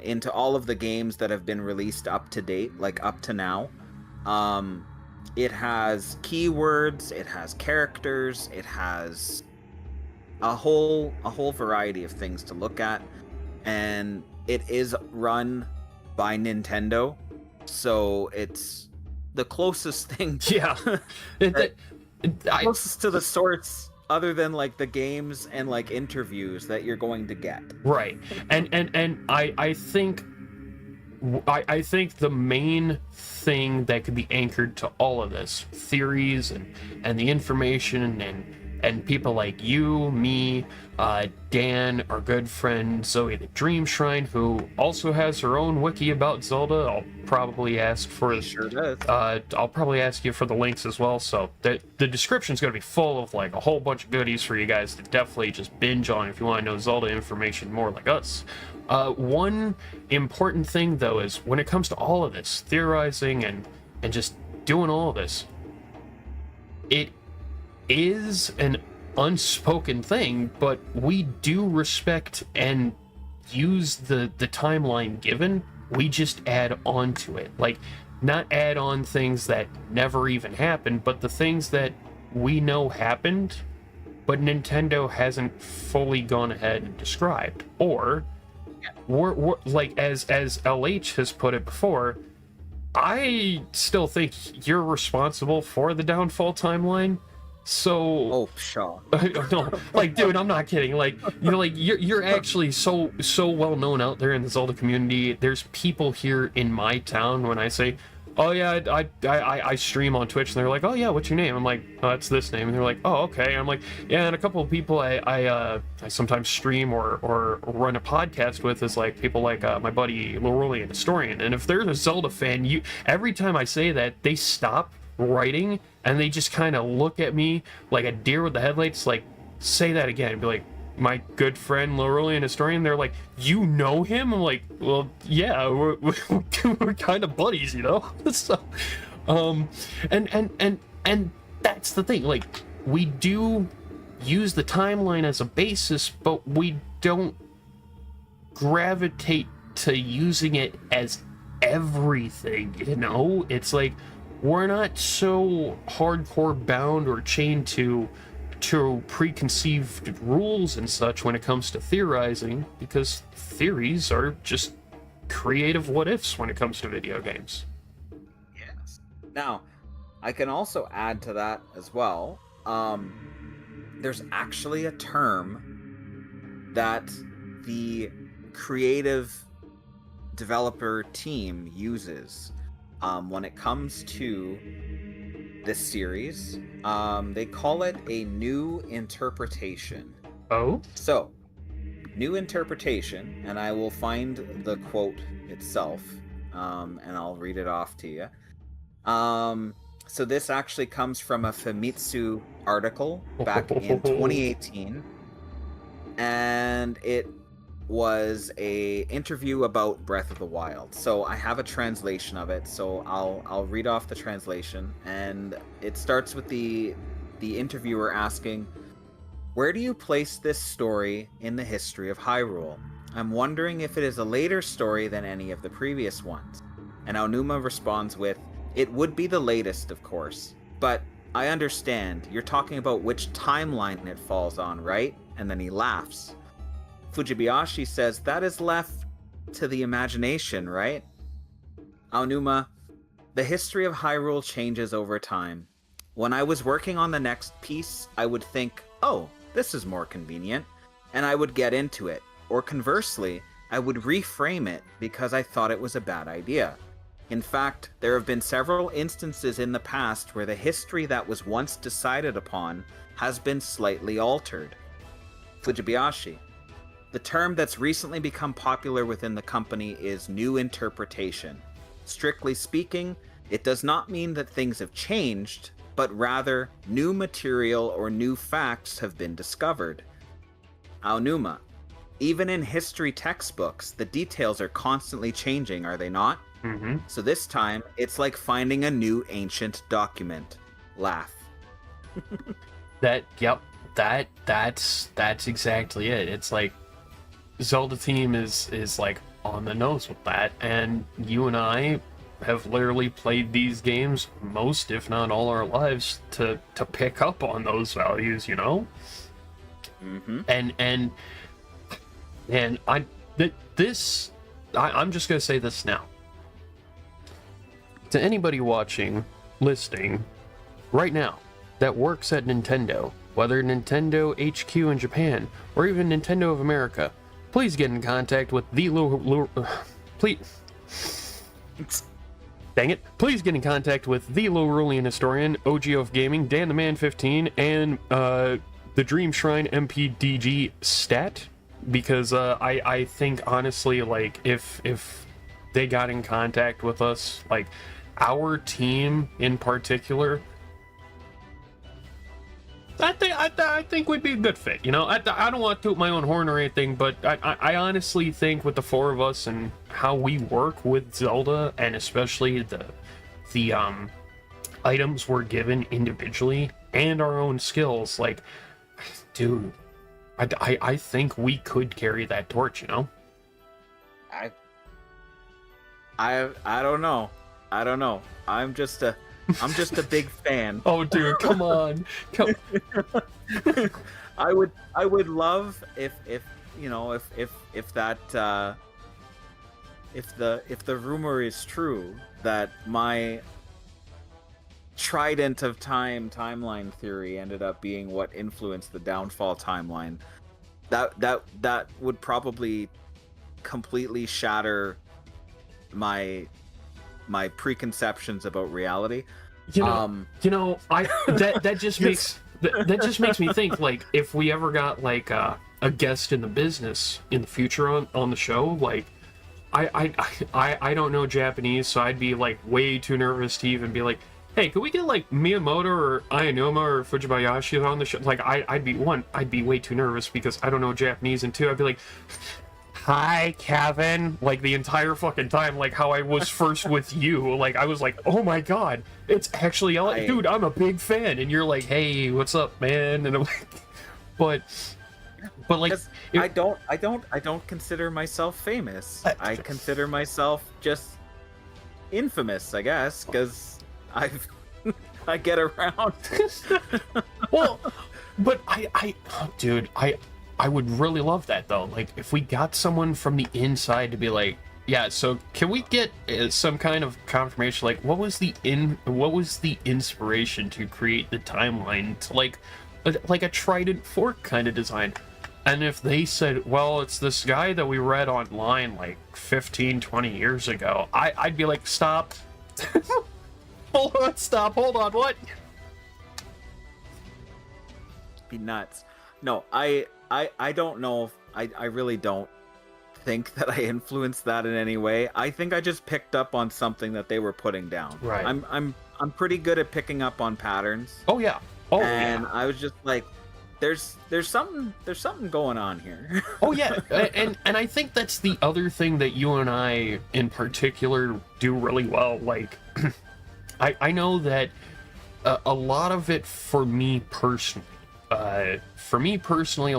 Speaker 2: into all of the games that have been released up to date, like up to now. It has keywords, it has characters, it has a whole variety of things to look at, and it is run by Nintendo, so it's the closest thing closest to the sorts other than like the games and like interviews that you're going to get.
Speaker 1: Right. And I think the main thing that could be anchored to all of this, theories and the information and people like you, me, Dan, our good friend Zoey the Dream Shrine, who also has her own wiki about Zelda. I'll probably ask for
Speaker 2: Sure does.
Speaker 1: I'll probably ask you for the links as well. So the description's going to be full of like a whole bunch of goodies for you guys to definitely just binge on if you want to know Zelda information more like us. One important thing though is when it comes to all of this theorizing and just doing all of this, it is an unspoken thing, but we do respect and use the timeline given. We just add on to it, like not add on things that never even happened, but the things that we know happened but Nintendo hasn't fully gone ahead and described. Or we're like as LH has put it before, I still think you're responsible for the downfall timeline. So
Speaker 2: sure.
Speaker 1: No, like, dude, I'm not kidding. Like, you're actually so well known out there in the Zelda community. There's people here in my town when I say, "Oh yeah, I stream on Twitch," and they're like, "Oh yeah, what's your name?" I'm like, "Oh, it's this name," and they're like, "Oh okay." And I'm like, "Yeah," and a couple of people I sometimes stream or run a podcast with is like people like my buddy Leroy, Historian, and if they're a Zelda fan, every time I say that, they stop writing and they just kind of look at me like a deer with the headlights, like, say that again, and be like, "My good friend Leroy, Historian." They're like, "You know him?" I'm like, "Well, yeah, we're kind of buddies, you know." So, and that's the thing. Like, we do use the timeline as a basis, but we don't gravitate to using it as everything, you know? It's like, we're not so hardcore bound or chained to preconceived rules and such when it comes to theorizing, because theories are just creative what ifs when it comes to video games.
Speaker 2: Yes. Now, I can also add to that as well. There's actually a term that the creative developer team uses when it comes to this series. They call it a new interpretation.
Speaker 1: Oh?
Speaker 2: So, new interpretation, and I will find the quote itself, and I'll read it off to you. So this actually comes from a Famitsu article back in 2018, and it was a interview about Breath of the Wild. So I have a translation of it, so I'll read off the translation, and it starts with the interviewer asking, "Where do you place this story in the history of Hyrule? I'm wondering if it is a later story than any of the previous ones." And Aonuma responds with, "It would be the latest, of course, but I understand, you're talking about which timeline it falls on, right?" And then he laughs. Fujibayashi says, "That is left to the imagination, right?" Aonuma, "The history of Hyrule changes over time. When I was working on the next piece, I would think, oh, this is more convenient, and I would get into it. Or conversely, I would reframe it because I thought it was a bad idea. In fact, there have been several instances in the past where the history that was once decided upon has been slightly altered." Fujibayashi, "The term that's recently become popular within the company is new interpretation. Strictly speaking, it does not mean that things have changed, but rather new material or new facts have been discovered." Aonuma, "Even in history textbooks, the details are constantly changing, are they not?
Speaker 1: Mm-hmm.
Speaker 2: So this time, it's like finding a new ancient document." Laugh.
Speaker 1: That's exactly it. It's like Zelda team is like on the nose with that, and you and I have literally played these games most, if not all, our lives to pick up on those values, you know.
Speaker 2: Mm-hmm.
Speaker 1: And I'm just gonna say this now to anybody watching, listening right now that works at Nintendo, whether Nintendo HQ in Japan or even Nintendo of America, please get in contact with please. Dang it. Please get in contact with the Lorulian historian, OGO of Gaming, Dan the Man 15, and the Dream Shrine MPDG stat, because I think honestly, like, if they got in contact with us, like our team in particular, I think we'd be a good fit. You know, I don't want to toot my own horn or anything, but I honestly think with the four of us and how we work with Zelda, and especially the items we're given individually and our own skills, like, dude, I think we could carry that torch. You know.
Speaker 2: I don't know. I'm just a big fan.
Speaker 1: Oh, dude, come on.
Speaker 2: I would love if you know, if that if the rumor is true that my trident of timeline theory ended up being what influenced the downfall timeline. That would probably completely shatter my preconceptions about reality.
Speaker 1: That just makes that just makes me think, like, if we ever got like a guest in the business in the future on the show, like, I don't know Japanese, so I'd be like way too nervous to even be like, hey, could we get like Miyamoto or Aonuma or Fujibayashi on the show? Like, I'd be way too nervous because I don't know Japanese, and two, I'd be like, hi, Kevin, like the entire fucking time, like how I was first with you. Like, I was like, oh my god, it's actually dude, I'm a big fan, and you're like, hey, what's up, man? And I'm like, but like,
Speaker 2: I don't consider myself famous. I consider myself just infamous, I guess, because I get around.
Speaker 1: Well, but dude, I would really love that though. Like, if we got someone from the inside to be like, yeah, so can we get some kind of confirmation? Like, what was the inspiration to create the timeline to like a trident fork kind of design? And if they said, well, it's this guy that we read online like 15, 20 years ago, I'd be like, stop. Hold on, what?
Speaker 2: Be nuts. No, I don't know if I really don't think that I influenced that in any way. I think I just picked up on something that they were putting down.
Speaker 1: Right.
Speaker 2: I'm pretty good at picking up on patterns.
Speaker 1: Oh yeah.
Speaker 2: I was just like, there's something going on here.
Speaker 1: Oh yeah. And I think that's the other thing that you and I in particular do really well. Like, I know that a lot of it for me personally, a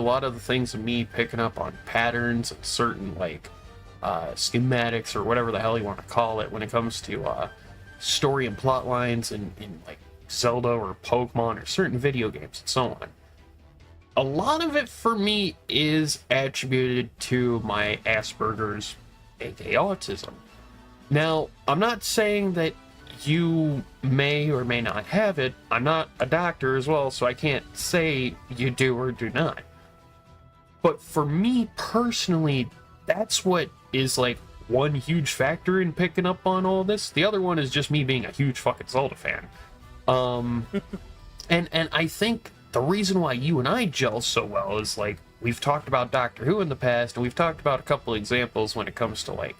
Speaker 1: lot of the things of me picking up on patterns and certain like schematics or whatever the hell you want to call it when it comes to story and plot lines in like Zelda or Pokemon or certain video games and so on. A lot of it for me is attributed to my Asperger's, aka autism. Now, I'm not saying that you may or may not have it. I'm not a doctor as well, so I can't say you do or do not. But for me personally, that's what is like one huge factor in picking up on all this. The other one is just me being a huge fucking Zelda fan. And I think the reason why you and I gel so well is, like, we've talked about Doctor Who in the past, and we've talked about a couple examples when it comes to like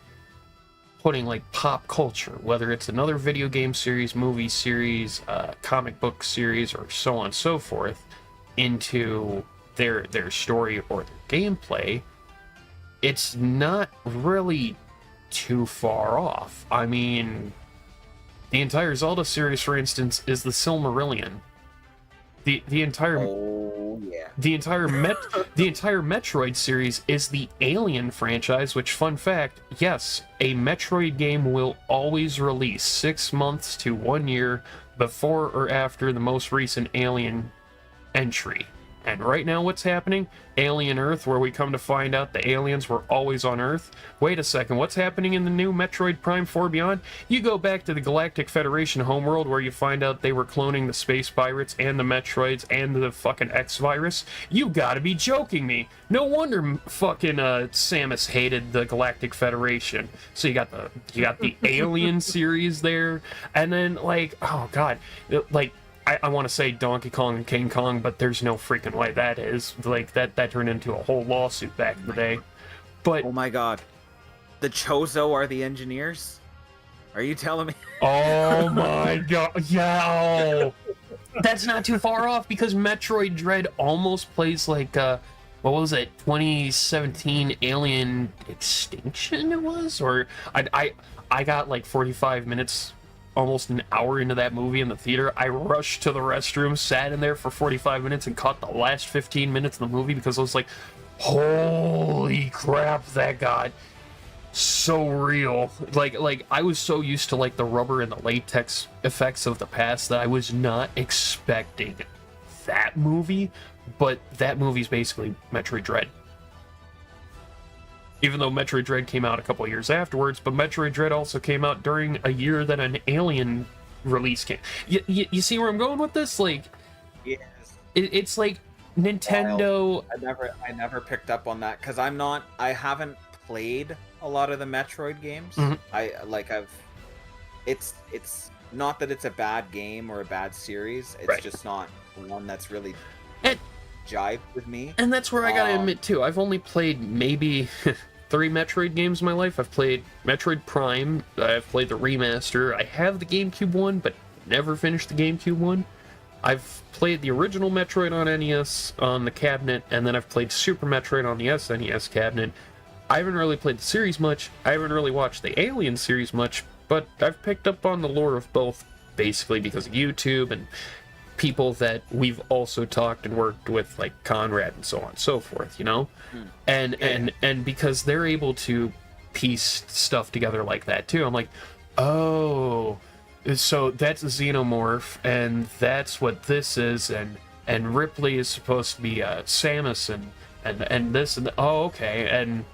Speaker 1: putting like pop culture, whether it's another video game series, movie series, comic book series, or so on and so forth, into their story or their gameplay. It's not really too far off. I mean, the entire Zelda series, for instance, is the Silmarillion. the entire
Speaker 2: Oh yeah.
Speaker 1: the entire Metroid series is the Alien franchise, which, fun fact, yes, a Metroid game will always release 6 months to 1 year before or after the most recent Alien entry. And right now, what's happening? Alien Earth, where we come to find out the aliens were always on Earth. Wait a second, what's happening in the new Metroid Prime 4 Beyond? You go back to the Galactic Federation homeworld, where you find out they were cloning the space pirates and the Metroids and the fucking X-Virus. You gotta be joking me. No wonder fucking Samus hated the Galactic Federation. So you got the Alien series there, and then, like, oh god, like, I want to say Donkey Kong and King Kong, but there's no freaking way that is. Like, that turned into a whole lawsuit back in the day. But
Speaker 2: oh my god, the Chozo are the engineers? Are you telling me?
Speaker 1: Oh my god, yeah. That's not too far off, because Metroid Dread almost plays like what was it, 2017 Alien Extinction it was? Or I got like 45 minutes, almost an hour into that movie in the theater. I rushed to the restroom, sat in there for 45 minutes, and caught the last 15 minutes of the movie, because I was like, holy crap, that got so real. Like I was so used to like the rubber and the latex effects of the past that I was not expecting that movie, but that movie's basically Metroid Dread. Even though Metroid Dread came out a couple of years afterwards, but Metroid Dread also came out during a year that an Alien release came. You see where I'm going with this? Like,
Speaker 2: Yes.
Speaker 1: it's like Nintendo.
Speaker 2: I never picked up on that, because I haven't played a lot of the Metroid games.
Speaker 1: Mhm.
Speaker 2: It's not that it's a bad game or a bad series. It's
Speaker 1: Right.
Speaker 2: just not one that's really
Speaker 1: And-
Speaker 2: jived with me.
Speaker 1: And that's where I gotta admit too, I've only played maybe 3 Metroid games in my life. I've played Metroid Prime, I've played the remaster, I have the GameCube one, but never finished the GameCube one. I've played the original Metroid on NES on the cabinet, and then I've played Super Metroid on the SNES cabinet. I haven't really played the series much, I haven't really watched the Alien series much, but I've picked up on the lore of both, basically because of YouTube and people that we've also talked and worked with, like Conrad and so on and so forth, you know? And because they're able to piece stuff together like that too, I'm like, oh, so that's a xenomorph, and that's what this is, and Ripley is supposed to be Samus, and this, and oh, okay, and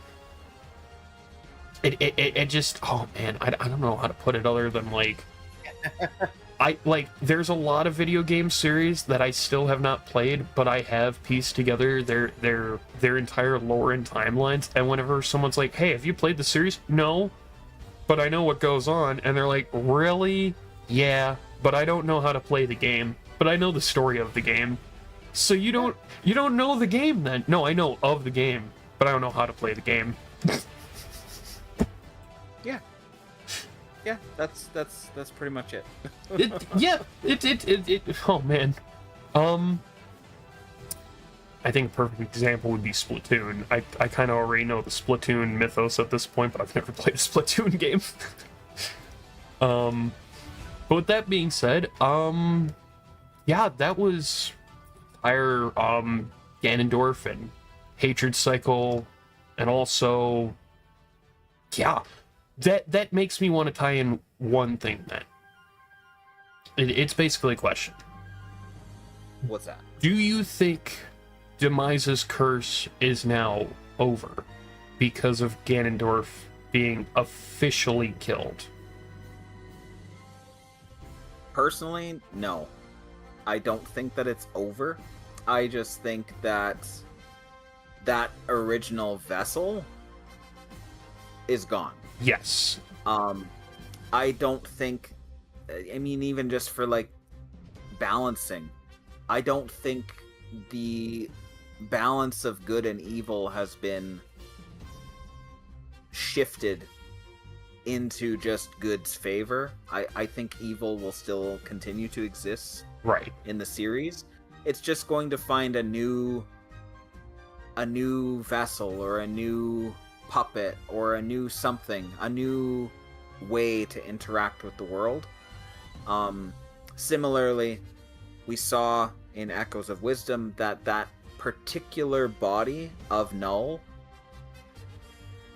Speaker 1: it just, oh man, I don't know how to put it other than like, there's a lot of video game series that I still have not played, but I have pieced together their entire lore and timelines. And whenever someone's like, "Hey, have you played the series?" No, but I know what goes on, and they're like, "Really? Yeah, but I don't know how to play the game, but I know the story of the game." So you don't know the game then? No, I know of the game, but I don't know how to play the game.
Speaker 2: Yeah, that's pretty much it.
Speaker 1: Oh man. I think a perfect example would be Splatoon. I kind of already know the Splatoon mythos at this point, but I've never played a Splatoon game. But with that being said, yeah, that was entire Ganondorf and Hatred Cycle, and also, yeah, that makes me want to tie in one thing then. It's basically a question.
Speaker 2: What's that?
Speaker 1: Do you think Demise's curse is now over because of Ganondorf being officially killed?
Speaker 2: Personally, no. I don't think that it's over. I just think that that original vessel is gone.
Speaker 1: Yes.
Speaker 2: I don't think, I mean, even just for like balancing, I don't think the balance of good and evil has been shifted into just good's favor. I think evil will still continue to exist
Speaker 1: Right.
Speaker 2: in the series. It's just going to find a new vessel or a new puppet or a new something, a new way to interact with the world. Similarly, we saw in Echoes of Wisdom that particular body of Null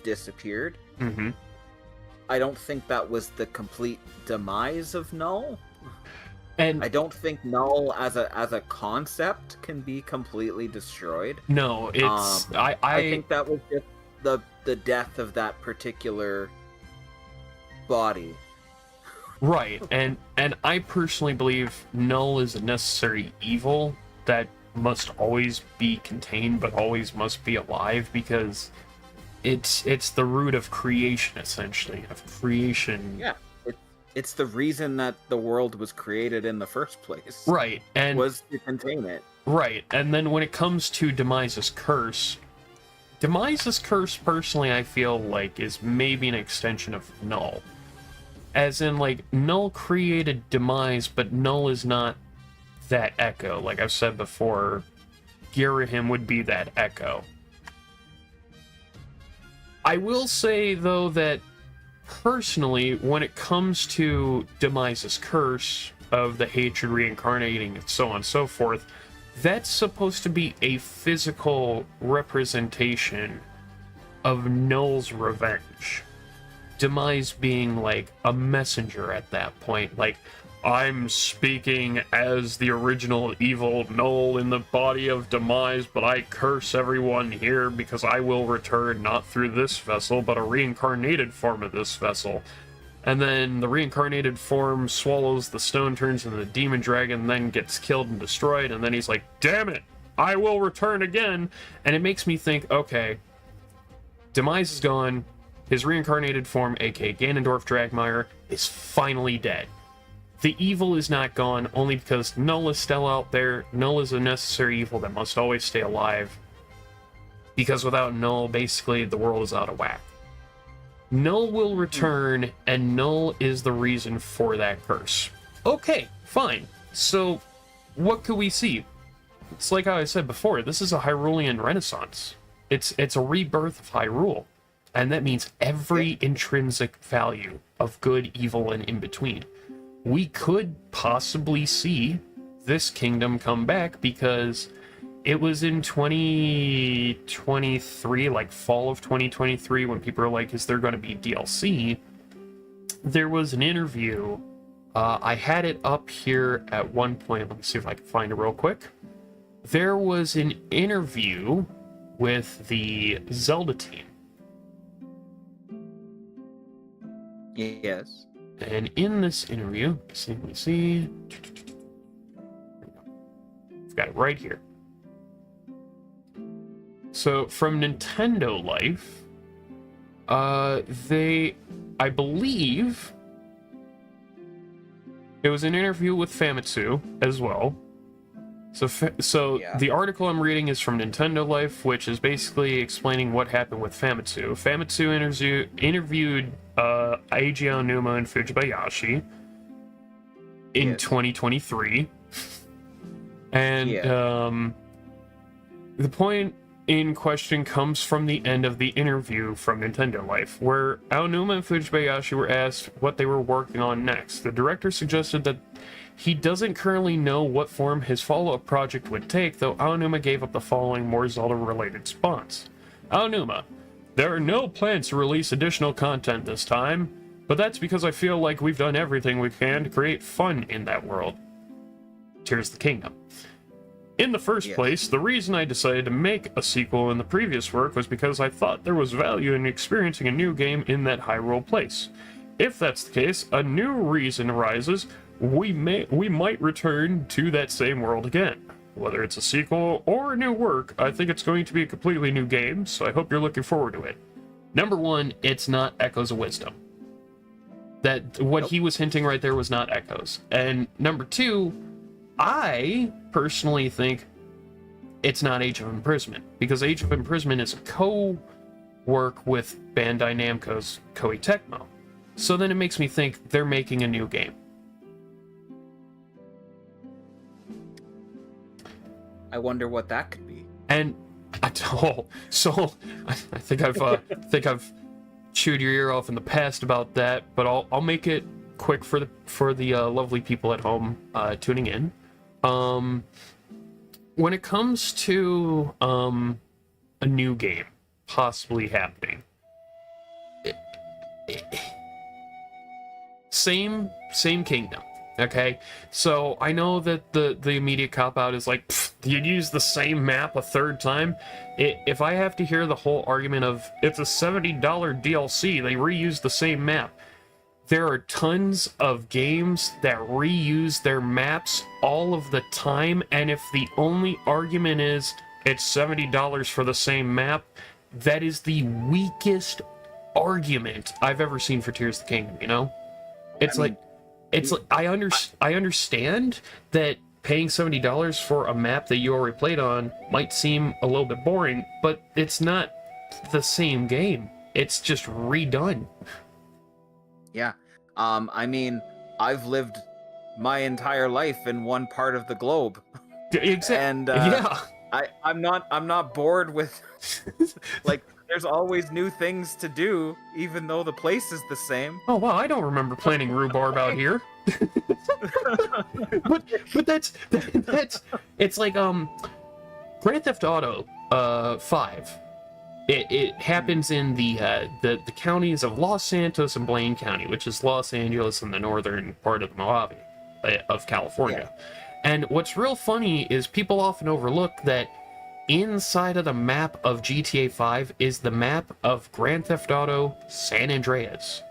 Speaker 2: disappeared.
Speaker 1: Mm-hmm.
Speaker 2: I don't think that was the complete demise of Null.
Speaker 1: And
Speaker 2: I don't think Null as a concept can be completely destroyed.
Speaker 1: no, it's
Speaker 2: I think that was just the death of that particular body.
Speaker 1: right. And I personally believe Null is a necessary evil that must always be contained, but always must be alive, because it's the root of creation, essentially, of creation.
Speaker 2: Yeah, it's the reason that the world was created in the first place.
Speaker 1: Right, and
Speaker 2: was to contain it.
Speaker 1: right, and then when it comes to Demise's curse, personally, I feel like is maybe an extension of Null. As in, like, Null created Demise, but Null is not that echo. Like I've said before, Girahim would be that echo. I will say, though, that personally, when it comes to Demise's curse of the hatred reincarnating and so on and so forth, that's supposed to be a physical representation of Null's revenge. Demise being like a messenger at that point, like, I'm speaking as the original evil Null in the body of Demise, but I curse everyone here because I will return not through this vessel, but a reincarnated form of this vessel. And then the reincarnated form swallows the stone, turns into the demon dragon, then gets killed and destroyed, and then he's like, damn it, I will return again. And it makes me think, okay, Demise is gone, his reincarnated form, aka Ganondorf Dragmire, is finally dead. The evil is not gone only because Null is still out there. Null is a necessary evil that must always stay alive. Because without Null, basically, the world is out of whack. Null will return, and Null is the reason for that curse. Okay, fine. So, what could we see? It's like how I said before, this is a Hyrulean renaissance. It's a rebirth of Hyrule. And that means every intrinsic value of good, evil, and in between. We could possibly see this kingdom come back, because it was in 2023, like fall of 2023, when people are like, is there going to be DLC? There was an interview. I had it up here at one point. Let me see if I can find it real quick. There was an interview with the Zelda team.
Speaker 2: Yes.
Speaker 1: And in this interview, let me see. I've got it right here. So from Nintendo Life, I believe it was an interview with Famitsu as well. So yeah. The article I'm reading is from Nintendo Life, which is basically explaining what happened with Famitsu. Famitsu interviewed Eiji Aonuma and Fujibayashi in 2023. And the point in question comes from the end of the interview from Nintendo Life, where Aonuma and Fujibayashi were asked what they were working on next. The director suggested that he doesn't currently know what form his follow-up project would take, though Aonuma gave up the following more Zelda-related response. Aonuma: there are no plans to release additional content this time, but that's because I feel like we've done everything we can to create fun in that world. Tears of the Kingdom. In the first place, the reason I decided to make a sequel in the previous work was because I thought there was value in experiencing a new game in that Hyrule place. If that's the case, a new reason arises. We might return to that same world again. Whether it's a sequel or a new work, I think it's going to be a completely new game, so I hope you're looking forward to it. Number one, it's not Echoes of Wisdom. He was hinting right there was not Echoes. And number two, I personally think it's not Age of Imprisonment, because Age of Imprisonment is a co-work with Bandai Namco's Koei Tecmo. So then it makes me think they're making a new game.
Speaker 2: I wonder what that could be.
Speaker 1: And I think I've chewed your ear off in the past about that, but I'll make it quick for the lovely people at home tuning in. when it comes to a new game possibly happening, same kingdom. Okay, so I know that the immediate cop out is like, you use the same map a third time. If I have to hear the whole argument of it's a $70 DLC, they reuse the same map. There are tons of games that reuse their maps all of the time, and if the only argument is it's $70 for the same map, that is the weakest argument I've ever seen for Tears of the Kingdom, you know? I understand that paying $70 for a map that you already played on might seem a little bit boring, but it's not the same game. It's just redone.
Speaker 2: Yeah. I mean, I've lived my entire life in one part of the globe.
Speaker 1: Exactly.
Speaker 2: And
Speaker 1: yeah.
Speaker 2: I'm not bored with like there's always new things to do even though the place is the same.
Speaker 1: Oh wow, I don't remember planting rhubarb out here. but that's it's like Grand Theft Auto 5. It happens in the counties of Los Santos and Blaine County, which is Los Angeles and the northern part of Mojave of California. Yeah. And what's real funny is people often overlook that inside of the map of GTA 5 is the map of Grand Theft Auto San Andreas.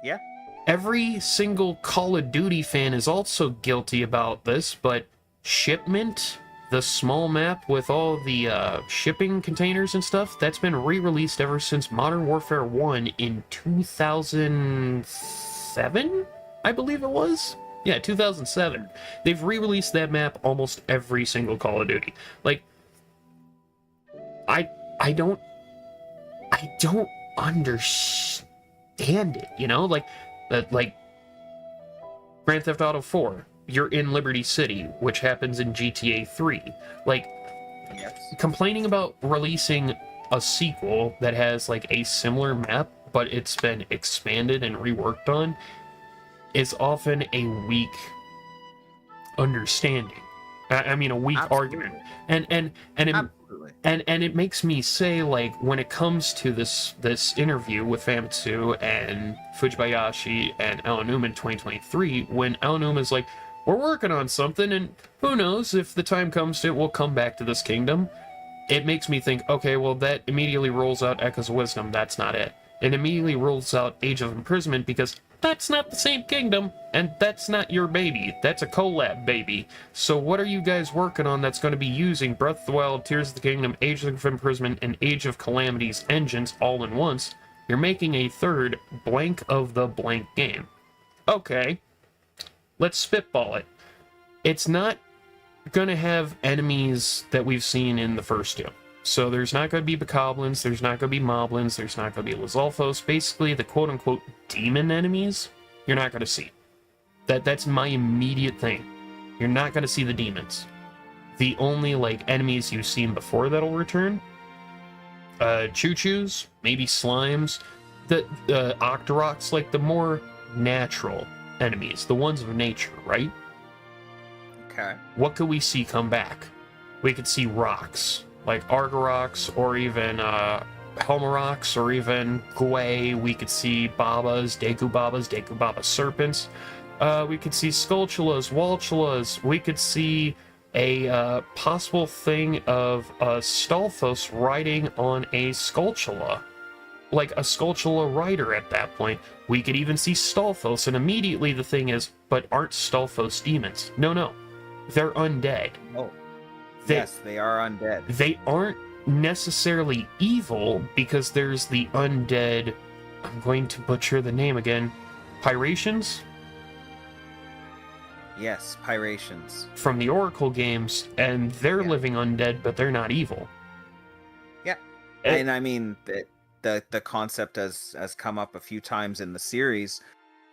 Speaker 2: Yeah.
Speaker 1: Every single Call of Duty fan is also guilty about this, but Shipment, the small map with all the shipping containers and stuff, that's been re-released ever since Modern Warfare 1 in 2007, I believe it was? Yeah, 2007. They've re-released that map almost every single Call of Duty. Like, I don't understand it, you know? Like Grand Theft Auto 4, you're in Liberty City, which happens in GTA 3. Like, yes. Complaining about releasing a sequel that has like a similar map, but it's been expanded and reworked on, is often a weak understanding. I mean, a weak Absolutely. Argument. And it makes me say, like, when it comes to this interview with Famitsu and Fujibayashi and Aonuma in 2023, when Aonuma is like, we're working on something, and who knows if the time comes to it, we'll come back to this kingdom. It makes me think, okay, well, that immediately rolls out Echoes of Wisdom. That's not it. It immediately rolls out Age of Imprisonment because that's not the same kingdom, and that's not your baby. That's a collab baby. So what are you guys working on that's going to be using Breath of the Wild, Tears of the Kingdom, Age of Imprisonment, and Age of Calamity's engines all in once? You're making a third blank of the blank game. Okay, let's spitball it. It's not going to have enemies that we've seen in the first two. So there's not going to be Bokoblins, there's not going to be Moblins, there's not going to be Lizalfos. Basically, the quote-unquote demon enemies, you're not going to see. That's my immediate thing. You're not going to see the demons. The only, like, enemies you've seen before that'll return, Choo-Choos, maybe Slimes, the Octoroks, like the more natural enemies, the ones of nature, right?
Speaker 2: Okay.
Speaker 1: What could we see come back? We could see rocks. Like Argoroks, or even Helmaroks, or even Gwei. We could see Deku Baba serpents. We could see Skulltulas, Waltulas. We could see a possible thing of Stalfos riding on a Skulltula. Like a Skulltula rider at that point. We could even see Stalfos, and immediately the thing is, but aren't Stalfos demons? No. They're undead.
Speaker 2: Oh. Yes, they are undead.
Speaker 1: They aren't necessarily evil because there's the undead, I'm going to butcher the name again, Pyrations?
Speaker 2: Yes, Pyrations.
Speaker 1: From the Oracle games, and they're living undead, but they're not evil.
Speaker 2: Yeah. And I mean, the concept has come up a few times in the series.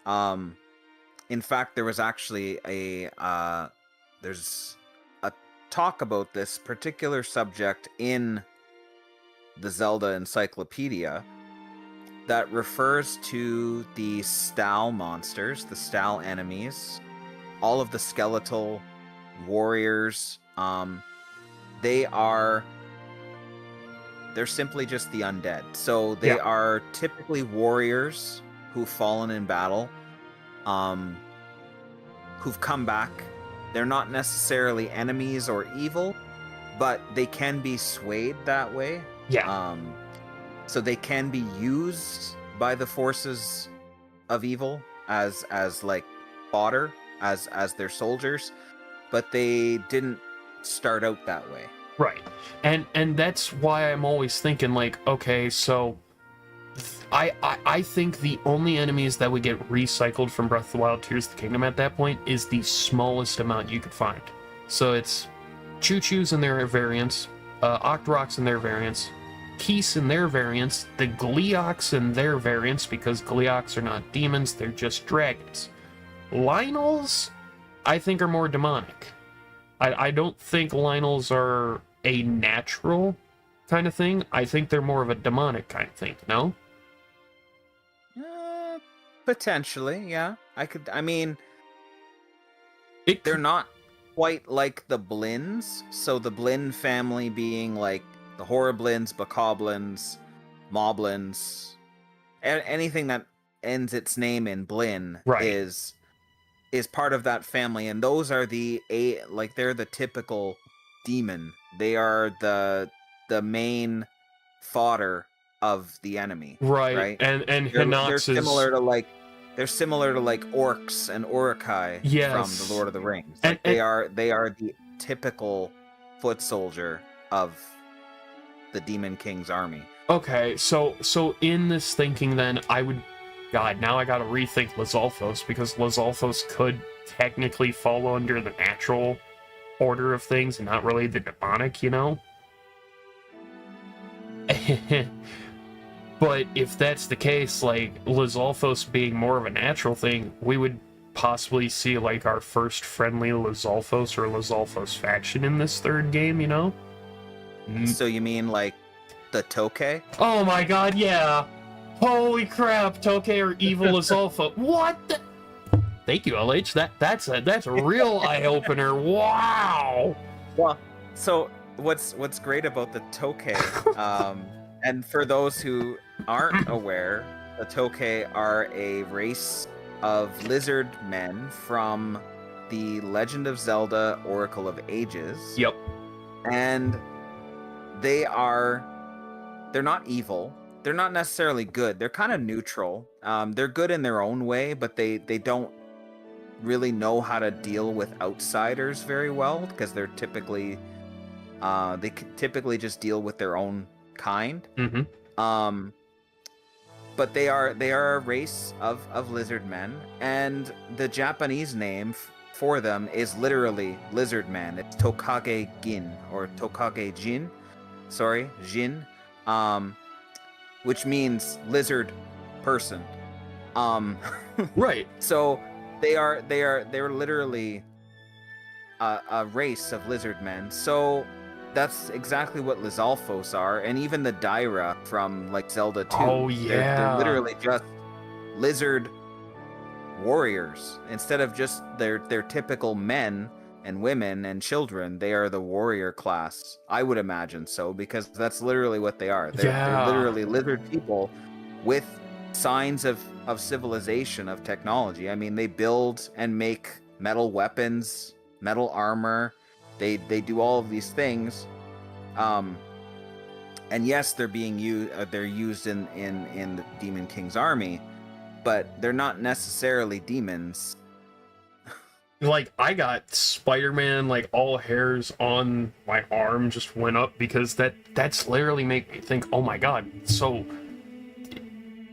Speaker 2: In fact, there was actually there's a talk about this particular subject in the Zelda Encyclopedia that refers to the Stal monsters, the Stal enemies, all of the skeletal warriors. They're simply just the undead. So they are typically warriors who've fallen in battle, who've come back. They're not necessarily enemies or evil, but they can be swayed that way. So they can be used by the forces of evil as like fodder, as their soldiers, but they didn't start out that way.
Speaker 1: Right. And that's why I'm always thinking, like, okay, so I think the only enemies that would get recycled from Breath of the Wild Tears of the Kingdom at that point is the smallest amount you could find. So it's Choo-Choos and their variants, Octoroks and their variants, Keese and their variants, the Gleeoks and their variants, because Gleeoks are not demons, they're just dragons. Lynels, I think, are more demonic. I don't think Lynels are a natural kind of thing. I think they're more of a demonic kind of thing, no?
Speaker 2: Potentially, yeah. They're not quite like the Blins. So the Blin family being like the Horriblins, Bokoblins, Moblins, anything that ends its name in Blin is part of that family, and those are they're the typical demon. They are the main fodder of the enemy. Right? And
Speaker 1: Hinox
Speaker 2: they're similar to like orcs and Urukai from the Lord of the Rings. Like they are the typical foot soldier of the Demon King's army.
Speaker 1: Okay, so in this thinking then, God, now I gotta rethink Lizalfos, because Lizalfos could technically fall under the natural order of things and not really the demonic, you know? But if that's the case, like, Lizalfos being more of a natural thing, we would possibly see, like, our first friendly Lizalfos or Lizalfos faction in this third game, you know?
Speaker 2: So you mean, like, the Tokay?
Speaker 1: Oh my god, yeah! Holy crap, Tokay are evil Lizalfos. What the... Thank you, LH. That's a real eye-opener. Wow!
Speaker 2: Well, so what's great about the Tokay, and for those who aren't aware, the Tokay are a race of lizard men from the Legend of Zelda Oracle of Ages.
Speaker 1: Yep.
Speaker 2: And they're not evil. They're not necessarily good. They're kind of neutral. They're good in their own way, but they don't really know how to deal with outsiders very well, because they're typically just deal with their own kind.
Speaker 1: Mm-hmm.
Speaker 2: But they are a race of lizard men, and the Japanese name for them is literally lizard man. It's Tokage Gin, or Tokage Jin. Sorry, Jin. Which means lizard person.
Speaker 1: Right.
Speaker 2: So they're literally a race of lizard men. So that's exactly what Lizalfos are, and even the Daira from like Zelda 2.
Speaker 1: Oh yeah.
Speaker 2: They're literally just lizard warriors. Instead of just their typical men and women and children, they are the warrior class. I would imagine so, because that's literally what they are. They're literally lizard people with signs of civilization, of technology. I mean, they build and make metal weapons, metal armor. They do all of these things. And yes, they're being used. They're used in the Demon King's army, but they're not necessarily demons.
Speaker 1: Like, I got Spider-Man, like, all hairs on my arm just went up, because that's literally make me think, oh my god. So,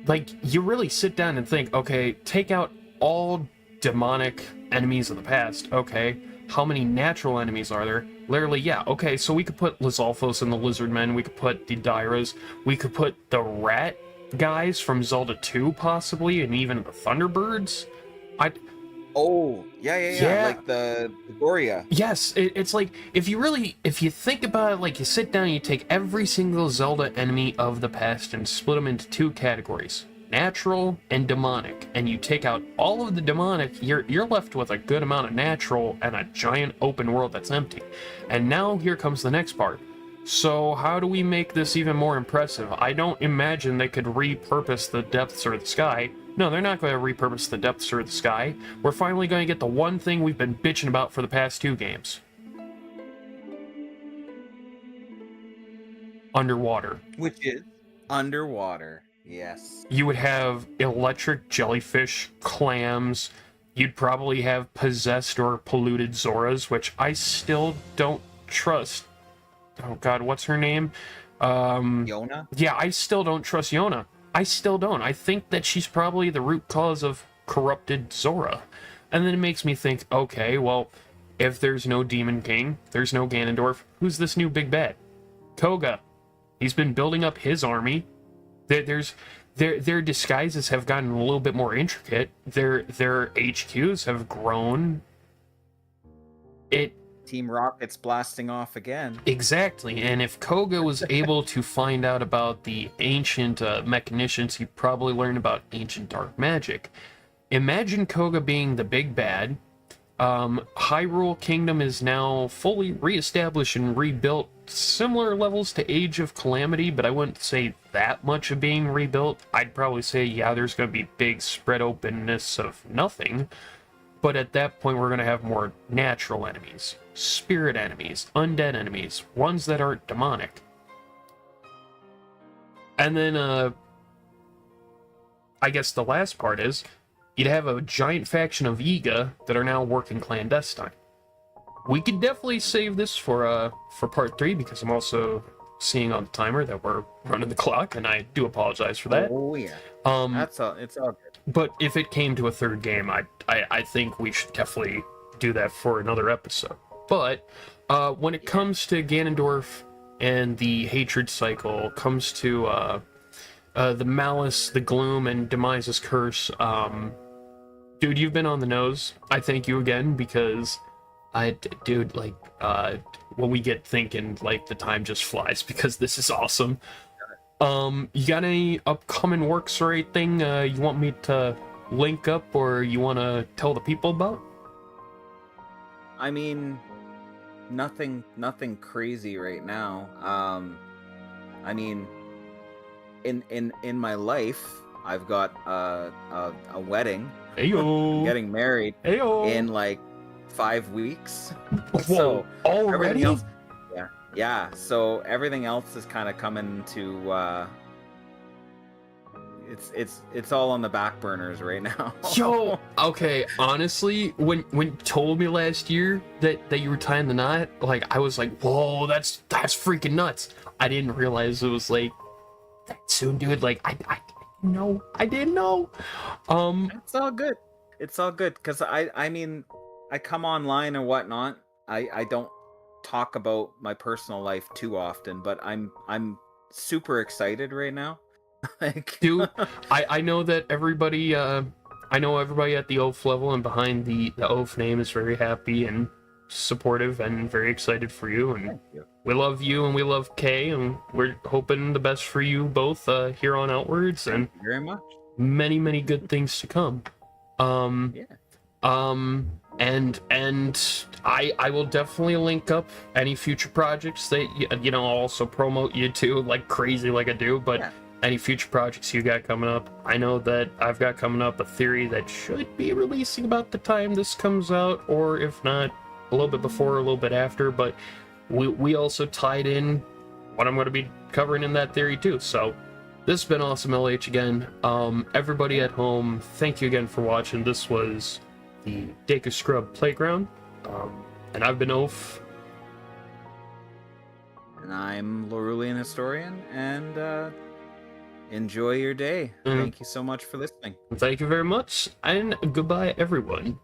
Speaker 1: like, you really sit down and think, okay, take out all demonic enemies of the past. Okay, how many natural enemies are there? Literally, yeah. Okay, so we could put Lizalfos and the Lizard Men. We could put the Dairas. We could put the rat guys from Zelda 2, possibly, and even the Thunderbirds.
Speaker 2: Oh, yeah. Like the Goria.
Speaker 1: Yes, it's like, if you think about it, like, you sit down and you take every single Zelda enemy of the past and split them into two categories. natural and demonic, and you take out all of the demonic, you're left with a good amount of natural and a giant open world that's empty. And now here comes the next part. So how do we make this even more impressive? I don't imagine they could repurpose the depths or the sky. No, they're not going to repurpose the depths or the sky. We're finally going to get the one thing we've been bitching about for the past 2 games. Underwater.
Speaker 2: Which is underwater, yes.
Speaker 1: You would have electric jellyfish, clams. You'd probably have possessed or polluted Zoras, which I still don't trust. Oh god, what's her name?
Speaker 2: Yona?
Speaker 1: Yeah, I still don't trust Yona. I still don't. I think that she's probably the root cause of corrupted Zora. And then it makes me think, okay, well, if there's no Demon King, there's no Ganondorf, who's this new big bad? Koga. He's been building up his army. Their disguises have gotten a little bit more intricate. Their HQs have grown.
Speaker 2: Team Rocket's blasting off again.
Speaker 1: Exactly, and if Koga was able to find out about the ancient mechanicians, he probably learned about ancient dark magic. Imagine Koga being the big bad. Hyrule Kingdom is now fully reestablished and rebuilt, similar levels to Age of Calamity, but I wouldn't say that much of being rebuilt. I'd probably say, yeah, there's going to be big spread openness of nothing. But at that point, we're going to have more natural enemies, spirit enemies, undead enemies, ones that aren't demonic. And then, I guess the last part is, you'd have a giant faction of Yiga that are now working clandestine. We could definitely save this for part 3, because I'm also seeing on the timer that we're running the clock, and I do apologize for that.
Speaker 2: Oh yeah. It's all good.
Speaker 1: But if it came to a 3rd game, I think we should definitely do that for another episode. But when it comes to Ganondorf and the hatred cycle, comes to the malice, the gloom, and Demise's curse, dude, you've been on the nose. I thank you again, because dude, like, when we get thinking, like, the time just flies, because this is awesome. You got any upcoming works or anything you want me to link up, or you want to tell the people about?
Speaker 2: I mean, nothing crazy right now. I mean, in my life, I've got a wedding.
Speaker 1: Heyo.
Speaker 2: Getting married.
Speaker 1: Heyo.
Speaker 2: In like 5 weeks.
Speaker 1: Whoa,
Speaker 2: So
Speaker 1: already?
Speaker 2: everything else, yeah. So everything else is kind of coming to. It's all on the back burners right now.
Speaker 1: Yo, okay, honestly, when you told me last year that you were tying the knot, like, I was like, whoa, that's freaking nuts. I didn't realize it was like that soon, dude. Like, I didn't know.
Speaker 2: It's all good. It's all good, because I mean, I come online and whatnot. I don't talk about my personal life too often, but I'm super excited right now. Like,
Speaker 1: Dude, I know that everybody at the Oaf level and behind the Oaf name is very happy and supportive and very excited for you, and
Speaker 2: thank you.
Speaker 1: we love you and we love Kay, and we're hoping the best for you both here on outwards, and
Speaker 2: Thank you very much.
Speaker 1: many good things to come.
Speaker 2: Yeah.
Speaker 1: And I will definitely link up any future projects that I'll also promote you to like crazy, like I do, but any future projects you got coming up. I know that I've got coming up a theory that should be releasing about the time this comes out, or if not, a little bit before, a little bit after, but we also tied in what I'm going to be covering in that theory too. So this has been awesome, LH, again. Everybody at home, thank you again for watching. This was the Deku Scrub Playground, and I've been Oaf.
Speaker 2: And I'm Laurulian Historian, and enjoy your day. Thank you so much for listening.
Speaker 1: Thank you very much, and goodbye, everyone.